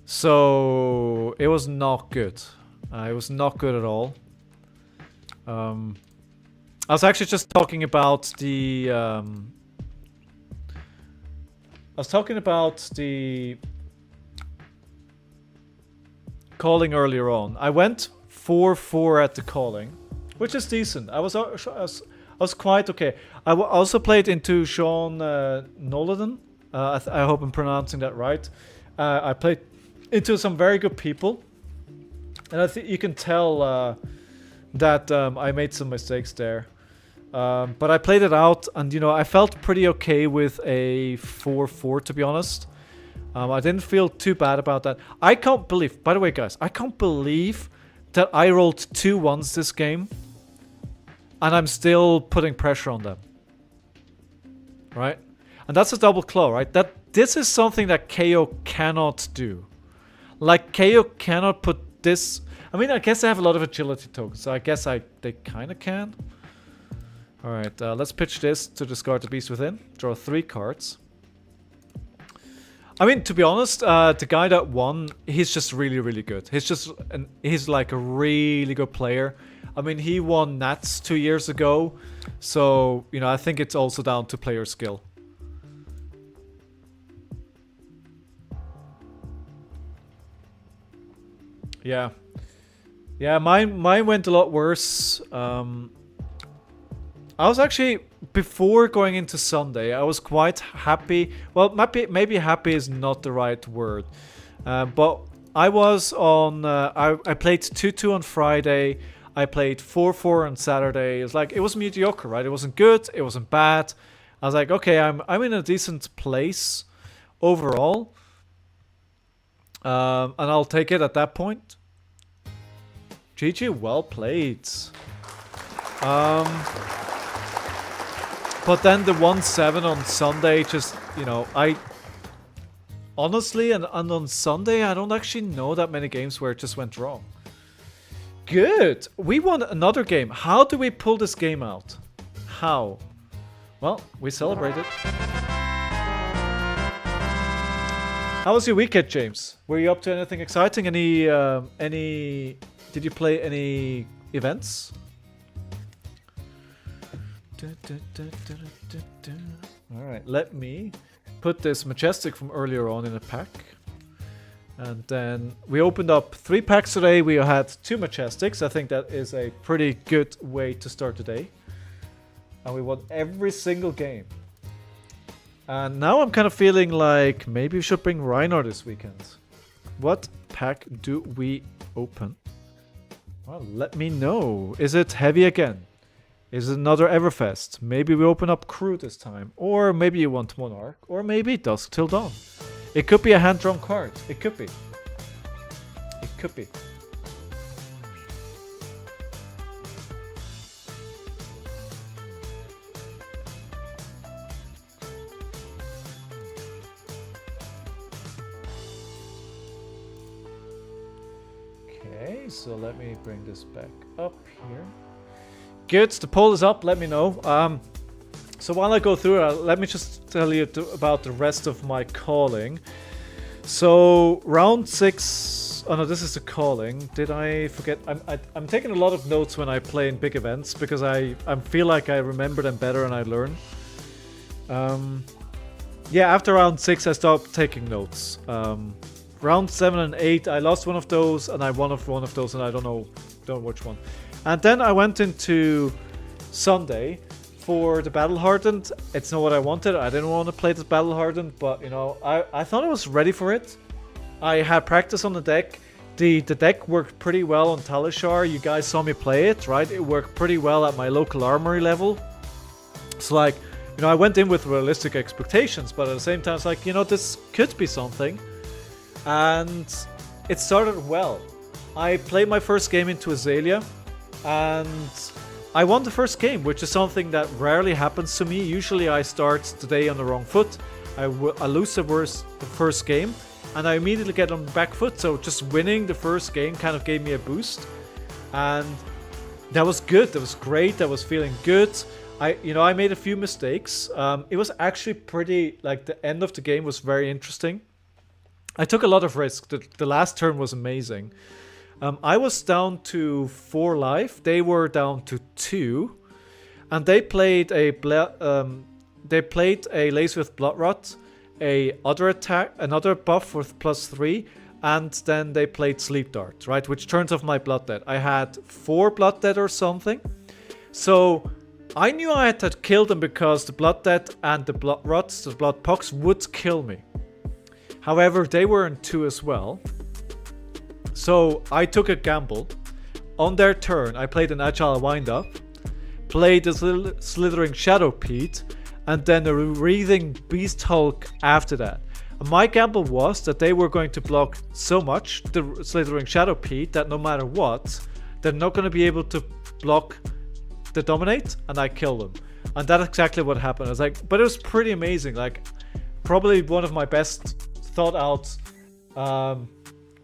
So it was not good. It was not good at all. I was actually just talking about the... I was talking about the... calling earlier on. I went 4-4 at the calling. Which is decent. I was quite okay. I also played into Sean Noladen. I hope I'm pronouncing that right. I played into some very good people. And I think you can tell that I made some mistakes there. But I played it out and, you know, I felt pretty okay with a 4-4, to be honest. I didn't feel too bad about that. I can't believe, by the way, guys, I can't believe that I rolled 2 1s this game. And I'm still putting pressure on them. Right? And that's a double claw, right? This is something that KO cannot do. Like, KO cannot put this... I mean, I guess I have a lot of agility tokens, so I guess they kind of can. Alright, let's pitch this to discard the Beast Within. Draw 3 cards. I mean, to be honest, the guy that won, he's just really, really good. He's like a really good player. I mean, he won Nats 2 years ago. So, you know, I think it's also down to player skill. Yeah. Yeah, mine went a lot worse. I was actually, before going into Sunday, I was quite happy. Well, maybe happy is not the right word. But I was on, I played 2-2 on Friday. I played 4-4 on Saturday. It was mediocre, right? It wasn't good. It wasn't bad. I was like, okay, I'm in a decent place overall. And I'll take it at that point. GG, well played. But then the 1-7 on Sunday just, you know, honestly, and on Sunday, I don't actually know that many games where it just went wrong. Good! We won another game. How do we pull this game out? How? Well, we celebrated. How was your weekend, James? Were you up to anything exciting? Did you play any events? Alright, let me put this Majestic from earlier on in a pack. And then we opened up 3 packs today. We had 2 Majestics. I think that is a pretty good way to start the day. And we won every single game. And now I'm kind of feeling like maybe we should bring RHINAR this weekend. What pack do we open? Well, let me know. Is it heavy again? Is it another Everfest? Maybe we open up Crew this time. Or maybe you want Monarch. Or maybe Dusk Till Dawn. It could be a hand-drawn card. It could be. It could be. Okay, so let me bring this back up here. Good, the poll is up, let me know. So while I go through it, let me just tell you about the rest of my calling. So round 6, oh no, this is the calling. Did I forget? I'm taking a lot of notes when I play in big events because I feel like I remember them better and I learn. Yeah, after round 6 I stopped taking notes. Round 7 and 8 I lost one of those and I won one of those and I don't know which one. And then I went into Sunday for the Battle Hardened. It's not what I wanted. I didn't want to play this Battle Hardened, but you know, I thought I was ready for it. I had practice on the deck. The deck worked pretty well on Talishar. You guys saw me play it, right? It worked pretty well at my local armory level. So like, you know, I went in with realistic expectations, but at the same time, it's like, you know, this could be something. And it started well. I played my first game into Azalea. And I won the first game, which is something that rarely happens to me. Usually I start the day on the wrong foot. I lose the first game, and I immediately get on the back foot. So just winning the first game kind of gave me a boost. And that was good. That was great. I was feeling good. I made a few mistakes. It was actually pretty, like the end of the game was very interesting. I took a lot of risk. The last turn was amazing. I was down to 4 life. They were down to 2, and they played a Lace with Blood Rot, another buff with +3, and then they played Sleep Dart, right, which turns off my Blood Dead. I had 4 Blood Dead or something, so I knew I had to kill them because the Blood Dead and the Blood Rots, the Blood Pox, would kill me. However, they were in 2 as well. So I took a gamble. On their turn, I played an Agile Wind-Up, played a Slithering Shadow Pete, and then a Wreathing Beast Hulk after that. And my gamble was that they were going to block so much, the Slithering Shadow Pete, that no matter what, they're not going to be able to block the Dominate, and I killed them. And that's exactly what happened. I was like, but it was pretty amazing. Like, probably one of my best thought out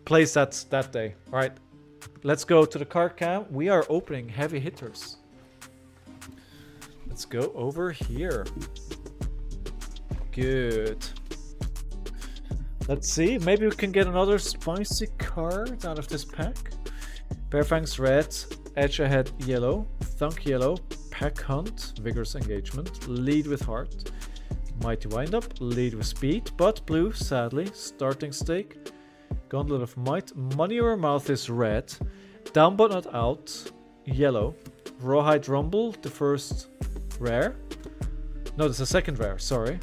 plays that day. All right, let's go to the card cam. We are opening heavy hitters. Let's go over here. Good. Let's see, maybe we can get another spicy card out of this pack. Bearfangs red, Edge Ahead yellow, Thunk yellow, Pack Hunt, Vigorous Engagement, Lead with Heart, Mighty Windup, Lead with Speed, but blue, sadly, Starting Stake, Gauntlet of Might, Money Over Mouth is red, Down But Not Out, yellow, Rawhide Rumble, the first rare. No, that's the second rare, sorry.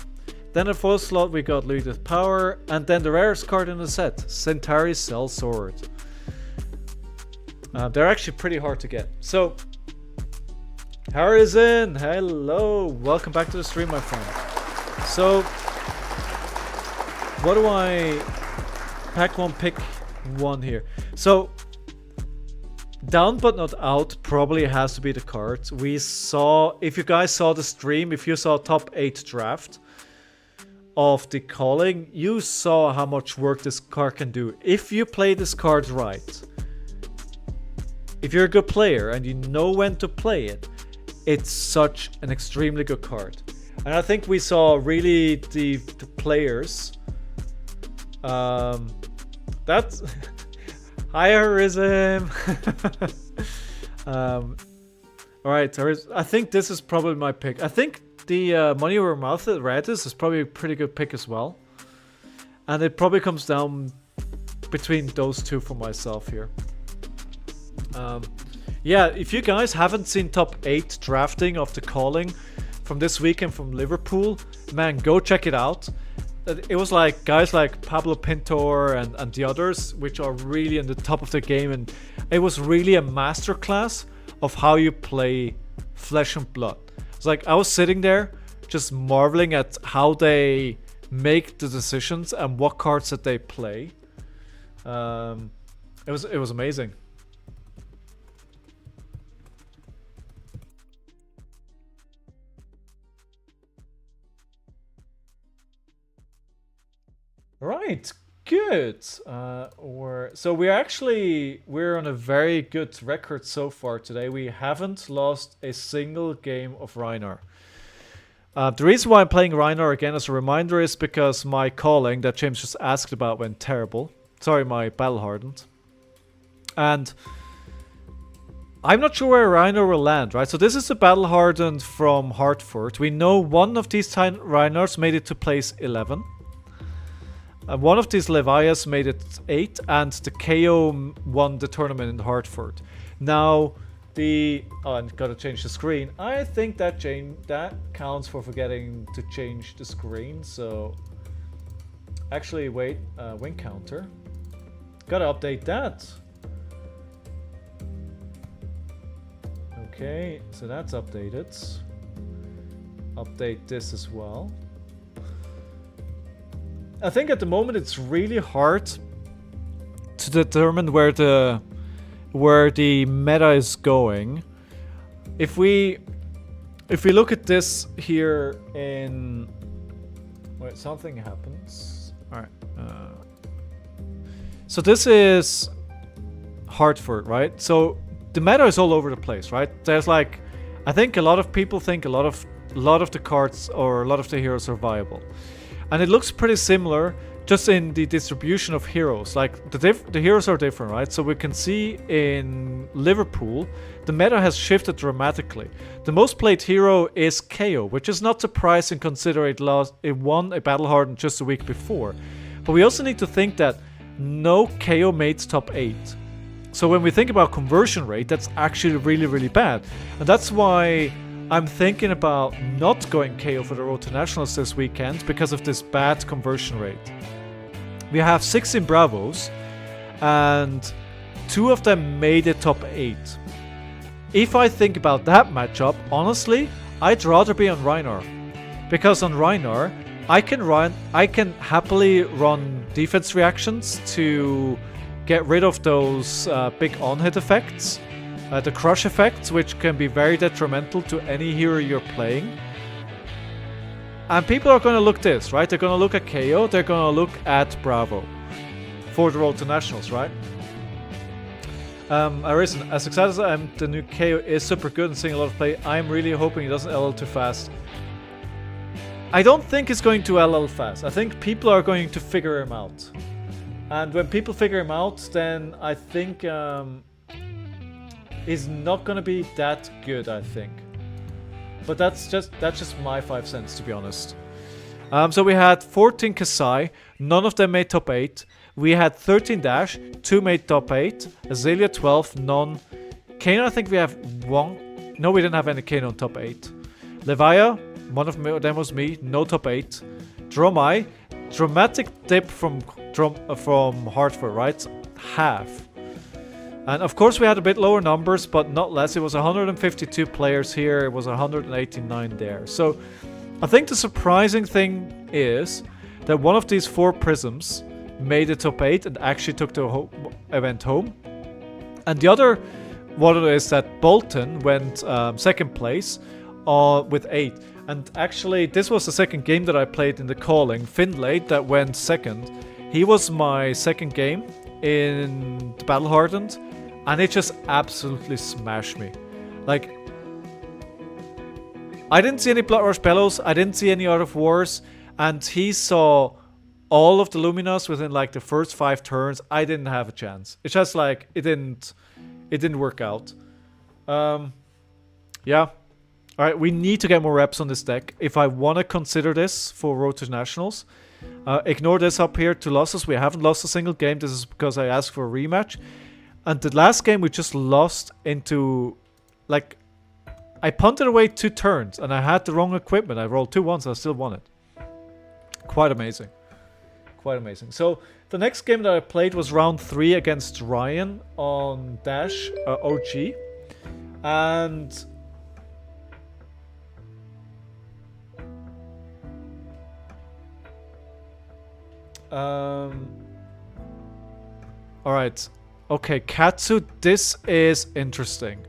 Then at full slot we got Lead with Power, and then the rarest card in the set, Centauri Cell Sword. They're actually pretty hard to get. So, Harrison, hello, welcome back to the stream, my friend. So, what do I pack one, pick one here? So, Down But Not Out probably has to be the card. We saw, if you guys saw the stream, if you saw top 8 draft of the calling, you saw how much work this card can do. If you play this card right, if you're a good player and you know when to play it, it's such an extremely good card. And I think we saw really the players. That's hi Horizon. Alright, I think this is probably my pick. I think the Money Over Mouth at Radis is probably a pretty good pick as well. And it probably comes down between those two for myself here. Yeah, if you guys haven't seen top 8 drafting of the calling from this weekend from Liverpool, man, go check it out. It was like guys like Pablo Pintor and the others, which are really in the top of the game, and it was really a masterclass of how you play Flesh and Blood. It's like I was sitting there just marveling at how they make the decisions and what cards that they play. It was amazing. Right, good. So we're on a very good record so far today. We haven't lost a single game of RHINAR. The reason why I'm playing RHINAR again as a reminder is because my calling that James just asked about went terrible. Sorry, my battle hardened. And I'm not sure where RHINAR will land, right? So this is a battle hardened from Hartford. We know one of these RHINARs made it to place 11. One of these Levias made it 8, and the KO won the tournament in Hartford. Now, I gotta change the screen. I think that counts for forgetting to change the screen. So, actually, wait, win counter. Gotta update that. Okay, so that's updated. Update this as well. I think at the moment it's really hard to determine where the meta is going. If we look at this here in wait, something happens. All right. So this is Hartford, right? So the meta is all over the place, right? There's like, I think a lot of people think a lot of the cards or a lot of the heroes are viable. And it looks pretty similar just in the distribution of heroes. Like the heroes are different, right? So we can see in Liverpool, the meta has shifted dramatically. The most played hero is KO, which is not surprising considering it won a battle hardened just a week before. But we also need to think that no KO made top 8. So when we think about conversion rate, that's actually really, really bad. And that's why I'm thinking about not going KO for the Road to Nationals this weekend because of this bad conversion rate. We have 16 Bravos and 2 of them made it top 8. If I think about that matchup, honestly, I'd rather be on RHINAR. Because on RHINAR, I can happily run defense reactions to get rid of those big on-hit effects. The crush effects, which can be very detrimental to any hero you're playing. And people are going to look this, right? They're going to look at KO, they're going to look at Bravo for the Road to Nationals, right? Arisen, as excited as I am, the new KO is super good and seeing a lot of play. I'm really hoping he doesn't LL too fast. I don't think he's going to LL fast. I think people are going to figure him out. And when people figure him out, then I think he's not going to be that good, I think. But that's just my 5 cents, to be honest. So we had 14 Kasai, none of them made top 8. We had 13 Dash, 2 made top 8. Azalea 12, none. Kano, I think we have 1. No, we didn't have any Kano on top 8. Levia, one of them was me, no top 8. Dromai, dramatic dip from Hartford, right? Half. And of course we had a bit lower numbers, but not less. It was 152 players here, it was 189 there. So I think the surprising thing is that one of these 4 prisms made the top 8 and actually took the event home. And the other one is that Bolton went second place with 8. And actually this was the second game that I played in the calling. Finlay that went second. He was my second game in the Battle Hardened. And it just absolutely smashed me. Like, I didn't see any Blood Rush Bellows, I didn't see any Art of Wars, and he saw all of the Luminas within like the first 5 turns. I didn't have a chance. It's just like it didn't work out. Yeah. Alright, we need to get more reps on this deck. If I want to consider this for Road to Nationals. Ignore this up here, 2 losses. We haven't lost a single game. This is because I asked for a rematch. And the last game we just lost into, like, I punted away 2 turns and I had the wrong equipment. I rolled 2 ones and I still won it. Quite amazing. Quite amazing. So the next game that I played was round 3 against Ryan on Dash OG. And alright. Okay, Katsu, this is interesting.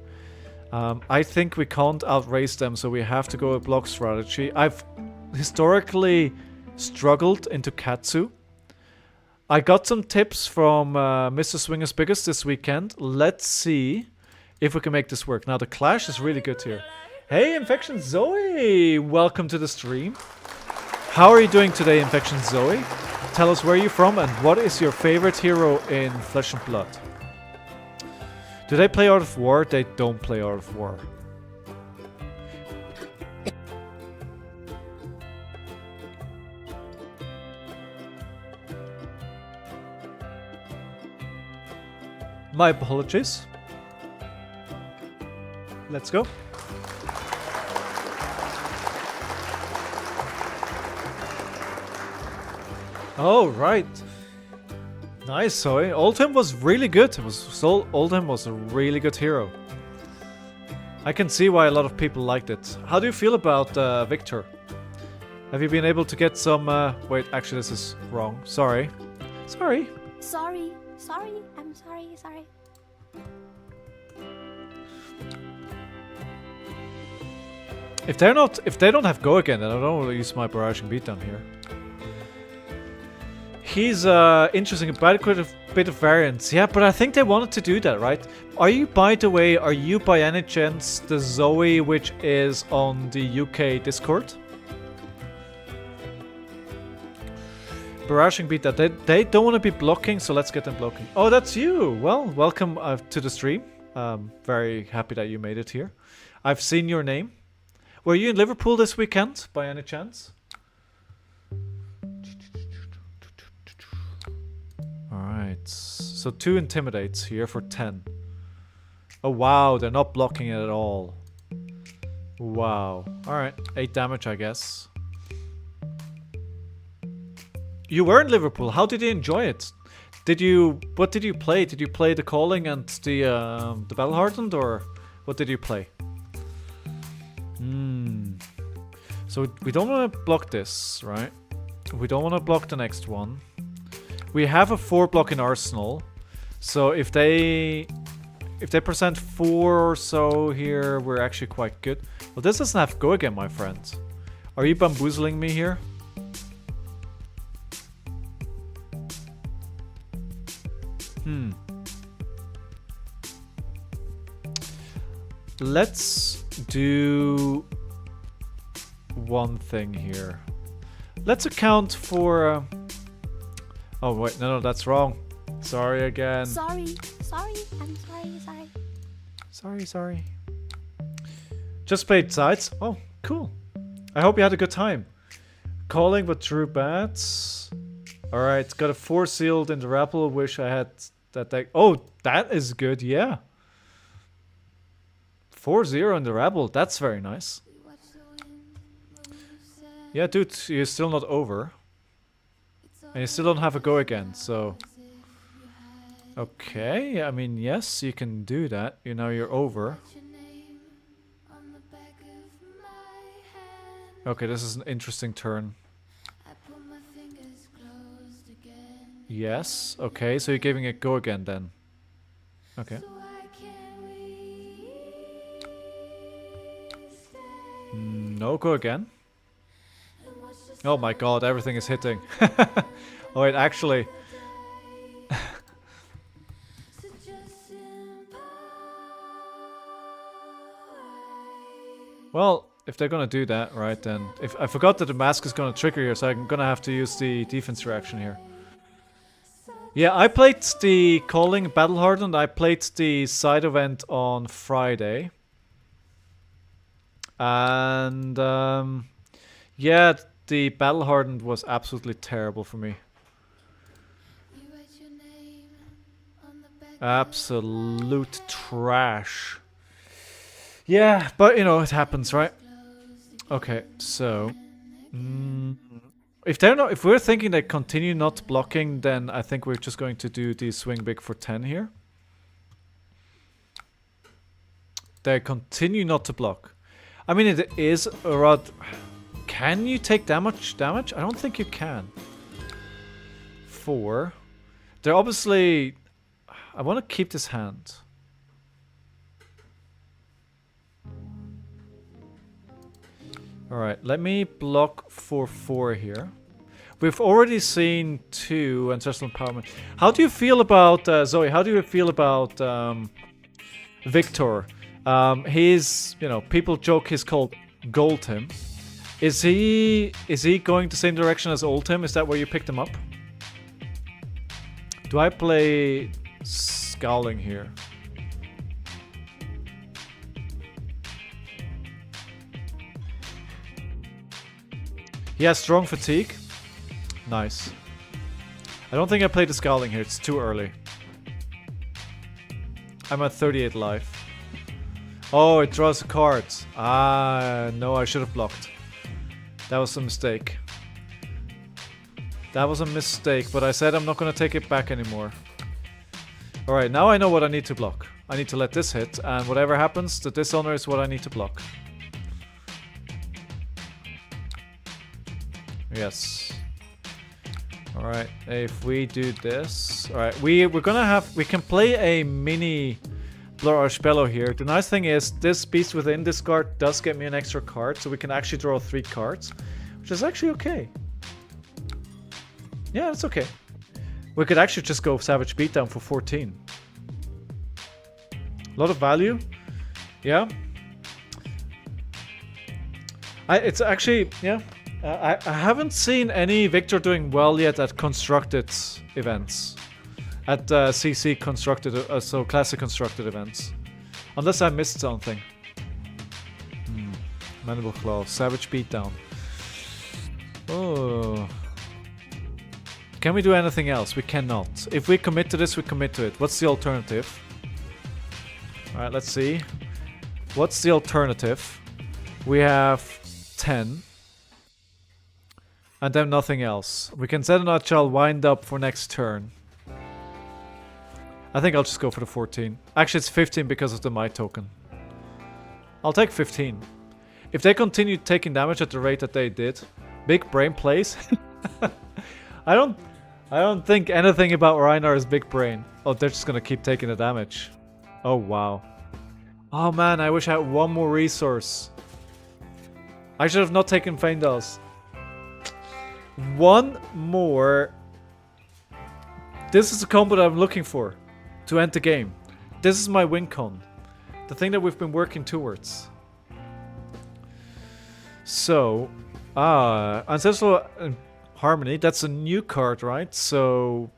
I think we can't outrace them, so we have to go a block strategy. I've historically struggled into Katsu. I got some tips from Mr. Swinger's Biggest this weekend. Let's see if we can make this work. Now, the clash is really good here. Hey, Infection Zoe! Welcome to the stream. How are you doing today, Infection Zoe? Tell us where you're from and what is your favorite hero in Flesh and Blood. Do they play Art of War? They don't play Art of War. My apologies. Let's go. Oh, right. Nice, Zoe. Oldham was really good. Oldham was a really good hero. I can see why a lot of people liked it. How do you feel about Victor? Have you been able to get some... wait, actually this is wrong. Sorry. Sorry. Sorry. I'm sorry. If they don't have go again, then I don't want to use my barraging beatdown here. He's interesting about quite a bit of variance. Yeah, but I think they wanted to do that, right? Are you, by the way, by any chance the Zoe which is on the UK Discord? Barraging beat that. They don't want to be blocking, so let's get them blocking. Oh, that's you! Well, welcome to the stream. Very happy that you made it here. I've seen your name. Were you in Liverpool this weekend, by any chance? Alright, so 2 intimidates here for 10. Oh wow, they're not blocking it at all. Wow. Alright, 8 damage I guess. You were in Liverpool, how did you enjoy it? What did you play? Did you play the Calling and the Battle Hardened, or what did you play? So we don't want to block this, right? We don't want to block the next one. We have a 4 block in Arsenal, so if they present 4 or so here, we're actually quite good. Well, this doesn't have go again, my friend. Are you bamboozling me here? let's do one thing here. Let's account for... oh, wait, no, that's wrong. Sorry again. Sorry, I'm sorry. Sorry. Just played sides. Oh, cool. I hope you had a good time. Calling but drew bats. Alright, got a 4 sealed in the Rapple. Wish I had that deck. Oh, that is good, yeah. 4-0 in the Rebel. That's very nice. Yeah, dude, you're still not over. And you still don't have a go again, so... okay, I mean, yes, you can do that. You know, you're over. Okay, this is an interesting turn. Yes, okay, so you're giving it go again then. Okay. No go again. Oh my god, everything is hitting. Oh wait, actually... well, if they're gonna do that, right, then... if I forgot that the mask is gonna trigger here, so I'm gonna have to use the defense reaction here. Yeah, I played the Calling Battle Hardened, I played the side event on Friday. And, yeah, the Battle Hardened was absolutely terrible for me. Absolute trash. Yeah, but you know, it happens, right? Okay, so... if we're thinking they continue not blocking, then I think we're just going to do the swing big for 10 here. They continue not to block. I mean, it is a rod. Can you take damage? I don't think you can. 4. They're obviously... I want to keep this hand. Alright, let me block for 4 here. We've already seen 2 ancestral empowerment. How do you feel about Zoe? How do you feel about Victor? He's, you know, people joke he's called Gold Tim. Is he going the same direction as Old Tim? Is that where you picked him up? Do I play Scowling here? He has strong fatigue. Nice. I don't think I played the Scowling here. It's too early. I'm at 38 life. Oh, it draws a card. Ah, no, I should have blocked. That was a mistake. That was a mistake, but I said I'm not going to take it back anymore. Alright, now I know what I need to block. I need to let this hit, and whatever happens, the Dishonor is what I need to block. Yes. Alright, if we do this... Alright, we're gonna have... we can play a mini... Blur Archipelago here. The nice thing is, this Beast Within discard does get me an extra card, so we can actually draw 3 cards, which is actually okay. Yeah, that's okay. We could actually just go Savage Beatdown for 14. A lot of value. Yeah. It's actually, yeah. I haven't seen any Victor doing well yet at constructed events. At CC constructed, so classic constructed events. Unless I missed something. Mandible Claw, Savage Beatdown. Oh. Can we do anything else? We cannot. If we commit to this, we commit to it. What's the alternative? Alright, let's see. What's the alternative? We have 10. And then nothing else. We can set an Nutshell, wind up for next turn. I think I'll just go for the 14. Actually, it's 15 because of the Might token. I'll take 15. If they continue taking damage at the rate that they did, big brain plays. I don't think anything about RHINAR is big brain. Oh, they're just gonna keep taking the damage. Oh wow. Oh man, I wish I had one more resource. I should have not taken Feindals. One more. This is the combo that I'm looking for to end the game. This is my win con. The thing that we've been working towards. So, Ancestral Harmony, that's a new card, right? So,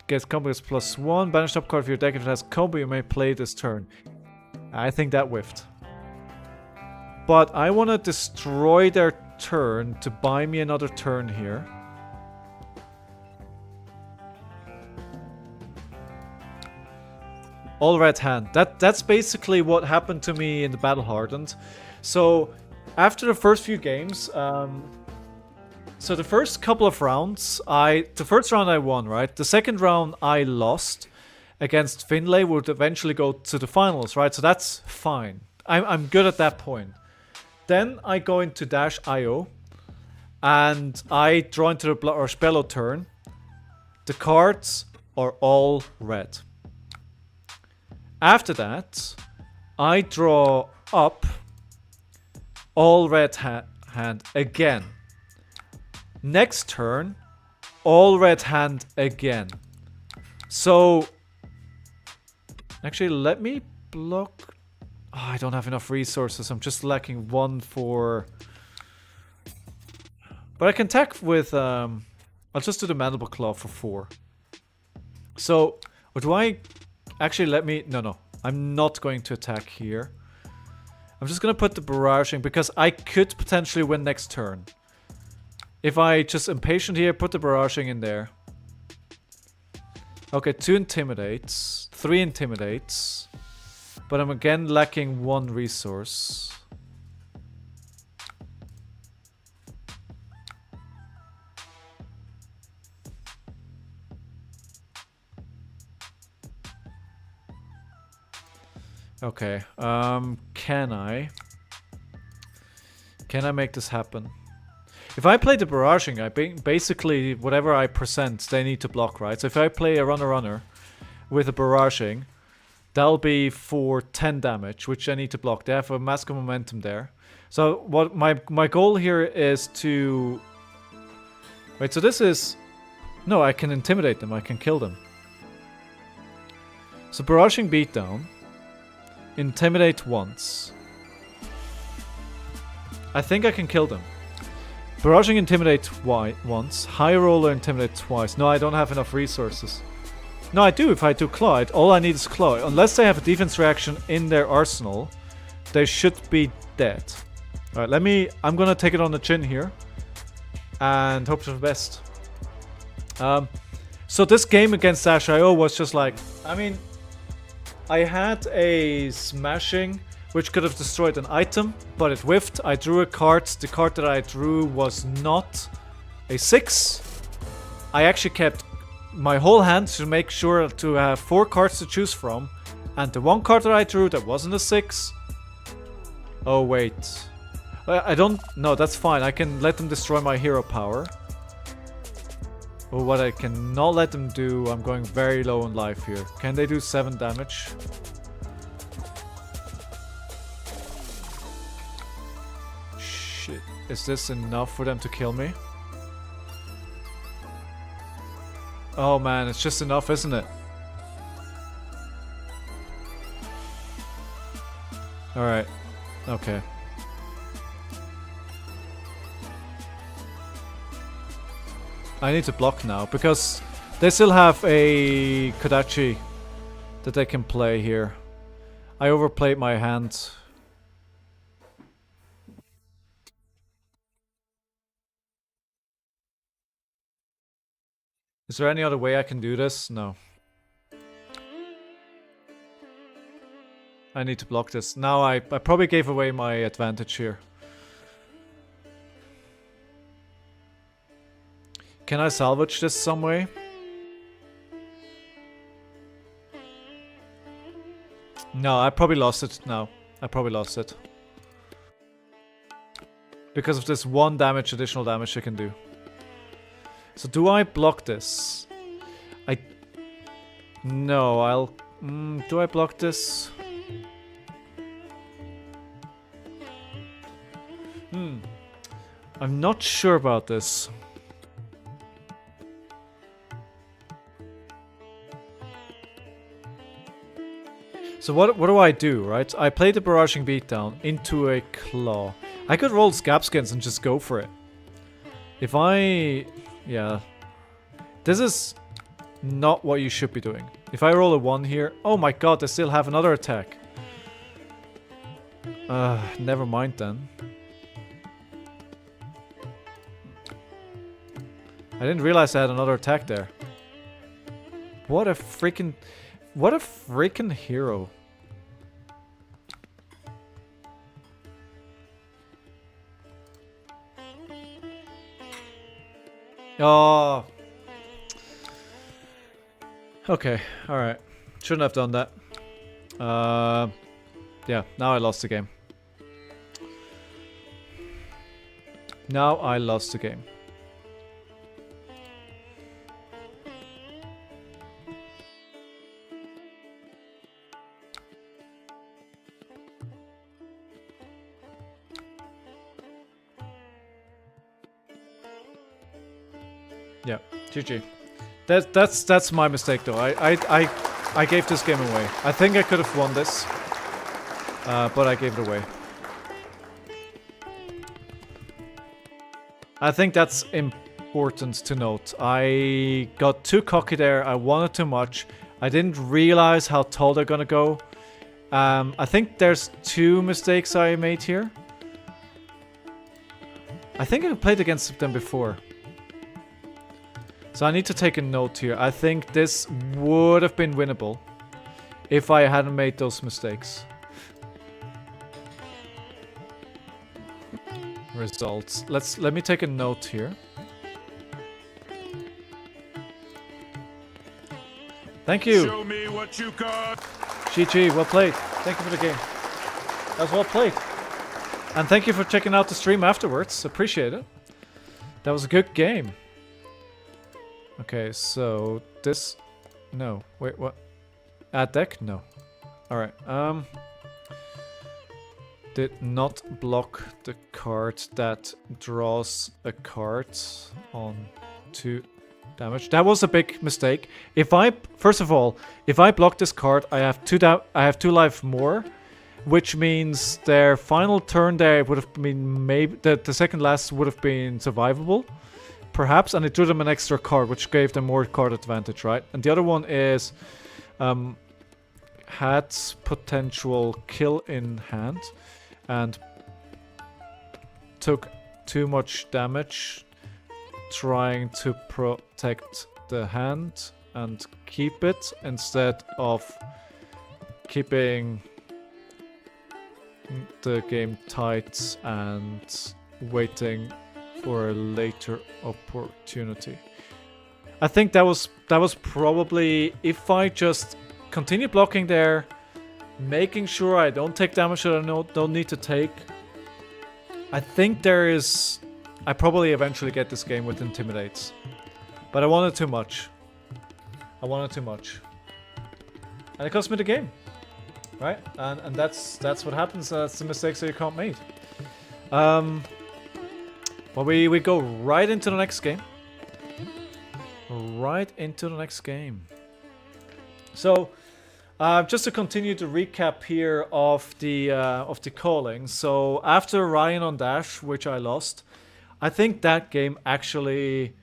gets combo is +1. Banish top card of your deck. If it has combo, you may play this turn. I think that whiffed. But I want to destroy their turn to buy me another turn here. All red hand. That's basically what happened to me in the Battle Hardened. So, after the first few games, so the first couple of rounds, the first round I won, right? The second round I lost against Finlay, would eventually go to the finals, right? So that's fine. I'm good at that point. Then I go into -IO, and I draw into the Spello turn. The cards are all red. After that, I draw up all red hand again. Next turn, all red hand again. So, actually, let me block. Oh, I don't have enough resources. I'm just lacking one for. But I can attack with. I'll just do the Mandible Claw for 4. So, or do I actually let me? No. I'm not going to attack here. I'm just gonna put the Barraging because I could potentially win next turn. If I just impatient here, put the Barraging in there. Okay, 2 intimidates, 3 intimidates. But I'm again lacking 1 resource. Okay, can I make this happen? If I play the Barraging, I basically, whatever I present, they need to block, right? So if I play a runner with a Barraging, that'll be for 10 damage, which I need to block. They have a mask of momentum there. So what my goal here is to... Wait, so this is... No, I can intimidate them, I can kill them. So Barraging Beatdown. Intimidate once. I think I can kill them. Barraging Intimidate once. High Roller Intimidate twice. No, I don't have enough resources. No, I do if I do Claw. All I need is Claw. Unless they have a defense reaction in their arsenal, they should be dead. Alright, I'm gonna take it on the chin here. And hope for the best. So this game against -IO was just like... I mean... I had a Smashing, which could have destroyed an item, but it whiffed. I drew a card. The card that I drew was not a 6. I actually kept my whole hand to make sure to have 4 cards to choose from. And the one card that I drew that wasn't a 6... Oh, wait. I don't... No, that's fine. I can let them destroy my hero power. But what I cannot let them do, I'm going very low on life here. Can they do 7 damage? Shit. Is this enough for them to kill me? Oh man, it's just enough, isn't it? Alright. Okay. I need to block now, because they still have a Kodachi that they can play here. I overplayed my hand. Is there any other way I can do this? No. I need to block this. Now I probably gave away my advantage here. Can I salvage this some way? No, I probably lost it now. I probably lost it. Because of this 1 additional damage I can do. So do I block this? No, I'll... do I block this? I'm not sure about this. So what do I do, right? I play the Barraging Beatdown into a Claw. I could roll Scabskins and just go for it. If I... Yeah. This is not what you should be doing. If I roll a 1 here... Oh my god, they still have another attack. Never mind then. I didn't realize I had another attack there. What a freaking... What a freaking hero. Oh. Okay, alright. Shouldn't have done that. Yeah, now I lost the game. Now I lost the game. Yeah, GG. That's my mistake though. I gave this game away. I think I could have won this, but I gave it away. I think that's important to note. I got too cocky there. I wanted too much. I didn't realize how tall they're gonna go. I think there's 2 mistakes I made here. I think I played against them before. So I need to take a note here. I think this would have been winnable if I hadn't made those mistakes. Results. Let me take a note here. Thank you. Show me what you got. GG, well played. Thank you for the game. That was well played. And thank you for checking out the stream afterwards. Appreciate it. That was a good game. Okay, so this... No. Wait, what? Add deck? No. Alright, did not block the card that draws a card on 2 damage. That was a big mistake. If I... First of all, if I block this card, I have 2 life more, which means their final turn there would have been maybe... The second last would have been survivable. Perhaps, and it drew them an extra card, which gave them more card advantage, right? And the other one is had potential kill in hand and took too much damage trying to protect the hand and keep it instead of keeping the game tight and waiting for a later opportunity. I think that was probably, if I just continue blocking there, making sure I don't take damage that I don't need to take. I think there is... I probably eventually get this game with Intimidates. But I wanted too much. I wanted too much. And it cost me the game. Right? And that's what happens. That's the mistakes that you can't make. Well, we go right into the next game. Right into the next game. So, just to continue the recap here of the calling. So after Ryan on Dash, which I lost, I think that game actually...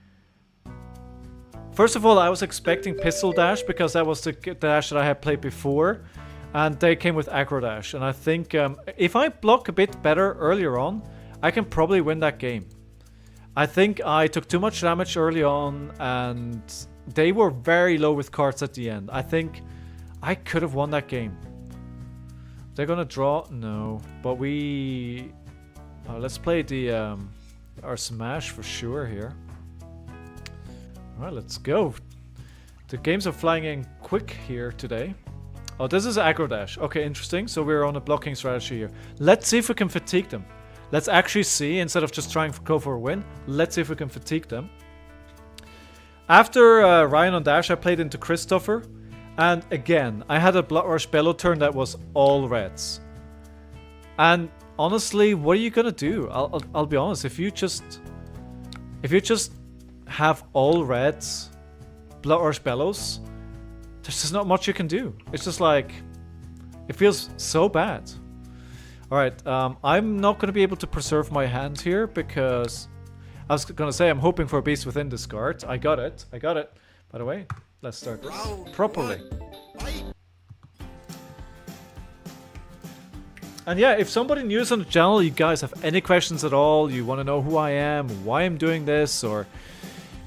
First of all, I was expecting Pistol Dash because that was the dash that I had played before, and they came with Aggro Dash. And I think if I block a bit better earlier on, I can probably win that game. I think I took too much damage early on, and they were very low with cards at the end. I think I could have won that game. They're gonna draw? No. But we... let's play the our Smash for sure here. Alright, let's go. The games are flying in quick here today. Oh, this is Aggro Dash. Okay, interesting. So we're on a blocking strategy here. Let's see if we can fatigue them. Let's actually see, instead of just trying to go for a win, let's see if we can fatigue them. After Ryan on Dash, I played into Christopher. And again, I had a Blood Rush Bellow turn that was all reds. And honestly, what are you gonna do? I'll be honest, if you just have all reds, Blood Rush Bellows, there's just not much you can do. It's just like, It feels so bad. Alright, I'm not going to be able to preserve my hand here because... I was going to say I'm hoping for a Beast Within discard. I got it. I got it. By the way, let's start this Round properly. 1, fight! And yeah, if somebody new is on the channel, you guys have any questions at all, you want to know who I am, why I'm doing this, or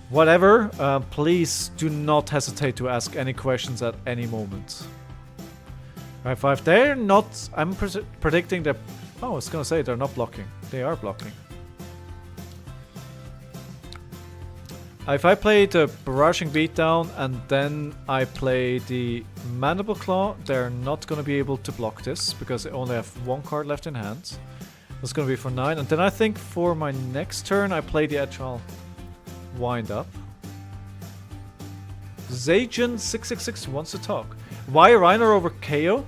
whatever, please do not hesitate to ask any questions at any moment. Right, 5. They're not... I'm predicting that... Oh, I was gonna say they're not blocking. They are blocking. If I play the Barraging Beatdown and then I play the Mandible Claw, they're not gonna be able to block this because they only have 1 card left in hand. That's gonna be for 9. And then I think for my next turn I play the Agile Wind Up. Zajan666 wants to talk. Why RHINAR over KO?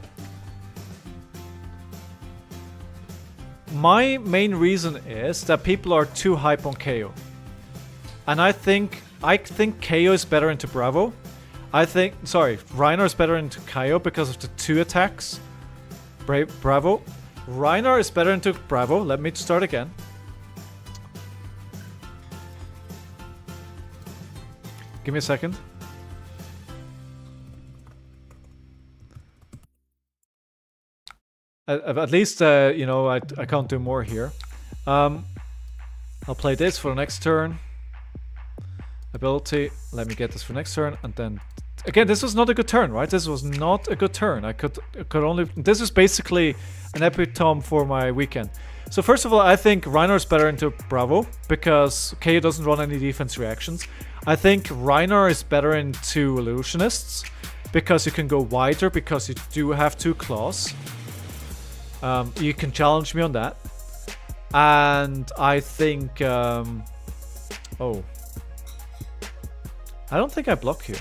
My main reason is that people are too hype on KO. And I think KO is better into Bravo. RHINAR is better into KO because of the 2 attacks. Bravo. RHINAR is better into Bravo. Let me start again. Give me a second. At least, you know, I can't do more here. I'll play this for the next turn. Ability. Let me get this for next turn, and then... Again, this was not a good turn, right? This was not a good turn. I could only... This is basically an epitome for my weekend. So first of all, I think RHINAR is better into Bravo, because KO doesn't run any defense reactions. I think RHINAR is better into Illusionists, because you can go wider, because you do have 2 claws. You can challenge me on that. And I think... oh. I don't think I block here.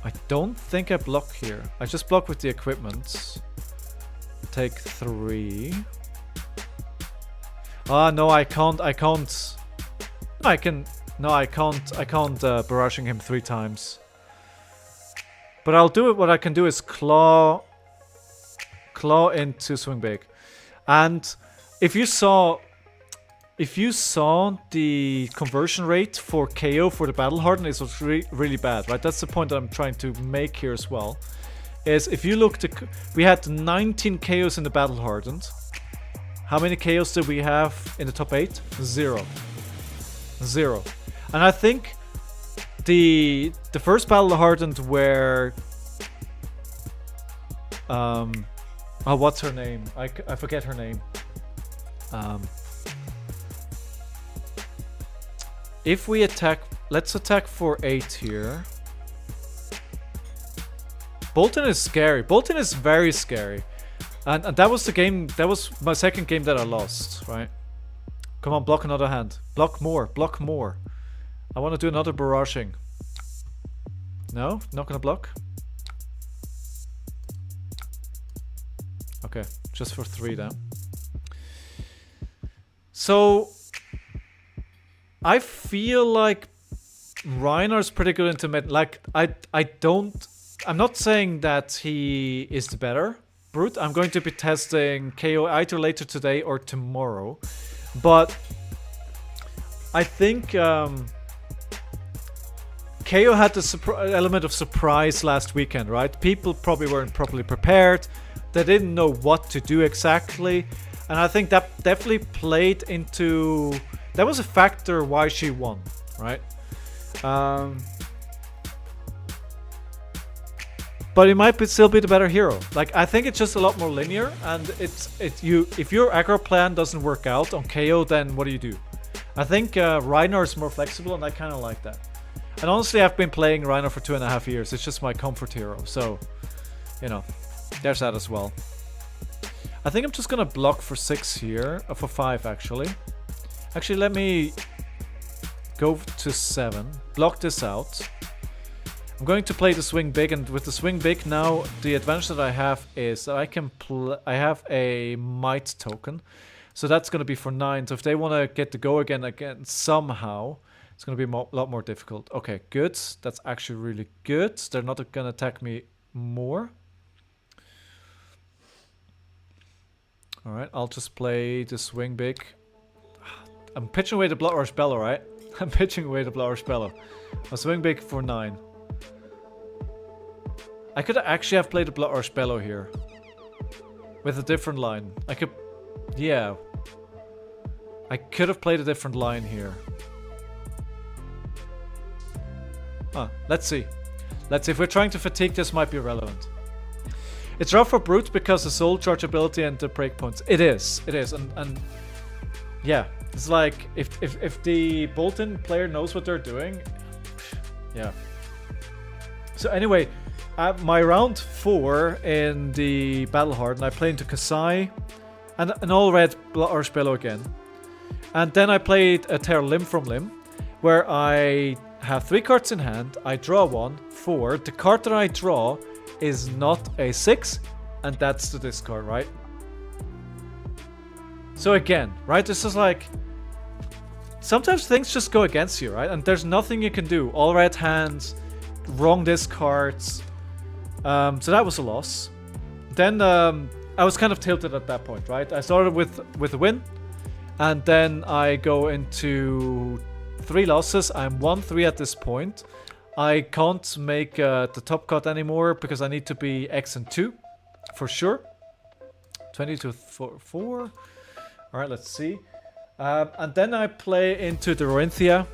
I don't think I block here. I just block with the equipment. Take 3. Ah, no, I can't. I can't. I can. No, I can't. I can't barraging him 3 times. But I'll do it. What I can do is claw into swing big. And if you saw the conversion rate for KO for the Battle Hardened, it was really bad, right? That's the point that I'm trying to make here as well. Is if you look to, we had 19 KOs in the Battle Hardened. How many KOs did we have in the top 8? 0. 0. And I think the first Battle Hardened where oh, what's her name? I forget her name. If we attack, let's attack for 8 here. Bolton is scary. Bolton is very scary. And that was the game, that was my second game that I lost, right? Come on, block another hand. Block more, block more. I want to do another barraging. No? Not gonna block? Okay, just for 3 then. So... I feel like RHINAR's pretty good into mid. Like, I'm not saying that he is the better brute. I'm going to be testing KO either later today or tomorrow. But I think KO had the element of surprise last weekend, right? People probably weren't properly prepared. They didn't know what to do exactly. And I think that definitely played into... That was a factor why she won, right? But it might still be the better hero. Like, I think it's just a lot more linear, and if your aggro plan doesn't work out on KO, then what do? I think RHINAR is more flexible, and I kind of like that. And honestly, I've been playing RHINAR for 2.5 years. It's just my comfort hero, so you know, there's that as well. I think I'm just gonna block for 6 here, for 5 actually. Actually, let me go to 7. Block this out. I'm going to play the swing big, and with the swing big now, the advantage that I have is that I have a might token, so that's going to be for 9. So if they want to get the go again somehow, It's going to be a lot more difficult. Okay, good. That's actually really good. They're not going to attack me more. Alright, I'll just play the swing big. I'm pitching away the Blood Rush Bellow, right? I'm pitching away the Blood Rush Bellow. I'll swing big for 9. I could actually have played the Blood Rush Bellow here. With a different line. I could... Yeah. I could have played a different line here. Huh, let's see. Let's see. If we're trying to fatigue, this might be relevant. It's rough for Brute because the soul charge ability and the breakpoints. It is. It is. And yeah. It's like, if the Bolton player knows what they're doing... Yeah. So anyway, at my round 4 in the Battle Hardened, I play into Kasai and an all-red Blood Rush Bellow again. And then I played a Tear Limb from Limb, where I have 3 cards in hand, I draw 1, 4. The card that I draw is not a 6, and that's the discard, right? So again, right, this is like... Sometimes things just go against you, right? And there's nothing you can do. All red hands, wrong discards. So that was a loss. Then I was kind of tilted at that point, right? I started with a win, and then I go into 3 losses. I'm 1-3 at this point. I can't make the top cut anymore because I need to be X and 2 for sure. 20 to 4. Alright, let's see. And then I play into the Dorinthia.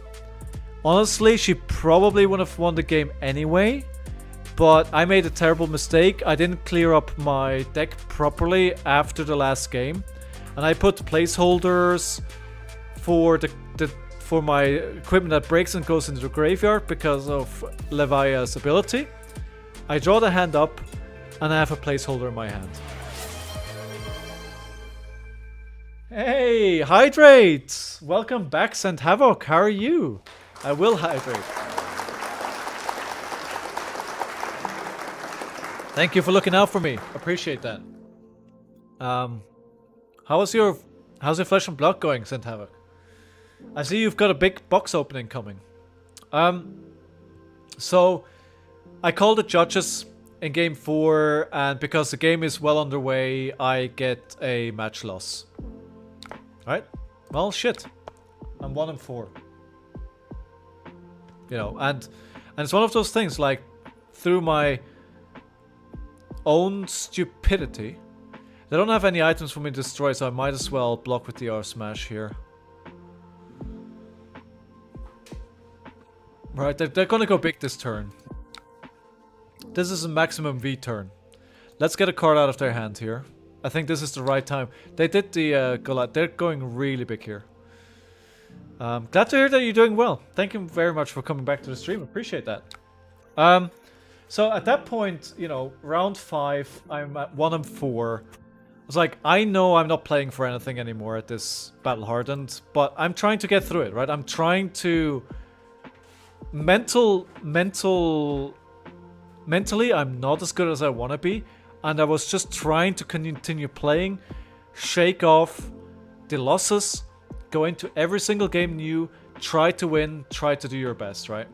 Honestly, she probably would have won the game anyway. But I made a terrible mistake. I didn't clear up my deck properly after the last game. And I put placeholders for for my equipment that breaks and goes into the graveyard because of Levia's ability. I draw the hand up, and I have a placeholder in my hand. Hey, Hydrate! Welcome back, Sent Havoc. How are you? I will hydrate. Thank you for looking out for me. Appreciate that. How's your Flesh and Blood going, Sent Havoc? I see you've got a big box opening coming. So I called the judges in game 4, and because the game is well underway, I get a match loss. Right? Well, shit. I'm 1-4. You know, and it's one of those things, like, through my own stupidity, they don't have any items for me to destroy, so I might as well block with the R Smash here. Right, they're gonna go big this turn. This is a maximum V turn. Let's get a card out of their hand here. I think this is the right time. They did the Goliath. They're going really big here. Glad to hear that you're doing well. Thank you very much for coming back to the stream. Appreciate that. So at that point, you know, round 5, I'm at 1-4. I was like, I know I'm not playing for anything anymore at this Battle Hardened, but I'm trying to get through it, right? I'm trying to... Mentally, I'm not as good as I want to be, and I was just trying to continue playing, shake off the losses, go into every single game new, try to win, try to do your best, right?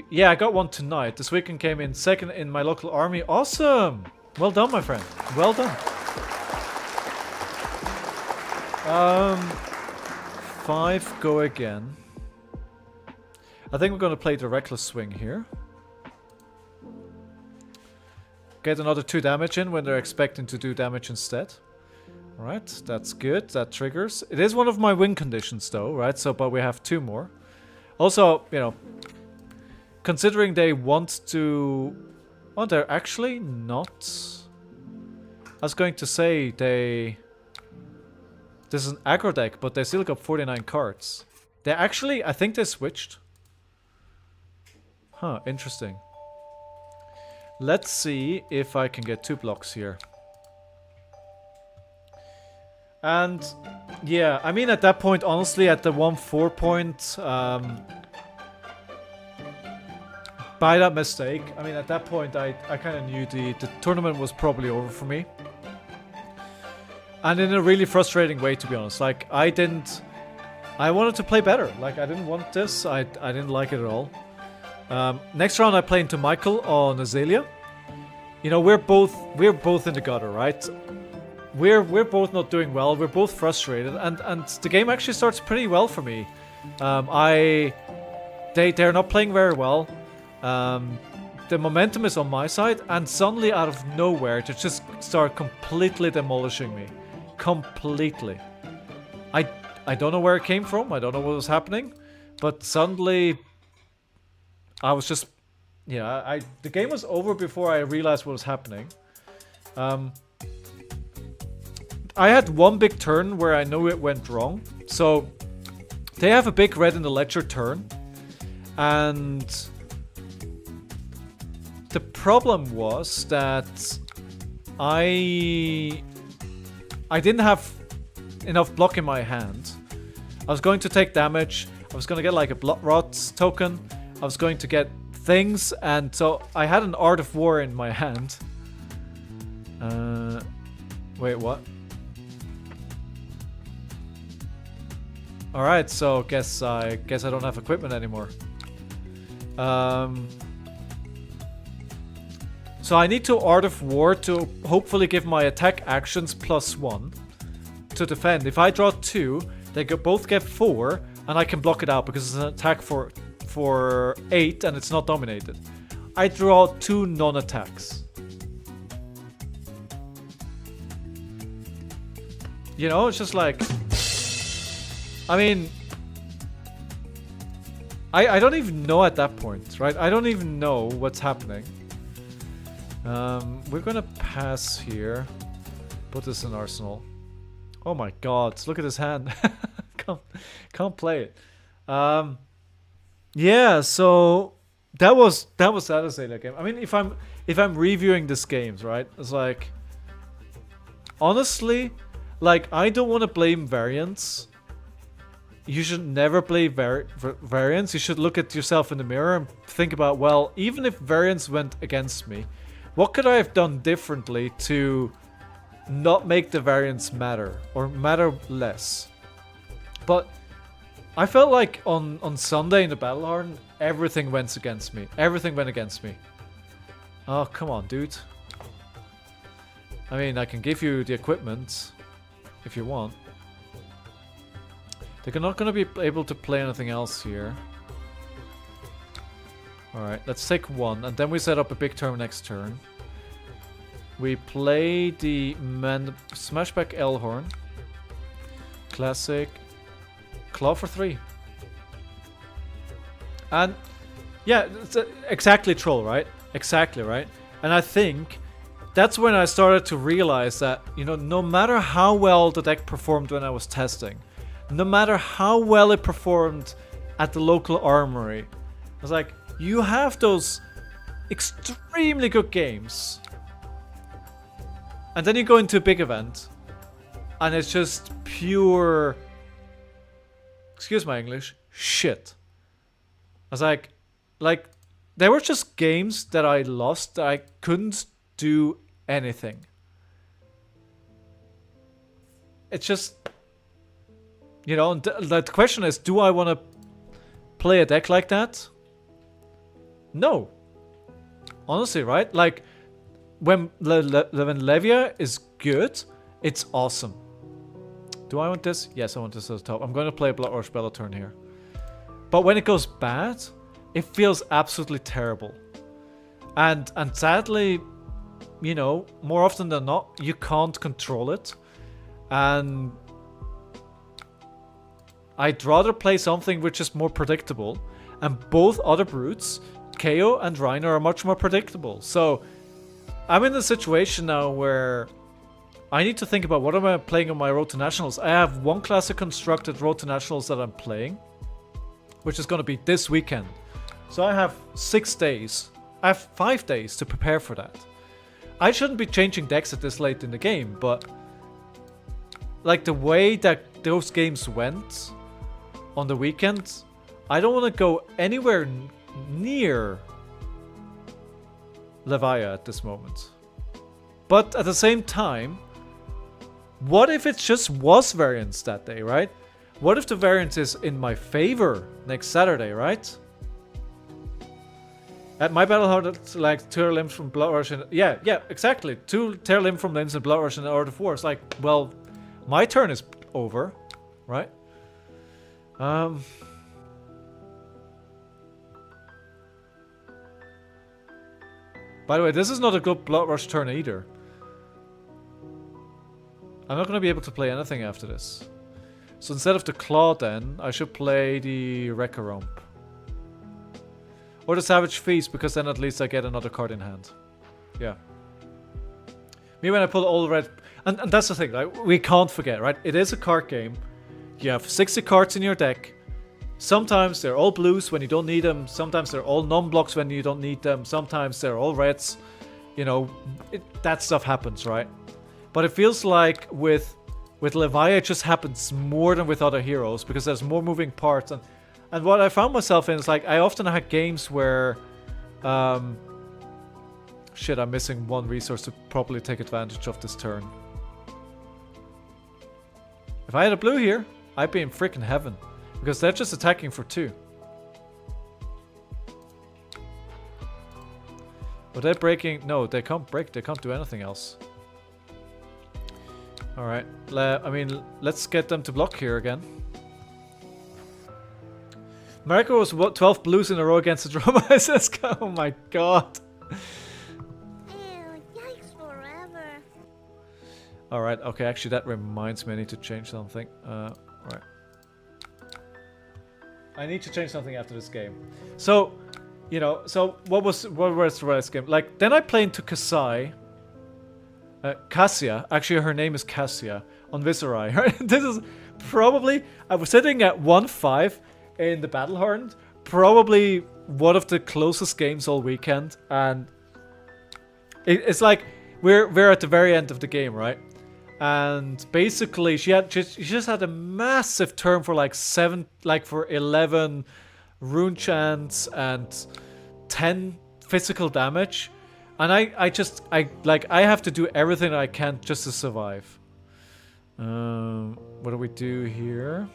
Yeah, I got one tonight. This weekend came in 2nd in my local army. Awesome! Well done, my friend. Well done. 5, go again. I think we're going to play the Reckless Swing here. Get another 2 damage in when they're expecting to do damage instead. Alright, that's good. That triggers. It is one of my win conditions though, right? So, but we have 2 more. Also, you know, considering they want to... Oh, they're actually not... I was going to say they... This is an aggro deck, but they still got 49 cards. They actually... I think they switched. Huh, interesting. Let's see if I can get 2 blocks here. And yeah, I mean at that point, honestly, at the 1-4 point, by that mistake, I mean at that point I kind of knew the tournament was probably over for me. And in a really frustrating way, to be honest. Like, I didn't I wanted to play better. Like, I didn't want this. I didn't like it at all. Next round I play into Michael on Azalea. You know, we're both in the gutter, right? We're both not doing well. We're both frustrated, and the game actually starts pretty well for me. They're not playing very well. The momentum is on my side, and suddenly out of nowhere they just start completely demolishing me. Completely. I don't know where it came from. I don't know what was happening, but suddenly I was just, yeah, the game was over before I realized what was happening. I had one big turn where I know it went wrong. So they have a big red in the ledger turn, and the problem was that I didn't have enough block in my hand. I was going to take damage. I was going to get like a Blood Rot token. I was going to get things, and so I had an Art of War in my hand. Wait, what? Alright, so guess I don't have equipment anymore. So I need to Art of War to hopefully give my attack actions +1 to defend. If I draw 2, they both get 4, and I can block it out because it's an attack for 8 and it's not dominated. I draw 2 non-attacks. You know, it's just like, I mean, I don't even know at that point, right? I don't even know what's happening. We're gonna pass here. Put this in Arsenal. Oh my god, look at his hand. Can't play it. Yeah, so that was that Azalea game. I mean, if I'm reviewing these games, right? It's like, honestly, like, I don't want to blame variance. You should never blame variance. You should look at yourself in the mirror and think about, well, even if variance went against me, what could I have done differently to not make the variance matter or matter less? But I felt like on Sunday in the Battle Harden, everything went against me. Everything went against me. Oh, come on, dude. I mean, I can give you the equipment if you want. They're not going to be able to play anything else here. Alright, let's take 1, and then we set up a big turn next turn. We play the Smashback Elhorn. Classic. Claw for 3. And, yeah, it's exactly troll, right? Exactly, right? And I think that's when I started to realize that, you know, no matter how well the deck performed when I was testing, no matter how well it performed at the local armory, I was like, you have those extremely good games, and then you go into a big event, and it's just pure, excuse my English, shit. I was like, there were just games that I lost that I couldn't do anything. It's just, you know, the question is, do I want to play a deck like that? No. Honestly, right? Like, when Levia is good, it's awesome. Do I want this? Yes, I want this at the top. I'm going to play a Blood Rush Bella turn here. But when it goes bad, it feels absolutely terrible. And sadly, you know, more often than not, you can't control it. And I'd rather play something which is more predictable. And both other brutes, KO and RHINAR, are much more predictable. So I'm in a situation now where I need to think about what am I playing on my Road to Nationals. I have one classic constructed Road to Nationals that I'm playing, which is going to be this weekend. So I have 6 days. I have 5 days to prepare for that. I shouldn't be changing decks at this late in the game, but like the way that those games went on the weekend, I don't want to go anywhere near Levia at this moment. But at the same time, what if it just was variance that day, right? What if the variance is in my favor next Saturday, right? At my battle it's like 2 limbs from Blood Rush and... Yeah, exactly. 2 tear limb from limbs and Blood Rush and Art of War. It's like, well, my turn is over, right? By the way, this is not a good Blood Rush turn either. I'm not going to be able to play anything after this. So instead of the Claw then, I should play the Recurromp. Or the Savage Feast, because then at least I get another card in hand. Yeah. Me when I pull all red... And that's the thing, like, we can't forget, right? It is a card game. You have 60 cards in your deck. Sometimes they're all blues when you don't need them. Sometimes they're all non-blocks when you don't need them. Sometimes they're all reds. You know, that stuff happens, right? But it feels like with Levi it just happens more than with other heroes because there's more moving parts. And what I found myself in is like I often had games where... shit, I'm missing one resource to properly take advantage of this turn. If I had a blue here, I'd be in freaking heaven. Because they're just attacking for 2. But they're breaking... No, they can't break. They can't do anything else. Alright. I mean, let's get them to block here again. America was what, 12 blues in a row against the Drama SSK. Oh my god. Ew, yikes forever. Alright, okay, actually that reminds me I need to change something. Right. I need to change something after this game. So, you know, so what was the last game? Like, then I play into Kasai. Cassia. Actually, her name is Cassia. On Viserai, right? This is probably... I was sitting at 1-5 in the Battlehorn. Probably one of the closest games all weekend. And it's like, we're at the very end of the game, right? And basically, she just had a massive turn for like 11 rune chants and 10 physical damage, and I have to do everything I can just to survive. What do we do here?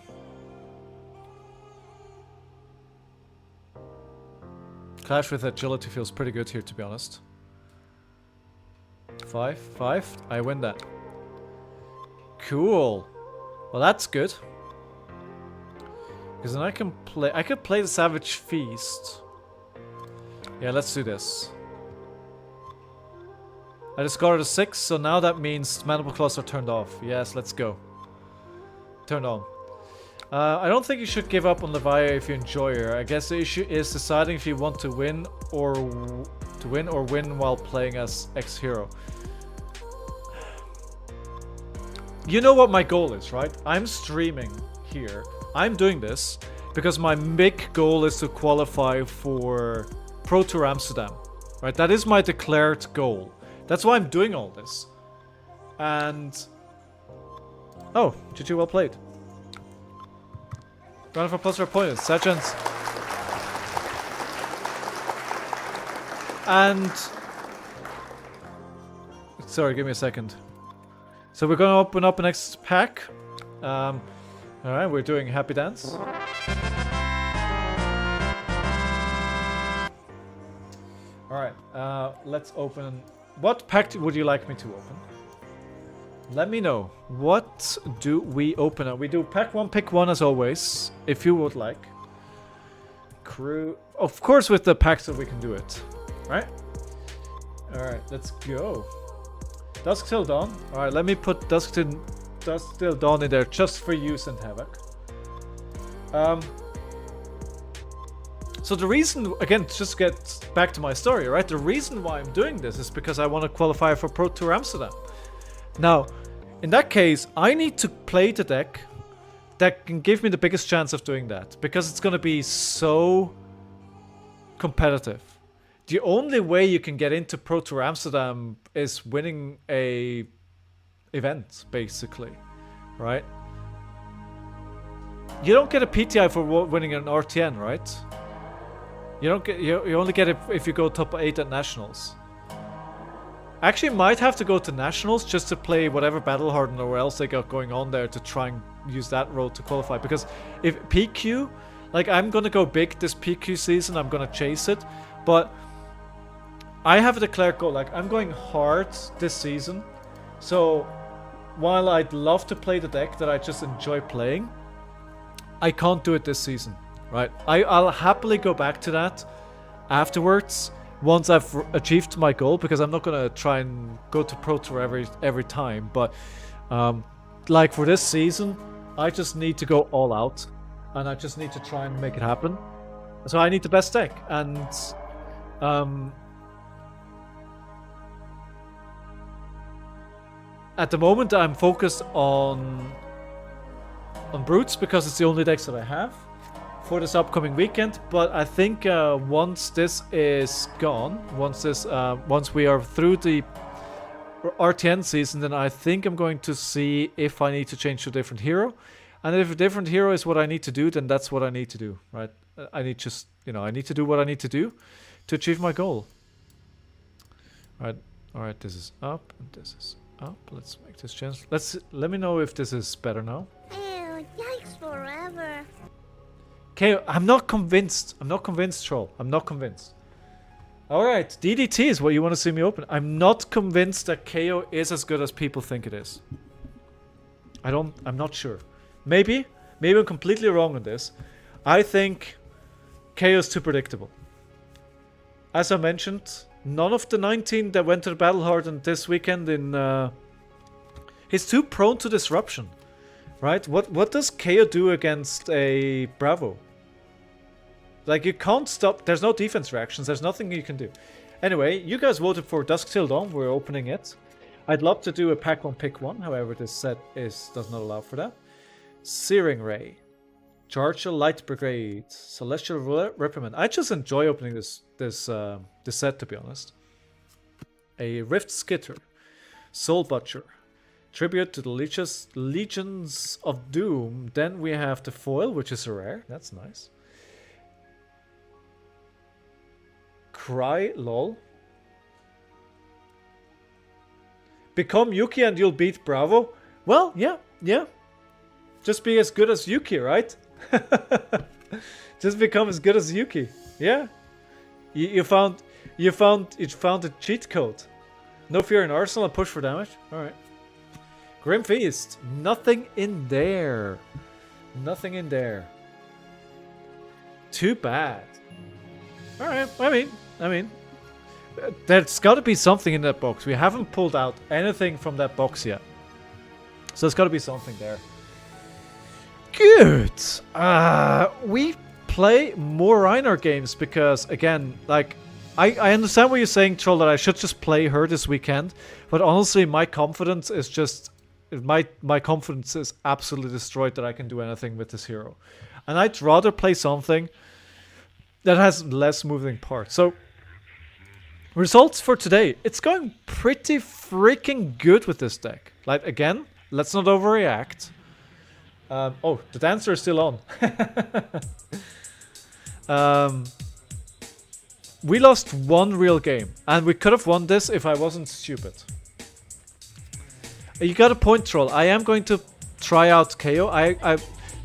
Clash with agility feels pretty good here, to be honest. 5. I win that. Cool. Well, that's good. Because then I could play the Savage Feast. Yeah, let's do this. I discarded a 6, so now that means Mandible Claws are turned off. Yes, let's go. Turned on. I don't think you should give up on Leviah if you enjoy her. I guess the issue is deciding if you want to win or win while playing as X-Hero. You know what my goal is, right? I'm streaming here. I'm doing this because my big goal is to qualify for Pro Tour Amsterdam. Right? That is my declared goal. That's why I'm doing all this. And... Oh, GG, well played. Round of applause for opponents. Sergeants. And... Sorry, give me a second. So we're gonna open up the next pack. Alright, we're doing Happy Dance. Alright, let's open... What pack would you like me to open? Let me know. What do we open? We do pack 1, pick 1 as always, if you would like. Crew... Of course with the packs that we can do it. Right? Alright, let's go. Dusk Till Dawn. Alright, let me put Dusk Till Dawn in there just for use and Havoc. So the reason, again, just get back to my story, right? The reason why I'm doing this is because I want to qualify for Pro Tour Amsterdam. Now, in that case, I need to play the deck that can give me the biggest chance of doing that. Because it's going to be so competitive. The only way you can get into Pro Tour Amsterdam is winning a event, basically, right? You don't get a PTI for winning an RtN, right? You don't get. You only get it if you go top 8 at nationals. Actually, might have to go to Nationals just to play whatever Battle Hardened or else they got going on there to try and use that road to qualify. Because if PQ, like I'm gonna go big this PQ season, I'm gonna chase it. But I have a declared goal, like I'm going hard this season. So while I'd love to play the deck that I just enjoy playing, I can't do it this season, right? I'll happily go back to that afterwards once I've achieved my goal, because I'm not gonna try and go to Pro Tour every time. But like for this season, I just need to go all out, and I just need to try and make it happen. So I need the best deck, and at the moment I'm focused on Brutes because it's the only decks that I have for this upcoming weekend. But I think once this is gone, once we are through the RtN season, then I think I'm going to see if I need to change to a different hero. And if a different hero is what I need to do, then that's what I need to do, right? I need I need to do what I need to do to achieve my goal. All right, this is up and this is up. Let's make this change. Let me know if this is better now. Ew, yikes forever. Okay, I'm not convinced. I'm not convinced, Troll. I'm not convinced. Alright, DDT is what you want to see me open. I'm not convinced that KO is as good as people think it is. I'm not sure. Maybe I'm completely wrong on this. I think KO is too predictable. As I mentioned, none of the 19 that went to the Battle Hardened this weekend he's too prone to disruption. Right? What does KO do against a Bravo? Like, you can't stop. There's no defense reactions. There's nothing you can do. Anyway, you guys voted for Dusk Till Dawn. We're opening it. I'd love to do a pack 1 pick 1. However, this set does not allow for that. Searing Ray. Charger Light Brigade. Celestial Reprimand. I just enjoy opening this set, to be honest. A Rift Skitter. Soul Butcher. Tribute to the Legions of Doom. Then we have the foil, which is a rare. That's nice. Cry, lol. Become Yuki and you'll beat Bravo. Well, yeah. Just be as good as Yuki, right? Just become as good as Yuki. Yeah. You found a cheat code. No fear in Arsenal and push for damage. All right. Grim Feast. Nothing in there. Nothing in there. Too bad. Alright, I mean. There's got to be something in that box. We haven't pulled out anything from that box yet. So there's got to be something there. Good. We play more RHINAR games because, again, like, I understand what you're saying, Troll, that I should just play her this weekend. But honestly, my confidence is just... My confidence is absolutely destroyed that I can do anything with this hero. And I'd rather play something that has less moving parts. So, results for today. It's going pretty freaking good with this deck. Like, again, let's not overreact. Oh, the dancer is still on. We lost one real game. And we could have won this if I wasn't stupid. You got a point, Troll. I am going to try out KO.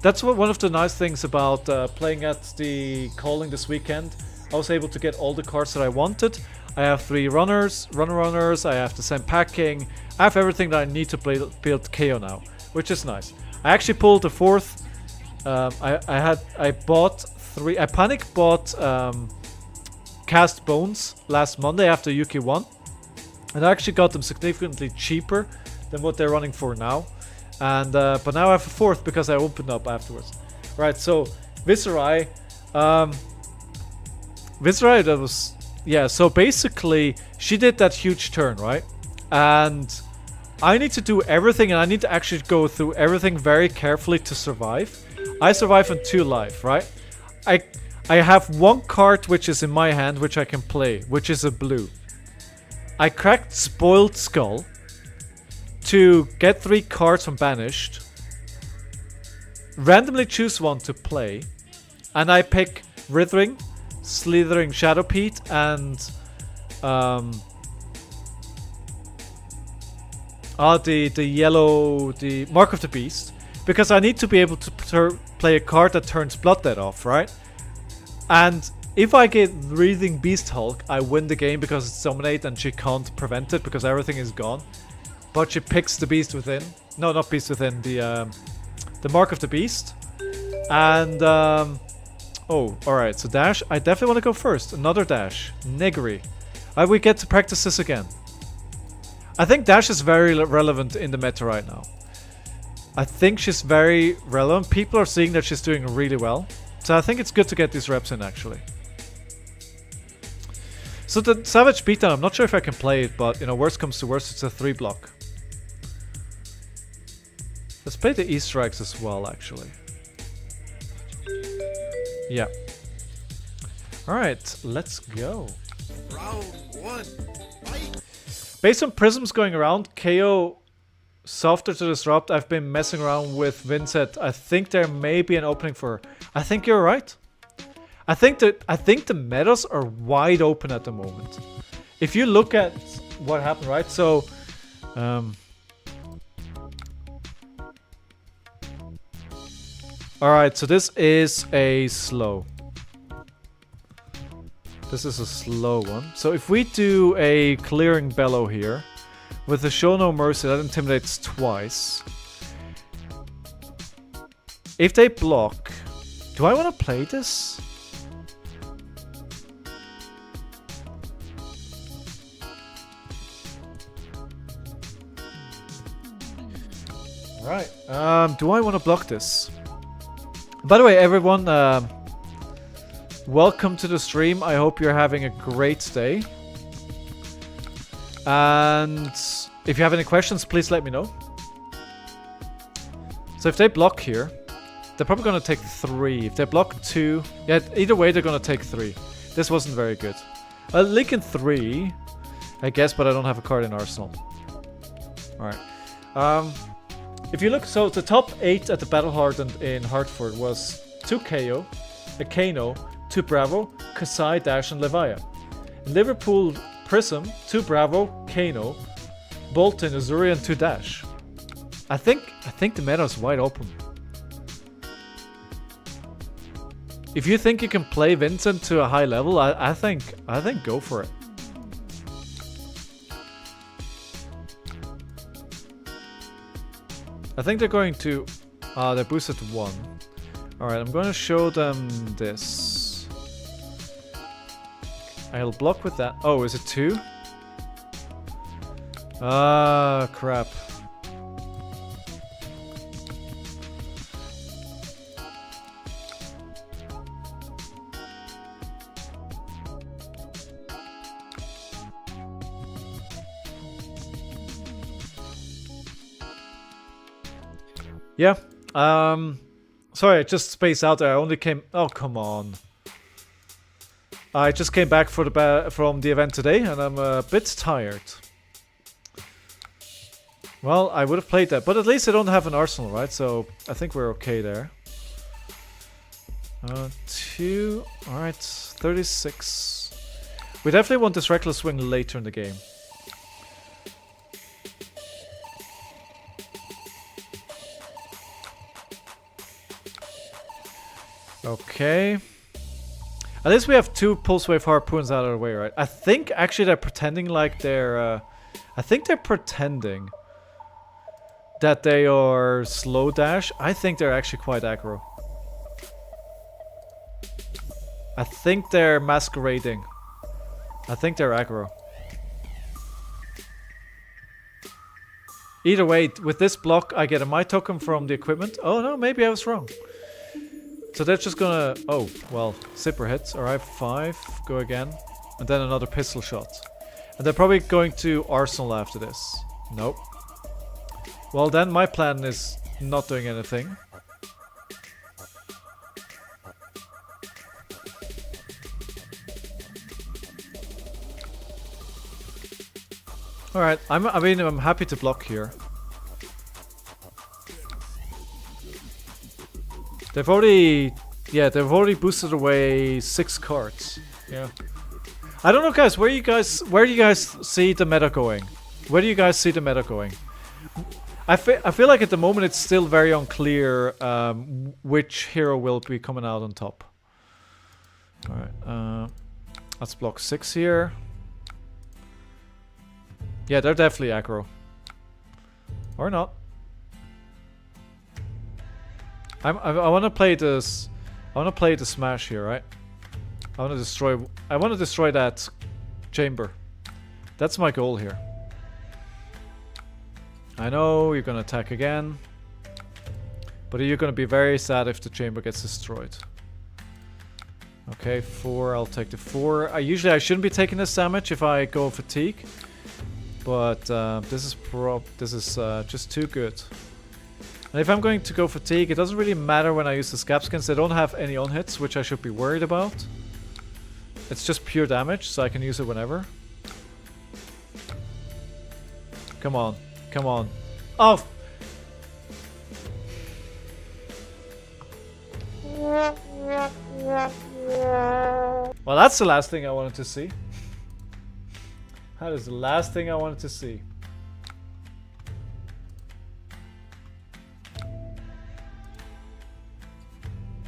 That's one of the nice things about playing at the Calling this weekend. I was able to get all the cards that I wanted. I have 3 runners. I have the same packing. I have everything that I need to build KO now, which is nice. I actually pulled the 4th. I bought 3. I panic bought Cast Bones last Monday after Yuki won, and I actually got them significantly cheaper than what they're running for now. And but now I have a 4th because I opened up afterwards. Right, so Viserai. Viserai, that was... Yeah, so basically, she did that huge turn, right? And I need to do everything, and I need to actually go through everything very carefully to survive. I survive on 2 life, right? I have 1 card which is in my hand, which I can play, which is a blue. I cracked Spoiled Skull to get 3 cards from Banished, randomly choose 1 to play, and I pick Withering, Slithering Shadowpeat, and The yellow, the Mark of the Beast, because I need to be able to play a card that turns Blood Dead off, right? And if I get Breathing Beast Hulk, I win the game because it's dominate and she can't prevent it because everything is gone. But she picks the Beast Within. No, not Beast Within, the Mark of the Beast. And, oh, alright, so dash. I definitely want to go first. Another dash. Negri. We get to practice this again. I think dash is very relevant in the meta right now. I think she's very relevant. People are seeing that she's doing really well. So I think it's good to get these reps in, actually. So the Savage Beatdown, I'm not sure if I can play it, but, you know, worst comes to worst, it's a 3 block. Let's play the Easter eggs as well, actually. Yeah. Alright, let's go. Round 1. Fight! Based on prisms going around, KO softer to disrupt. I've been messing around with Vincent. I think there may be an opening for her. I think you're right. I think the metas are wide open at the moment. If you look at what happened, right? So alright, so this is a slow. This is a slow one. So if we do a Clearing Bellow here, with the Show No Mercy, that intimidates twice. If they block, do I want to play this? Right. Do I want to block this? By the way, everyone, welcome to the stream. I hope you're having a great day. And if you have any questions, please let me know. So if they block here, they're probably going to take 3. If they block 2, yeah, either way they're going to take 3. This wasn't very good. Link in 3, I guess, but I don't have a card in Arsenal. Alright. If you look, so the top 8 at the Battle Hardened in Hartford was 2 KO, a Kano, 2 Bravo, Kasai, Dash, and Levia. In Liverpool Prism, 2 Bravo, Kano, Bolton, Azuri, and 2 Dash. I think the meta is wide open. If you think you can play Vincent to a high level, I think go for it. I think they're going to... they're boosted 1. Alright, I'm going to show them this. I'll block with that. Oh, is it 2? Ah, crap. Yeah, sorry, I just spaced out there. I only came... Oh, come on. I just came back from the event today, and I'm a bit tired. Well, I would have played that, but at least I don't have an Arsenal, right? So, I think we're okay there. 2... Alright, 36. We definitely want this Reckless Swing later in the game. Okay. At least we have 2 Pulse Wave Harpoons out of the way, right? I think actually they're pretending like they're... I think they're pretending that they are slow dash. I think they're actually quite aggro. I think they're masquerading. I think they're aggro. Either way, with this block, I get a My Token from the equipment. Oh no, maybe I was wrong. So they're just gonna... Oh, well, Zipper hits. Alright, 5. Go again. And then another pistol shot. And they're probably going to Arsenal after this. Nope. Well, then my plan is not doing anything. Alright, I'm happy to block here. They've already boosted away 6 cards. Yeah. I don't know, guys. Where do you guys see the meta going? Where do you guys see the meta going? I feel like at the moment it's still very unclear which hero will be coming out on top. Alright, let's block 6 here. Yeah, they're definitely aggro. Or not. I want to play this. I want to play the smash here, right? I want to destroy that chamber. That's my goal here. I know you're gonna attack again, but you're gonna be very sad if the chamber gets destroyed. Okay, 4. I'll take the 4. I shouldn't be taking this damage if I go fatigue, but this is just too good. And if I'm going to go fatigue, it doesn't really matter when I use the scap skins. They don't have any on hits, which I should be worried about. It's just pure damage, so I can use it whenever. Come on. Come on. Oh! Well, that's the last thing I wanted to see. That is the last thing I wanted to see.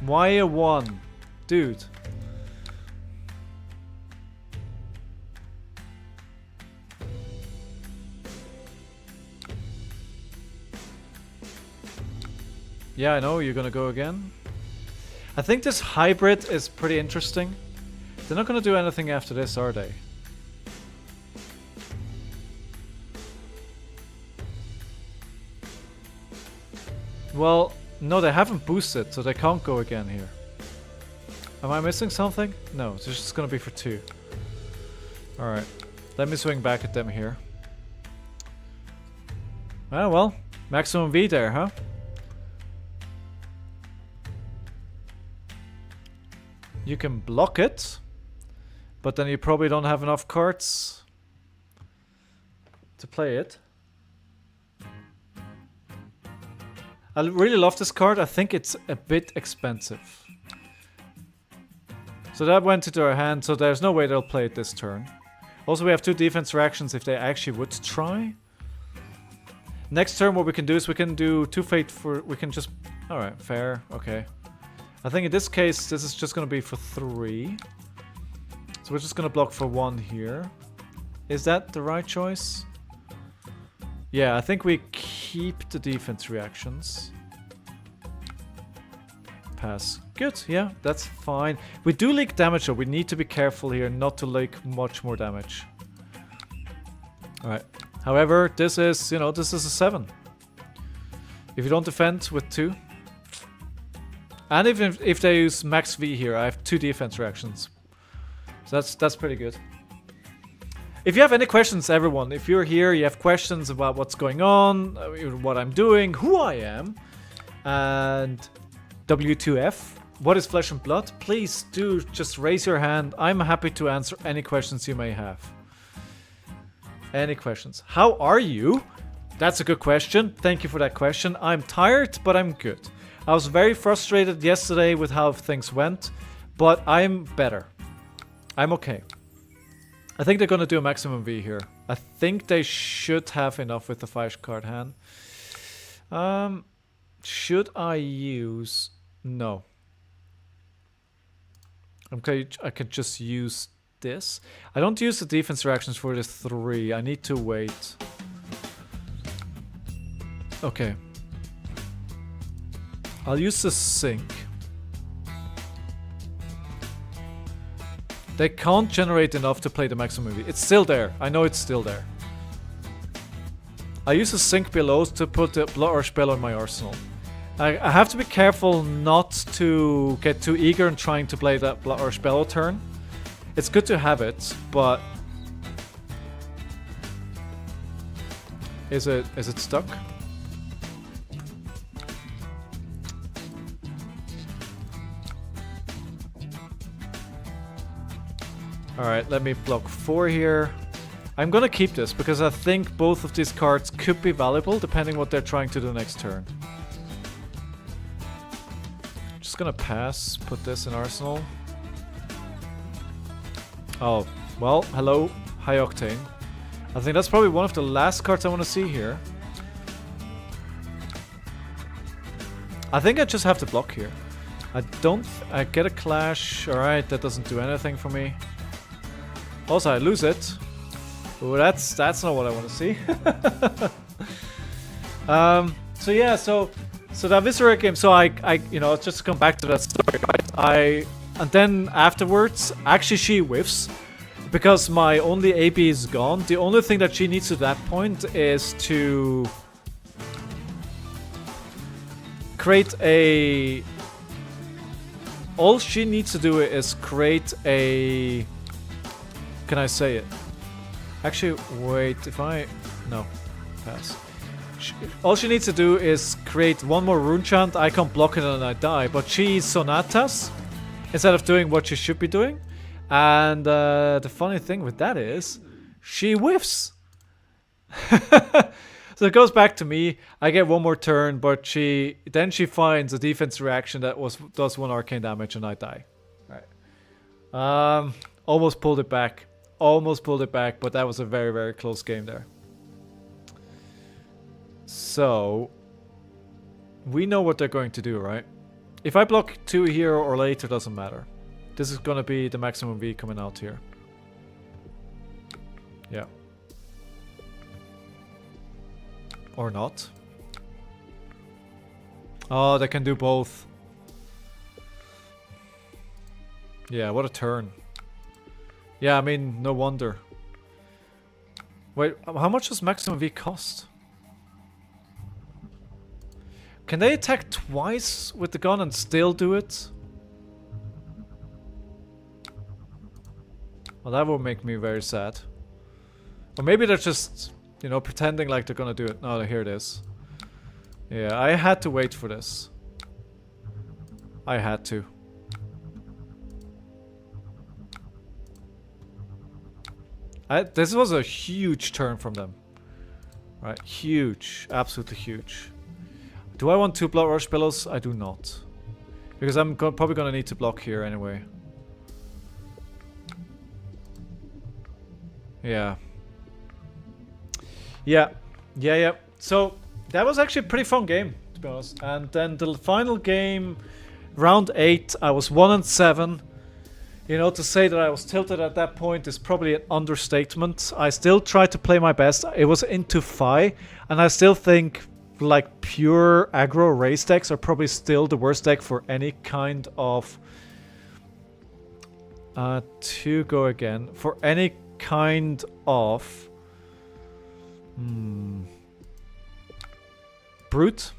Why a 1? Dude. Yeah, I know, you're gonna go again. I think this hybrid is pretty interesting. They're not gonna do anything after this, are they? Well, no, they haven't boosted, so they can't go again here. Am I missing something? No, it's just gonna be for 2. Alright, let me swing back at them here. Ah, well, maximum V there, huh? You can block it, but then you probably don't have enough cards to play it. I really love this card. I think it's a bit expensive. So that went into our hand, so there's no way they'll play it this turn. Also, we have 2 defense reactions if they actually would try. Next turn, what we can do is we can do 2 fate for... We can just... Alright, fair. Okay. I think in this case, this is just going to be for 3. So we're just going to block for 1 here. Is that the right choice? Yeah, I think we keep the defense reactions. Pass. Good, yeah, that's fine. We do leak damage though. We need to be careful here not to leak much more damage. Alright. However, this is, you know, this is a 7. If you don't defend with 2... And even if they use max V here, I have 2 defense reactions. So that's pretty good. If you have any questions, everyone, if you're here, you have questions about what's going on, what I'm doing, who I am, and W2F, what is Flesh and Blood, please do just raise your hand. I'm happy to answer any questions you may have. Any questions? How are you? That's a good question. Thank you for that question. I'm tired, but I'm good. I was very frustrated yesterday with how things went, but I'm better. I'm okay. I think they're going to do a maximum V here. I think they should have enough with the 5-card hand. Should I use... No. Okay, I could just use this. I don't use the defense reactions for this 3. I need to wait. Okay. I'll use the sync. They can't generate enough to play the maximum V. It's still there. I know it's still there. I use the sync below to put the Blood Rush spell on my arsenal. I have to be careful not to get too eager in trying to play that Blood Rush spell turn. It's good to have it, but... Is it stuck? Alright, let me block 4 here. I'm gonna keep this because I think both of these cards could be valuable depending what they're trying to do next turn. Just gonna pass, put this in arsenal. Oh, well, hello, High Octane. I think that's probably one of the last cards I want to see here. I think I just have to block here. I get a clash. Alright, that doesn't do anything for me. Also, I lose it. Ooh, that's not what I want to see. So yeah, so that Viscera game, so I you know, just to come back to that story, right? And then afterwards, actually she whiffs. Because my only AB is gone. The only thing that she needs to that point is to create a... All she needs to do is create a... Can I say it? Actually, wait, if I... No, pass. All she needs to do is create one more rune chant, I can't block it and I die. But she sonatas instead of doing what she should be doing. And the funny thing with that is, she whiffs. So it goes back to me. I get one more turn, but she finds a defense reaction that does 1 arcane damage, and I die. Right. Almost pulled it back. Almost pulled it back, but that was a very, very close game there. So we know what they're going to do, right? If I block 2 here or later, doesn't matter. This is gonna be the maximum V coming out here. Yeah. Or not. Oh, they can do both. Yeah, what a turn. Yeah, I mean, no wonder. Wait, how much does maximum V cost? Can they attack twice with the gun and still do it? Well, that would make me very sad. Or maybe they're just, you know, pretending like they're gonna do it. Oh, here it is. Yeah, I had to wait for this. I had to. This was a huge turn from them. Right, huge. Absolutely huge. Do I want 2 Blood Rush Billows? I do not. Because I'm probably gonna need to block here anyway. Yeah. Yeah. So, that was actually a pretty fun game, to be honest. And then the final game, round 8, I was 1-7. You know, to say that I was tilted at that point is probably an understatement. I still tried to play my best. It was into Phi, and I still think, like, pure aggro race decks are probably still the worst deck for any kind of... to go again. For any kind of brute.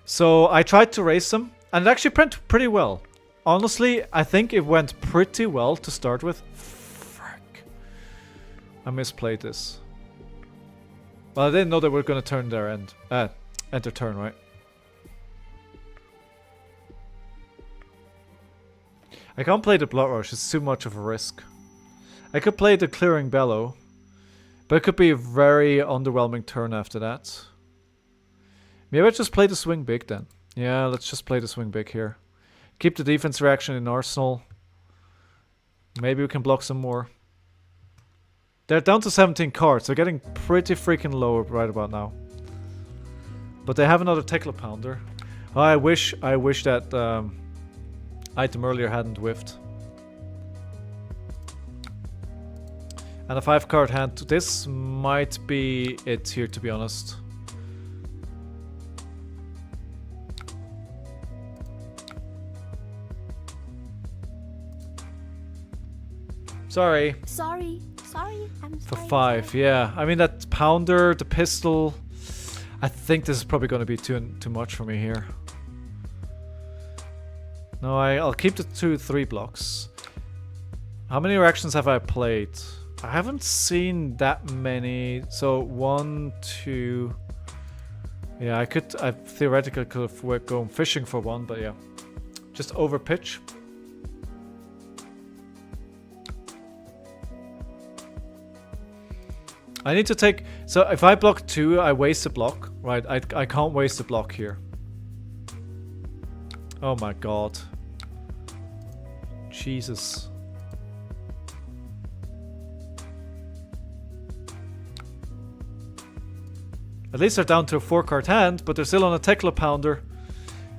So I tried to race them, and it actually went pretty well. Honestly, I think it went pretty well to start with. Frick. I misplayed this. Well, I didn't know they were going to turn their end. Enter turn, right? I can't play the Blood Rush, it's too much of a risk. I could play the Clearing Bellow, but it could be a very underwhelming turn after that. Maybe I just play the Swing Big then. Yeah, let's just play the Swing Big here. Keep the defense reaction in arsenal. Maybe we can block some more. They're down to 17 cards. They're getting pretty freaking low right about now. But they have another Tekla Pounder. Oh, I wish that item earlier hadn't whiffed. And a 5-card hand. This might be it here, to be honest. Sorry. Sorry. I'm For sorry. 5, yeah. I mean, that Pounder, the pistol. I think this is probably going to be too much for me here. No, I'll keep the 2-3 blocks. How many reactions have I played? I haven't seen that many. So 1, 2. Yeah, I theoretically could have gone fishing for 1, but yeah. Just over pitch. I need to take... So if I block 2, I waste a block. Right, I can't waste a block here. Oh my god. Jesus. At least they're down to a 4-card hand, but they're still on a Tekla Pounder.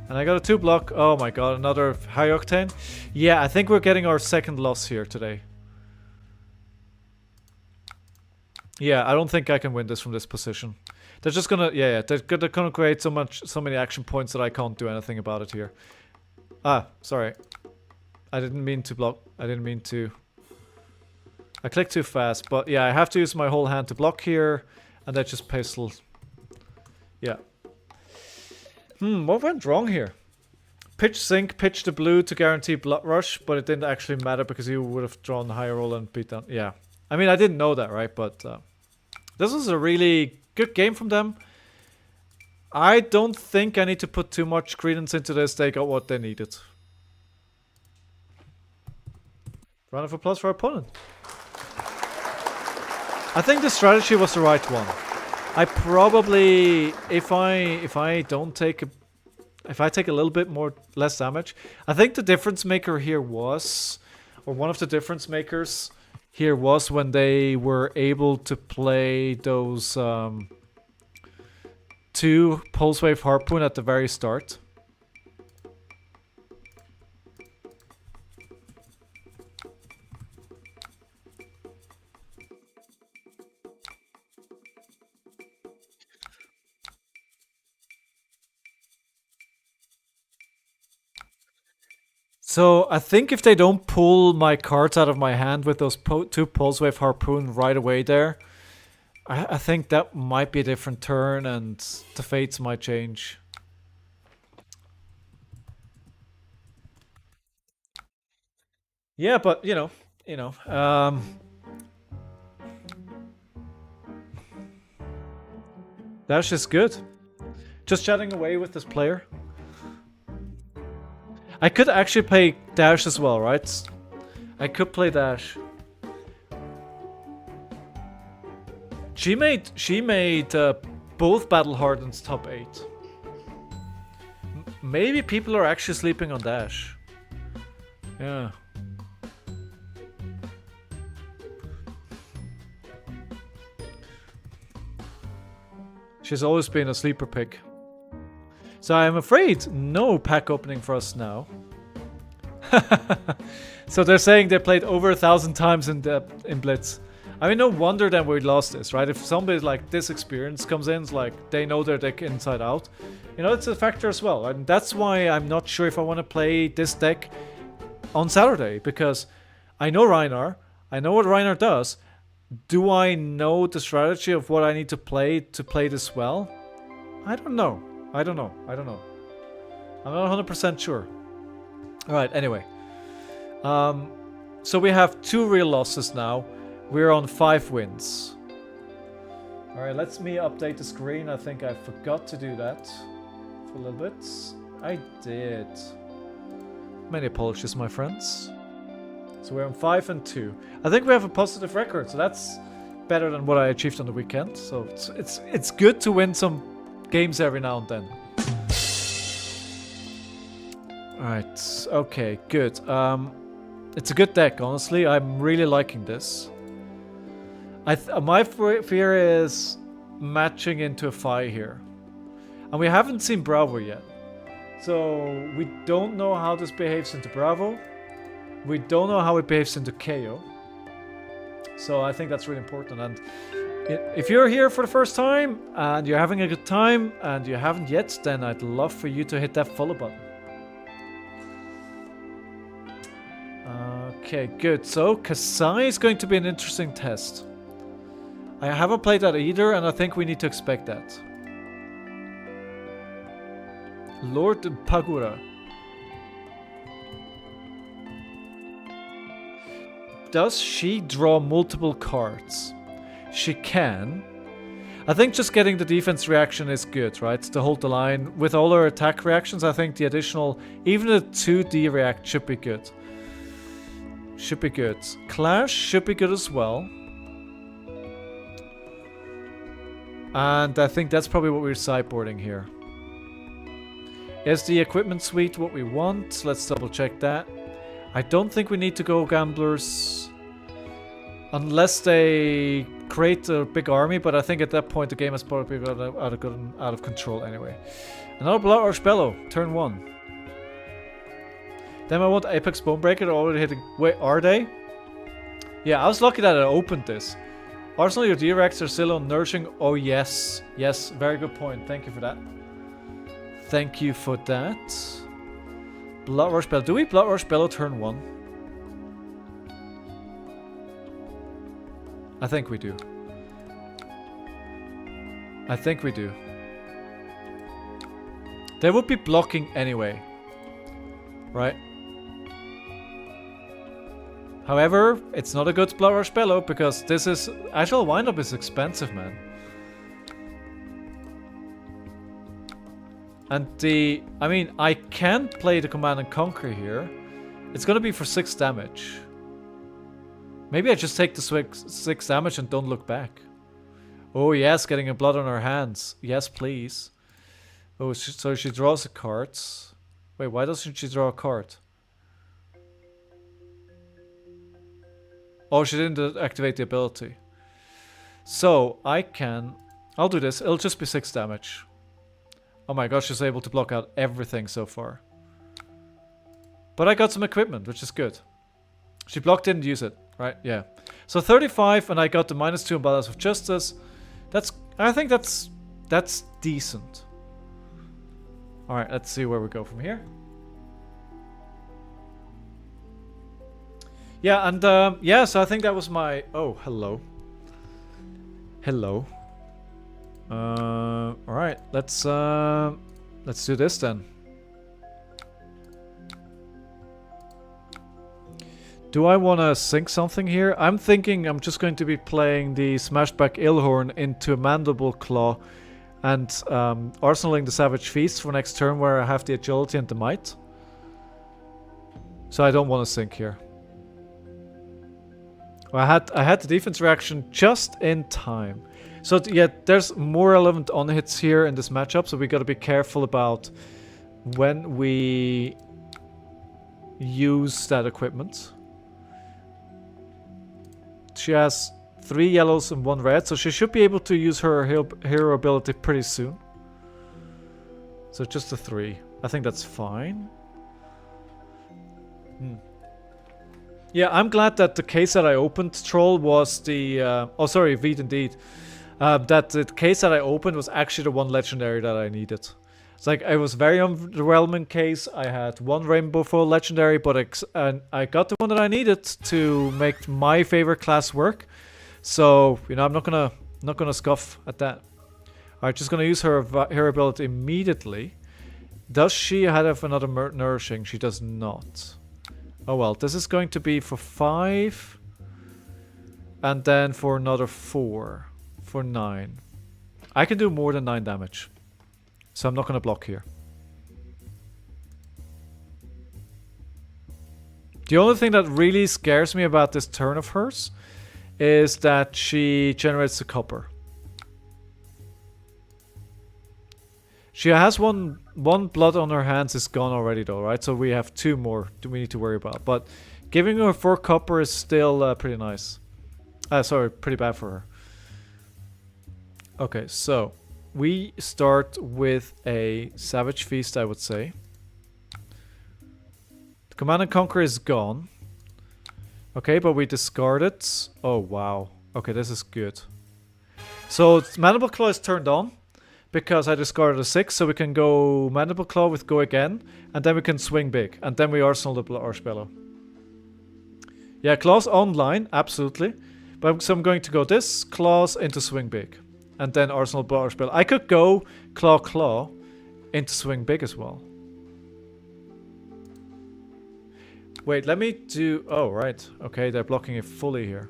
And I got a 2 block. Oh my god, another high octane. Yeah, I think we're getting our second loss here today. Yeah, I don't think I can win this from this position. They're just gonna, yeah, they're gonna create so many action points that I can't do anything about it here. Ah, sorry. I didn't mean to block. I didn't mean to. I clicked too fast, but yeah, I have to use my whole hand to block here, and that just pistol. Yeah. What went wrong here? Pitch Sync, pitch the blue to guarantee blood rush, but it didn't actually matter because he would have drawn the higher roll and beat down. Yeah. I mean, I didn't know that, right? But this was a really good game from them. I don't think I need to put too much credence into this. They got what they needed. Round of applause for our opponent. I think the strategy was the right one. I probably, if I take a little bit less damage, I think the difference maker here was, or one of the difference makers here was when they were able to play those 2 Pulse Wave Harpoon at the very start. So I think if they don't pull my cards out of my hand with those 2 Pulse Wave Harpoon right away there, I think that might be a different turn and the fates might change. Yeah, but you know, Dash is good. Just chatting away with this player. I could actually play Dash as well, right? I could play Dash. She made both Battle Harden's top 8. Maybe people are actually sleeping on Dash. Yeah. She's always been a sleeper pick. So I'm afraid no pack opening for us now. So they're saying they played over 1,000 times in Blitz. I mean, no wonder then we lost this, right? If somebody like this experience comes in, it's like they know their deck inside out. You know, it's a factor as well. And that's why I'm not sure if I want to play this deck on Saturday. Because I know RHINAR. I know what RHINAR does. Do I know the strategy of what I need to play this well? I don't know. I don't know. I'm not 100% sure. Alright, anyway. So we have 2 real losses now. We're on 5 wins. Alright, let me update the screen. I think I forgot to do that for a little bit. I did. Many apologies, my friends. So we're on 5 and 2. I think we have a positive record, so that's better than what I achieved on the weekend. So it's good to win some games every now and then. Alright, okay, good. It's a good deck, honestly. I'm really liking this. My fear is matching into a Phi here. And we haven't seen Bravo yet. So we don't know how this behaves into Bravo. We don't know how it behaves into KO. So I think that's really important. And if you're here for the first time and you're having a good time and you haven't yet, then I'd love for you to hit that follow button. Okay, good. So Kasai is going to be an interesting test. I haven't played that either, and I think we need to expect that. Lord Pagura. Does she draw multiple cards? She can. I think just getting the defense reaction is good, right? To hold the line. With all her attack reactions, I think the additional, even the 2D react should be good. Should be good. Clash should be good as well. And I think that's probably what we're sideboarding here. Is the equipment suite what we want? Let's double check that. I don't think we need to go gamblers. Unless they create a big army, but I think at that point the game has probably got out of control anyway. Another Blood Rush Bellow, turn 1. Then I want Apex Bonebreaker, they're already hitting... Wait, are they? Yeah, I was lucky that I opened this. Arsenal, your D-Rex are still on nourishing. Oh yes, yes, very good point. Thank you for that. Thank you for that. Blood Rush Bellow. Do we Blood Rush Bellow turn 1? I think we do. I think we do. They would be blocking anyway. Right? However, it's not a good Blood Rush Bellow because this is... Actual windup is expensive, man. And the... I mean, I can play the Command and Conquer here. It's gonna be for 6 damage. Maybe I just take the 6 damage and don't look back. Oh yes, getting a blood on her hands. Yes, please. Oh, so she draws a card. Wait, why doesn't she draw a card? Oh, she didn't activate the ability. So, I can... I'll do this. It'll just be 6 damage. Oh my gosh, she's able to block out everything so far. But I got some equipment, which is good. She blocked, didn't use it. Right, yeah. So 35, and I got the -2 on Balance of Justice. I think that's decent. Alright, let's see where we go from here. Yeah, and yeah, so I think that was my... Oh, hello. Hello. Alright, let's do this then. Do I want to sync something here? I'm thinking I'm just going to be playing the Smashback Illhorn into Mandible Claw and arsenaling the Savage Feast for next turn where I have the agility and the might. So I don't want to sync here. I had the defense reaction just in time. So yeah, there's more relevant on-hits here in this matchup, so we got to be careful about when we use that equipment. She has 3 yellows and 1 red, so she should be able to use her hero ability pretty soon. So just a 3. I think that's fine. Yeah, I'm glad that the case that I opened, Troll, was the... oh, sorry, Veed indeed. That the case that I opened was actually the one legendary that I needed. It's like, it was very underwhelming case. I had 1 Rainbow Foil legendary, but I got the one that I needed to make my favorite class work. So, you know, I'm not gonna scoff at that. Alright, just gonna use her ability immediately. Does she have another nourishing? She does not. Oh well, this is going to be for 5. And then for another 4. For 9. I can do more than 9 damage. So I'm not going to block here. The only thing that really scares me about this turn of hers is that she generates the copper. She has one blood on her hands is gone already though, right? So we have 2 more we need to worry about. But giving her 4 copper is still pretty nice. Sorry, pretty bad for her. Okay, so we start with a Savage Feast, I would say. The Command and Conquer is gone. Okay, but we discard it. Oh, wow. Okay, this is good. So Mandible Claw is turned on because I discarded a 6, so we can go Mandible Claw with Go Again, and then we can swing big, and then we arsenal the Blood Bellow. Yeah, Claws online, absolutely. But so I'm going to go this, Claws into Swing Big. And then Arsenal Blood Bellow. I could go Claw into Swing Big as well. Wait, let me do... Oh, right. Okay, they're blocking it fully here.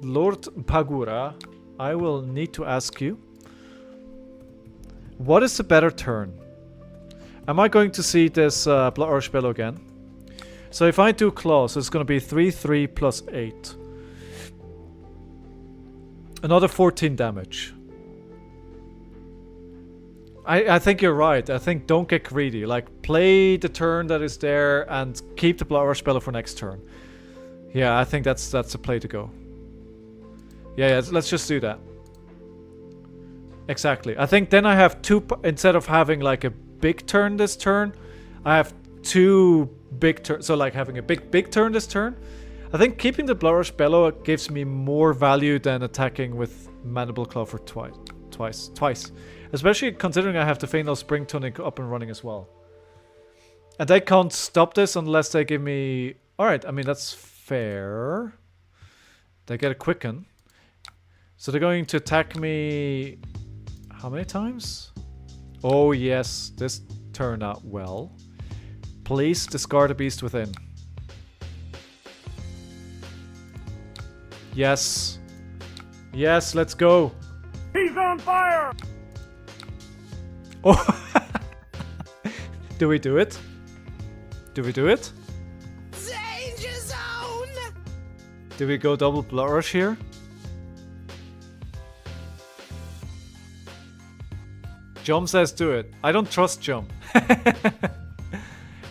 Lord Pagura, I will need to ask you. What is the better turn? Am I going to see this Blood Bellow again? So if I do Claws, it's going to be 3 plus 8. Another 14 damage. I think you're right. I think don't get greedy. Like, play the turn that is there and keep the Blood Bellow for next turn. Yeah, I think that's a play to go. Yeah, let's just do that. Exactly. I think then I have two, instead of having like a big turn this turn, I have two big turns. So like having a big turn this turn. I think keeping the Bloodrush Bellow gives me more value than attacking with Mandible Claw for twice. Especially considering I have the Fatal Spring Tonic up and running as well. And they can't stop this unless they give me... Alright, I mean that's fair. They get a Quicken. So they're going to attack me... How many times? Oh yes, this turned out well. Please discard a Beast Within. Yes. Yes, let's go. He's on fire! Oh. Do we do it? Do we do it? Danger zone! Do we go double Bloodrush here? Jom says do it. I don't trust Jom.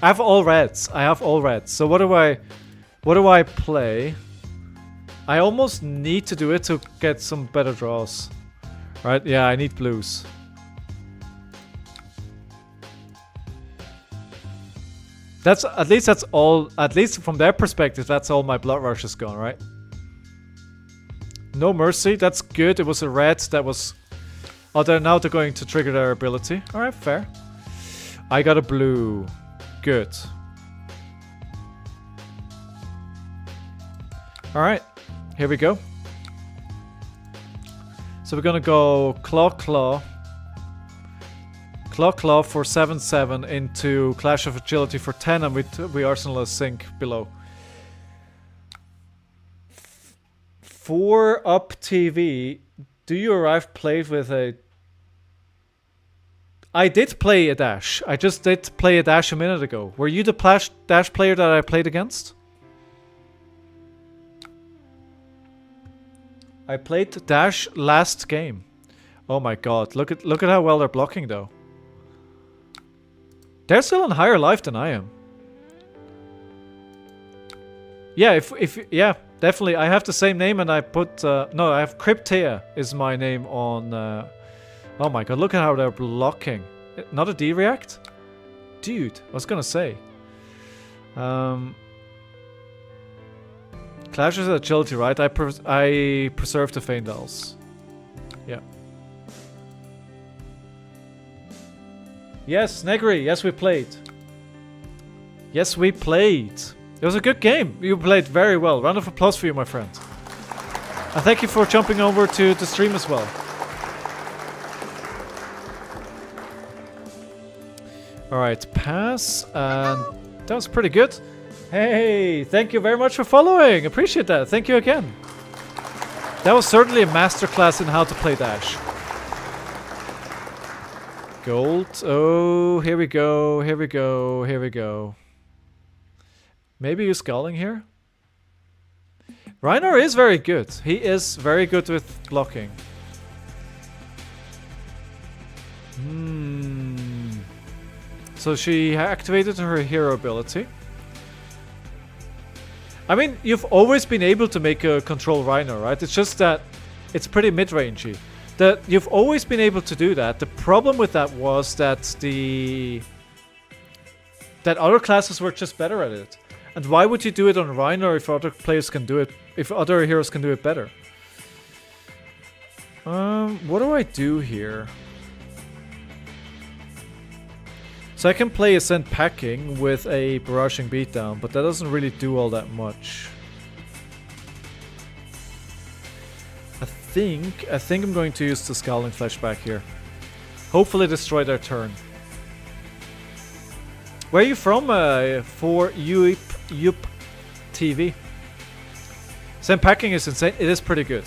I have all reds. So what do I play? I almost need to do it to get some better draws. Right? Yeah, I need blues. That's all, at least from their perspective, that's all my Blood Rush is gone, right? No Mercy, that's good. It was a red that was... Oh, now they're going to trigger their ability. Alright, fair. I got a blue. Good. Alright, here we go. So we're gonna go Claw Claw. Claw Claw for 7/7 into Clash of Agility for 10, and we Arsenal a Sync below. 4 up TV. Do you or I've played with a... I did play a dash. I just did play a dash a minute ago. Were you the dash player that I played against? I played dash last game. Oh my god, look at how well they're blocking though. They're still on higher life than I am. Yeah, yeah, definitely. I have the same name and I put no, I have Cryptea is my name on oh my god, look at how they're blocking. Not a D-react? Dude, I was gonna say. Clash of Agility, right? I preserve the Feindals. Yeah. Yes, Negri. Yes, we played. Yes, we played. It was a good game. You played very well. Round of applause for you, my friend. And thank you for jumping over to the stream as well. Alright, pass. And that was pretty good. Hey, thank you very much for following. Appreciate that. Thank you again. That was certainly a masterclass in how to play Dash. Gold. Oh, here we go. Here we go. Here we go. Maybe you're Scalding here? RHINAR is very good. He is very good with blocking. So she activated her hero ability. I mean, you've always been able to make a control RHINAR, right? It's just that it's pretty mid-rangey. You've always been able to do that. The problem with that was that that other classes were just better at it. And why would you do it on RHINAR if other players can do it, if other heroes can do it better? What do I do here? So I can play Ascent Packing with a Barraging Beatdown, but that doesn't really do all that much. I think I'm going to use the Scalding Flashback here. Hopefully destroy their turn. Where are you from, for Yup TV? Ascent Packing is insane. It is pretty good.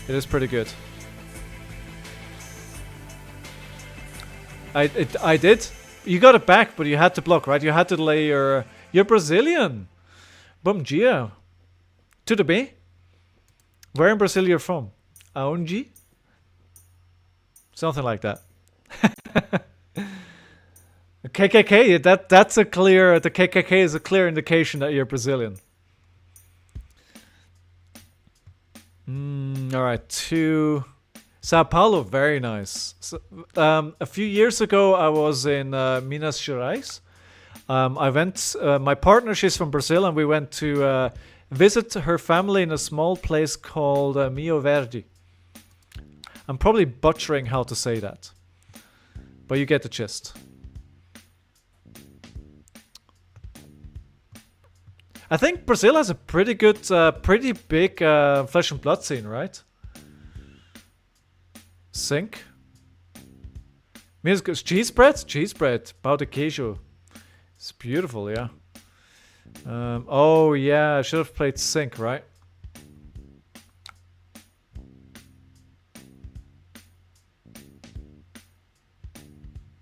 It is pretty good. I did. You got it back, but you had to block, right? You had to delay your... You're Brazilian. Bom dia. Tudo bem? Where in Brazil you're from? Aonde? Something like that. KKK, that's a clear... The KKK is a clear indication that you're Brazilian. Alright, 2. Sao Paulo, very nice. So, a few years ago, I was in Minas Gerais. I went, my partner, she's from Brazil, and we went to visit her family in a small place called Mio Verde. I'm probably butchering how to say that, but you get the gist. I think Brazil has a pretty good, pretty big flesh and blood scene, right? Sink. Cheese bread? Cheese bread. Pão de queijo. It's beautiful, yeah. Oh, yeah, I should have played Sink, right?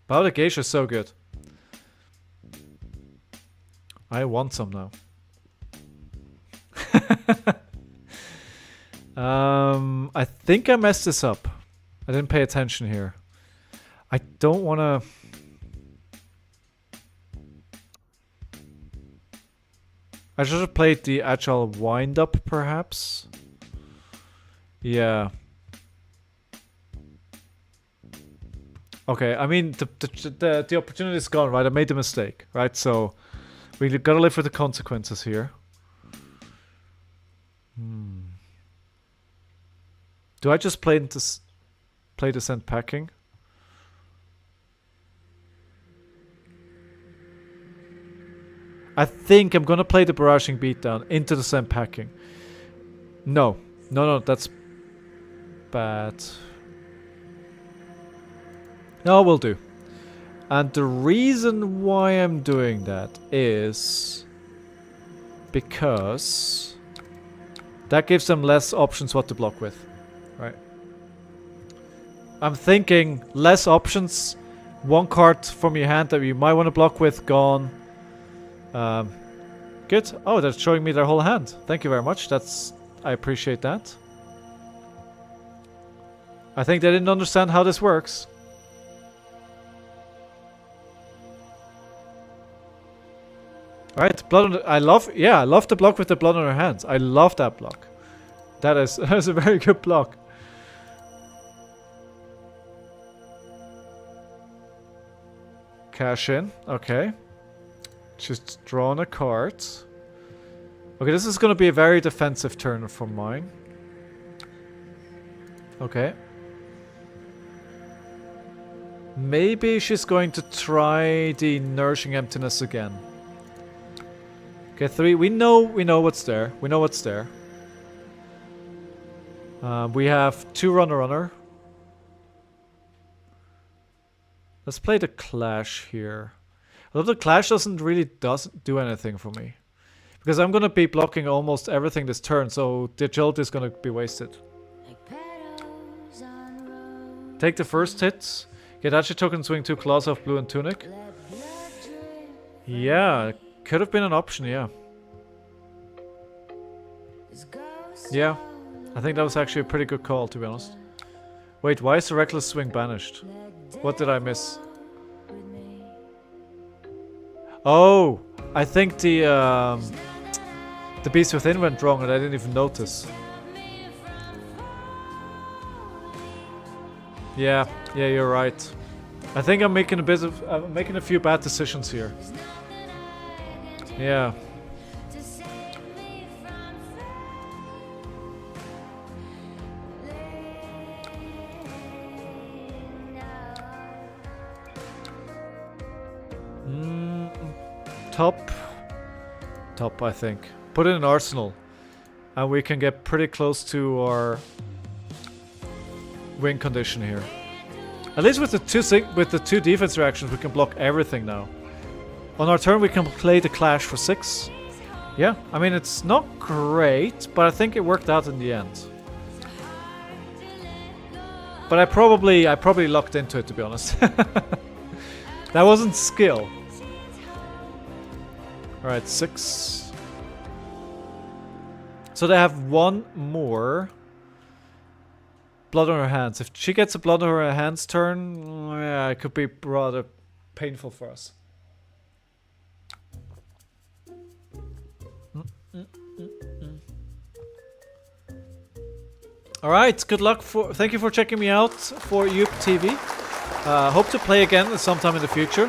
Pão de queijo is so good. I want some now. I think I messed this up. I didn't pay attention here. I don't want to... I should have played the agile wind-up, perhaps. Yeah. Okay, I mean, the opportunity is gone, right? I made the mistake, right? So, we gotta live with the consequences here. Do I just play this end packing? I think I'm gonna play the barraging beatdown into the sand packing. No, that's bad. No, will do. And the reason why I'm doing that is because that gives them less options what to block with, right? I'm thinking less options, one card from your hand that you might want to block with, gone. Good. Oh, they're showing me their whole hand. Thank you very much. I appreciate that. I think they didn't understand how this works. Alright, blood on the, I love the block with the blood on her hands. I love that block. That is a very good block. Cash in, okay. Just drawn a card. Okay, this is gonna be a very defensive turn for mine. Okay. Maybe she's going to try the Nourishing Emptiness again. Okay, 3. We know what's there. We know what's there. We have 2 runner. Let's play the Clash here. Although the Clash doesn't do anything for me. Because I'm gonna be blocking almost everything this turn, so the Jolt is gonna be wasted. Take the first hit. Get Archie token, swing 2 claws off blue and tunic. Yeah, could have been an option, yeah. Yeah, I think that was actually a pretty good call, to be honest. Wait, why is the Reckless Swing banished? What did I miss? Oh, I think the Beast Within went wrong and I didn't even notice. Yeah, you're right. I think I'm making a few bad decisions here. Yeah. Top, I think. Put it in Arsenal, and we can get pretty close to our win condition here. At least with the two defense reactions, we can block everything now. On our turn, we can play the Clash for 6. Yeah, I mean it's not great, but I think it worked out in the end. But I probably lucked into it, to be honest. That wasn't skill. Alright, 6. So they have one more. Blood on her hands. If she gets a blood on her hands turn, yeah, it could be rather painful for us. Alright, good luck for... Thank you for checking me out for Yoop TV. Hope to play again sometime in the future.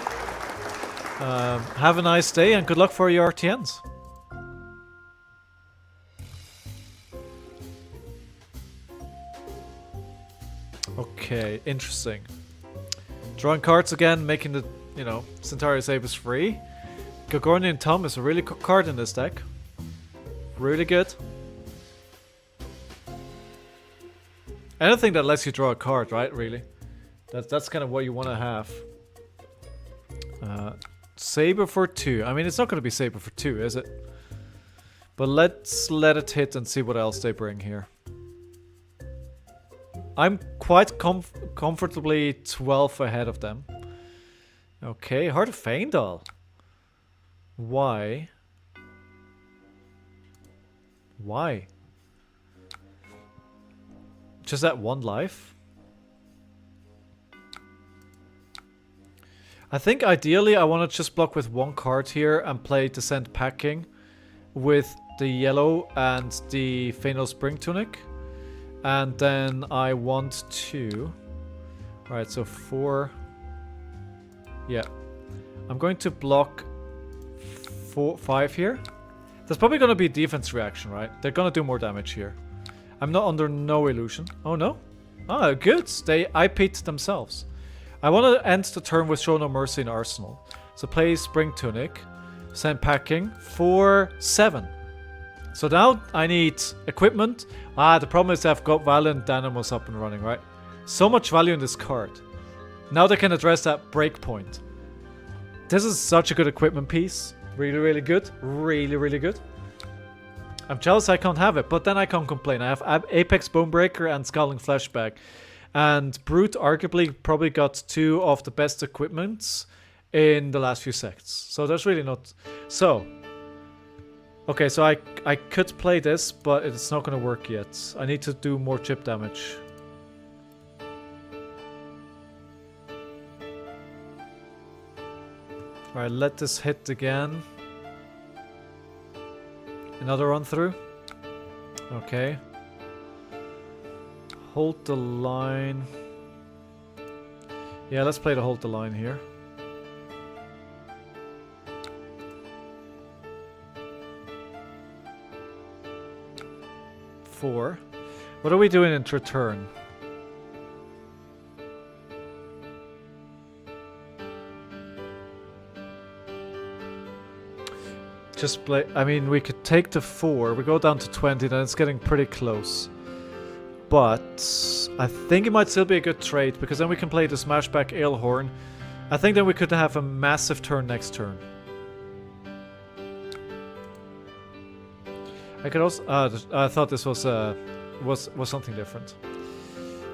Have a nice day and good luck for your RTNs. Okay, interesting. Drawing cards again, making the, you know, Centauri Sabers free. Gagornian Tom is a really good card in this deck. Really good. Anything that lets you draw a card, right? Really. That's kind of what you want to have. Saber for 2. I mean, it's not going to be Saber for 2, is it? But let's let it hit and see what else they bring here. I'm quite comfortably 12 ahead of them. Okay, Heart of Feindal. Why? Why? Just that one life? I think ideally I want to just block with one card here and play Descent Packing with the yellow and the Feindal Spring Tunic. And then I want to... Alright, so 4... Yeah. I'm going to block 5 here. There's probably going to be a defense reaction, right? They're going to do more damage here. I'm not under no illusion. Oh, no? Ah, good. They IP'd themselves. I want to end the turn with Show No Mercy in Arsenal. So play Spring Tunic. Send Packing for 7. So now I need equipment. Ah, the problem is I've got Valiant Dynamos up and running, right? So much value in this card. Now they can address that breakpoint. This is such a good equipment piece. Really, really good. Really, really good. I'm jealous I can't have it, but then I can't complain. I have Apex Bonebreaker and Scalding Flashback. And Brute arguably probably got 2 of the best equipments in the last few sets. So there's really not... So... Okay, so I could play this, but it's not going to work yet. I need to do more chip damage. Alright, let this hit again. Another run through. Okay. Hold the line. Yeah, let's play the hold the line here. What are we doing in return? Just play. I mean, we could take the 4. We go down to 20, then it's getting pretty close. But I think it might still be a good trade because then we can play the Smashback Alehorn. I think then we could have a massive turn next turn. I could also... I thought this was something different.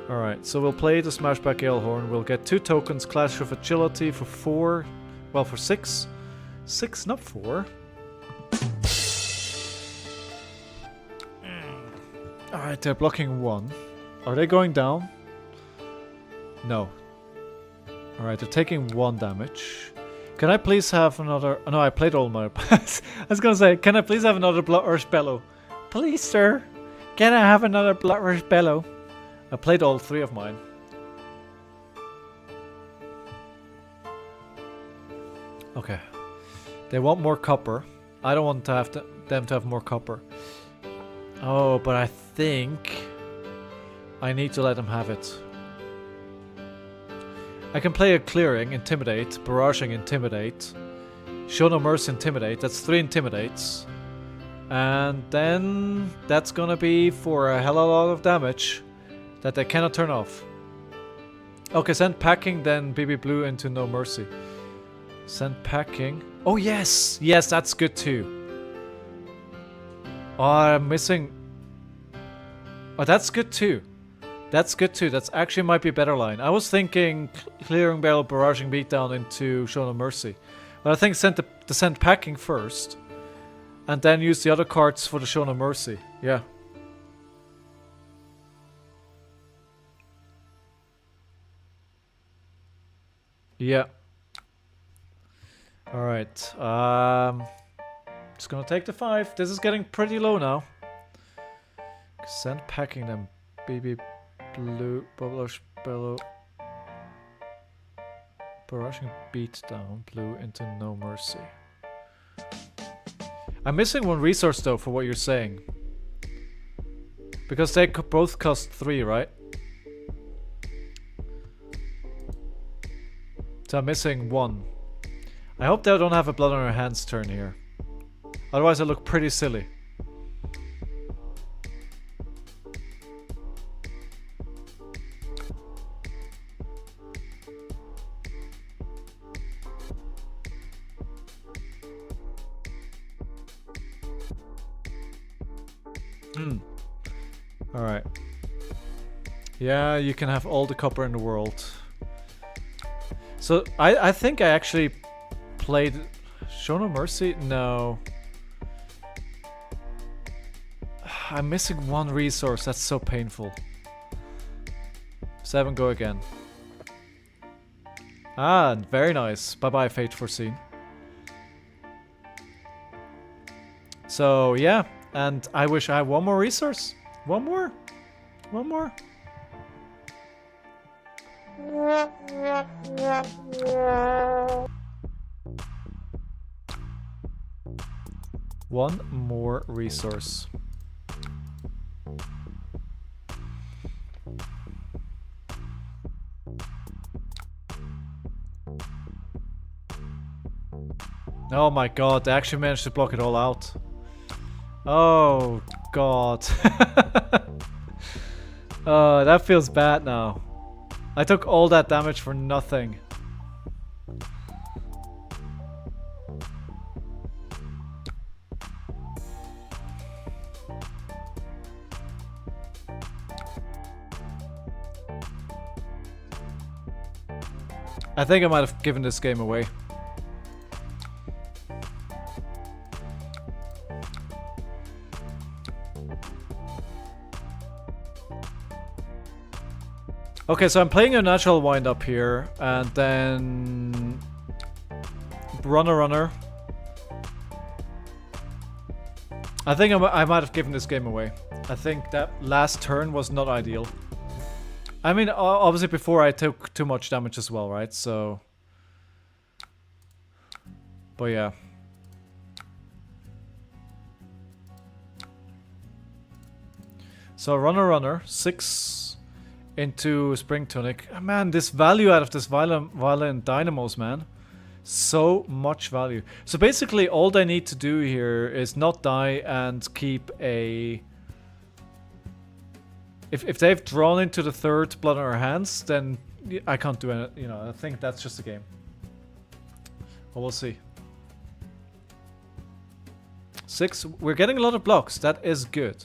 Alright, so we'll play the Smashback Alehorn. We'll get 2 tokens, Clash of Agility for 4. Well, for 6. 6, not 4. Alright, they're blocking 1. Are they going down? No. Alright, they're taking 1 damage. Can I please have another... Oh, no, I played all my... I was gonna say, can I please have another Bloodrush Bellow? Please, sir. Can I have another Bloodrush Bellow? I played all 3 of mine. Okay. They want more copper. I don't want to have them to have more copper. Oh, but I think... I need to let them have it. I can play a Clearing, Intimidate, Barraging, Intimidate, Show No Mercy, Intimidate. That's 3 Intimidates. And then that's gonna be for a hell of a lot of damage that they cannot turn off. Okay, send Packing, then BB Blue into No Mercy. Send Packing. Oh, yes! Yes, that's good too. Oh, I'm missing... Oh, that's good too. That's good too. That's actually might be a better line. I was thinking Clearing Barrel, Barraging Beatdown into Show No Mercy. But I think send the Send Packing first. And then use the other cards for the Show No Mercy. Yeah. Yeah. Alright. Just gonna take the 5. This is getting pretty low now. Send Packing them BB blue, bubbler bellow. Barraging beat down blue into no mercy. I'm missing one resource though for what you're saying. Because they both cost 3, right? So I'm missing 1. I hope they don't have a blood on their hands turn here. Otherwise I look pretty silly. Alright. Yeah, you can have all the copper in the world. So, I think I actually played... Show No Mercy? No. I'm missing 1 resource, that's so painful. 7, go again. Ah, very nice. Bye-bye, Fate Foreseen. So, yeah. And I wish I had 1 more resource. 1 more. 1 more. One more resource. Oh my god, they actually managed to block it all out. Oh god. That feels bad now. I took all that damage for nothing. I think I might have given this game away. Okay, so I'm playing a natural wind up here, and then runner. I think I might have given this game away. I think that last turn was not ideal. I mean, obviously before I took too much damage as well, right? So, but yeah. So runner, 6. Into Spring Tunic. Oh, man, this value out of this violent dynamos, man. So much value. So basically all they need to do here is not die and keep a... If they've drawn into the 3rd blood on our hands, then I can't do it. You know, I think that's just a game. Well, we'll see. 6. We're getting a lot of blocks. That is good.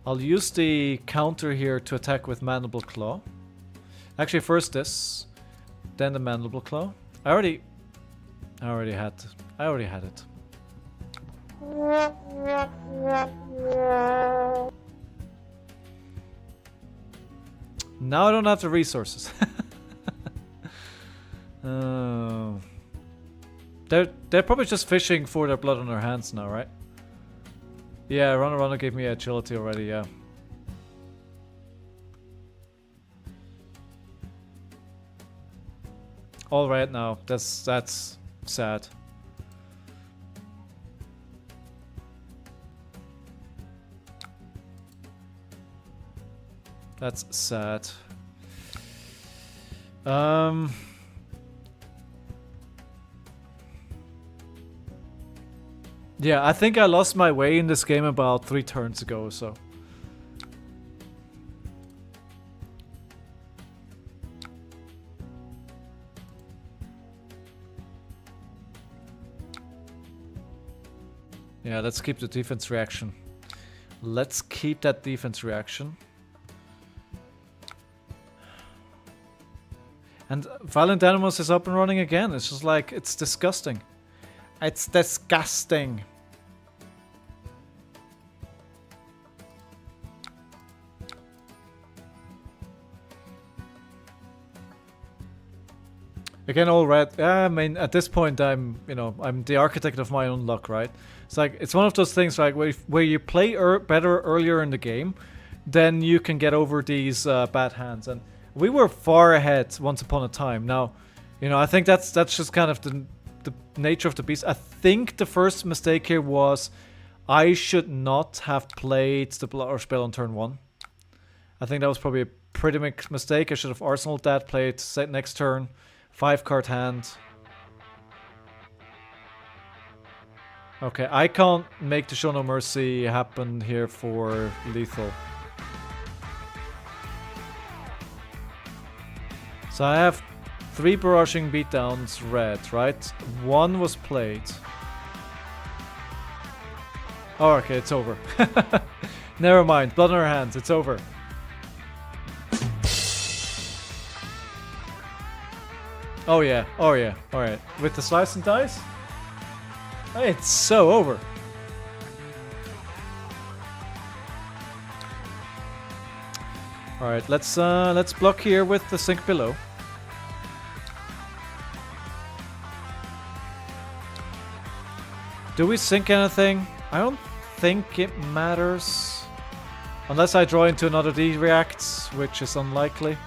I'll use the counter here to attack with Mandible Claw. Actually, first this, then the Mandible Claw. I already had it. Now I don't have the resources. They're probably just fishing for their blood on their hands now, right? Yeah, runner gave me agility already, yeah. All right now, that's sad. That's sad. Yeah, I think I lost my way in this game about 3 turns ago, so. Yeah, let's keep the defense reaction. Let's keep that defense reaction. And Violent Animals is up and running again. It's just like, it's disgusting. It's disgusting. Again, all red. Yeah, I mean, at this point, I'm the architect of my own luck, right? It's like, it's one of those things, like, where you play better earlier in the game, then you can get over these bad hands. And we were far ahead once upon a time. Now, I think that's just kind of the nature of the beast. I think the first mistake here was I should not have played the Blood spell on turn 1. I think that was probably a pretty big mistake. I should have arsenaled that, played next turn, 5-card hand. Okay, I can't make the Show No Mercy happen here for lethal. So I have 3 barraging beatdowns red, right? 1 was played. Oh, okay, it's over. Never mind, blood on our hands, it's over. Oh yeah, alright. With the slice and dice? It's so over. Alright, let's block here with the sink below. Do we sink anything? I don't think it matters. Unless I draw into another D-react, which is unlikely.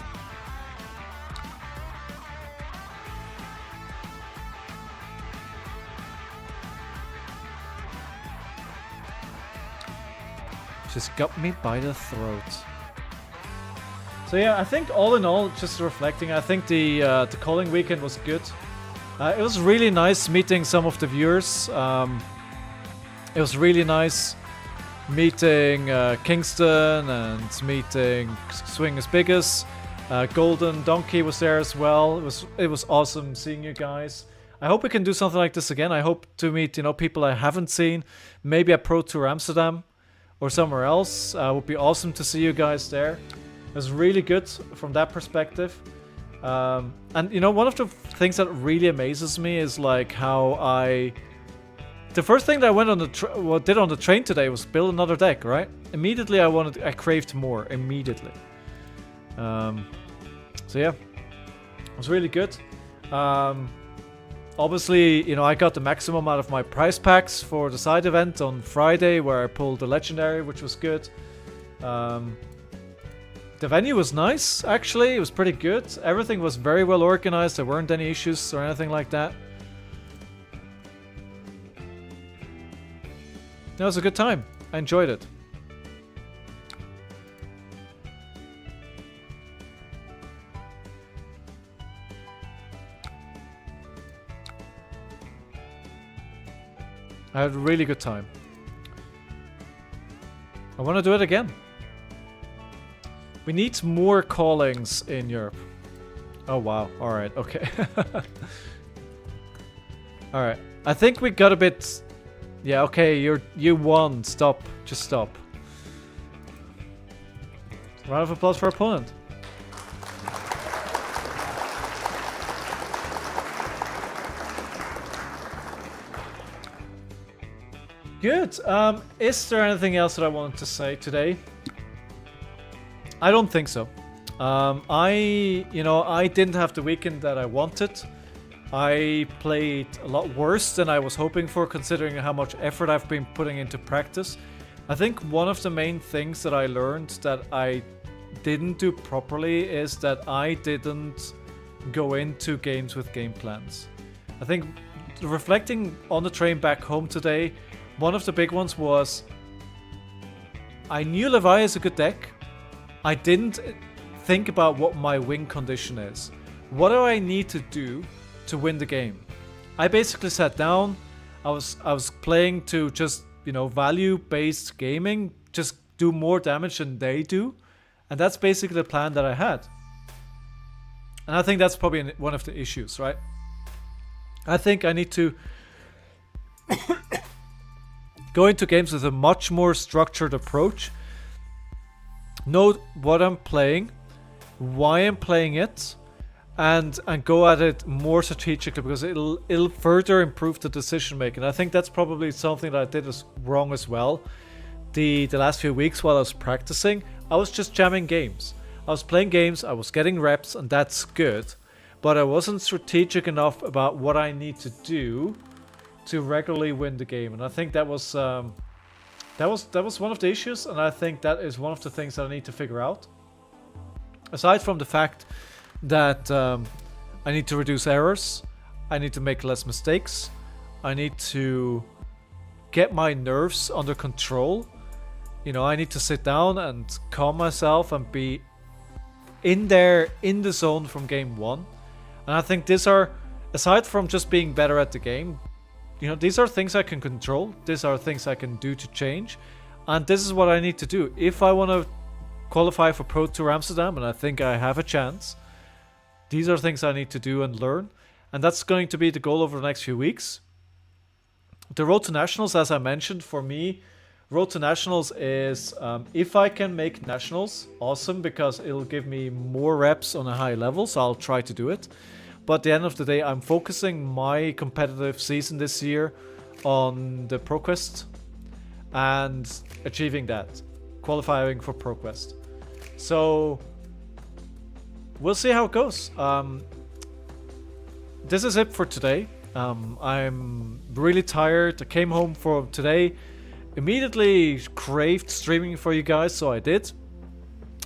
Just got me by the throat. So yeah, I think all in all, just reflecting, I think the calling weekend was good. It was really nice meeting some of the viewers. It was really nice meeting Kingston and meeting Swing as Biggest. Golden Donkey was there as well. It was awesome seeing you guys. I hope we can do something like this again. I hope to meet people I haven't seen, maybe at Pro Tour Amsterdam or somewhere else. Would be awesome to see you guys there. It was really good from that perspective. And one of the things that really amazes me is like how the first thing that I went on did on the train today was build another deck, right? Immediately I craved more, immediately. So yeah, it was really good. Obviously, I got the maximum out of my prize packs for the side event on Friday, where I pulled the legendary, which was good. The venue was nice, actually. It was pretty good. Everything was very well organized. There weren't any issues or anything like that. That was a good time. I enjoyed it. I had a really good time. I want to do it again. We need more callings in Europe. Oh wow, alright, okay. Alright, I think we got a bit... Yeah, okay, you won. Stop. Just stop. Round of applause for our opponent. Good. Is there anything else that I wanted to say today? I don't think so. I didn't have the weekend that I wanted. I played a lot worse than I was hoping for, considering how much effort I've been putting into practice. I think one of the main things that I learned that I didn't do properly is that I didn't go into games with game plans. I think reflecting on the train back home today, one of the big ones was I knew Levi is a good deck. I didn't think about what my win condition is. What do I need to do to win the game? I basically sat down. I was playing to just, value-based gaming, just do more damage than they do. And that's basically the plan that I had. And I think that's probably one of the issues, right? I think I need to go into games with a much more structured approach. Know what I'm playing, why I'm playing it, and go at it more strategically, because it'll further improve the decision making. I think that's probably something that I did wrong as well. The last few weeks while I was practicing, I was just jamming games. I was playing games, I was getting reps, and that's good. but I wasn't strategic enough about what I need to do to regularly win the game. And I think that was one of the issues, and I think that is one of the things that I need to figure out. Aside from the fact that I need to reduce errors, I need to make less mistakes, I need to get my nerves under control. You know, I need to sit down and calm myself and be in the zone from game one. And I think these are, aside from just being better at the game, you know, these are things I can control. These are things I can do to change. And this is what I need to do. If I want to qualify for Pro Tour Amsterdam, and I think I have a chance, these are things I need to do and learn. And that's going to be the goal over the next few weeks. The Road to Nationals, as I mentioned, for me, Road to Nationals is, if I can make Nationals, awesome, because it'll give me more reps on a high level, so I'll try to do it. But at the end of the day, I'm focusing my competitive season this year on the ProQuest and achieving that, qualifying for ProQuest. So we'll see how it goes. This is it for today. I'm really tired. I came home from today, immediately craved streaming for you guys, so I did.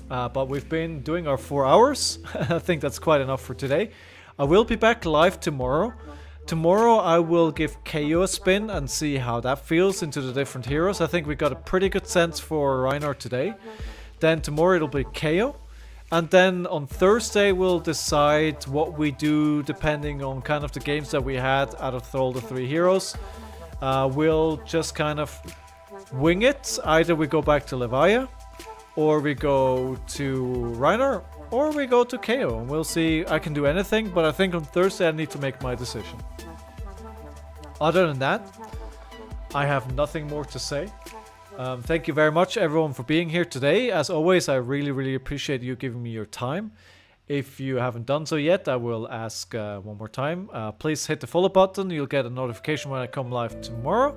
But we've been doing our 4 hours. I think that's quite enough for today. I will be back live tomorrow. Tomorrow I will give KO a spin and see how that feels into the different heroes. I think we got a pretty good sense for RHINAR today. Then tomorrow it'll be KO. And then on Thursday we'll decide what we do depending on kind of the games that we had out of all the 3 heroes. We'll just kind of wing it. Either we go back to Levaya, or we go to RHINAR, or we go to KO. And we'll see. I can do anything, but I think on Thursday I need to make my decision. Other than that, I have nothing more to say. Thank you very much everyone for being here today. As always, I really appreciate you giving me your time. If you haven't done so yet, I will ask one more time. Please hit the follow button. You'll get a notification when I come live tomorrow.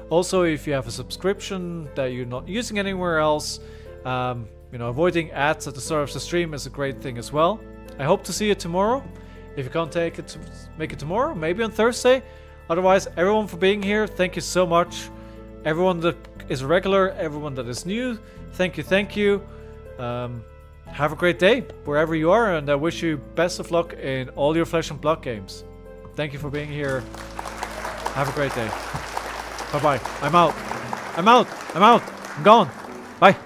Also, if you have a subscription that you're not using anywhere else, you know, avoiding ads at the start of the stream is a great thing as well. I hope to see you tomorrow. If you can't make it tomorrow, maybe on Thursday. Otherwise, everyone for being here, thank you so much. Everyone that is regular, everyone that is new, thank you. Have a great day wherever you are, and I wish you best of luck in all your Flesh and Blood games. Thank you for being here. Have a great day. Bye bye. I'm out. I'm gone. Bye.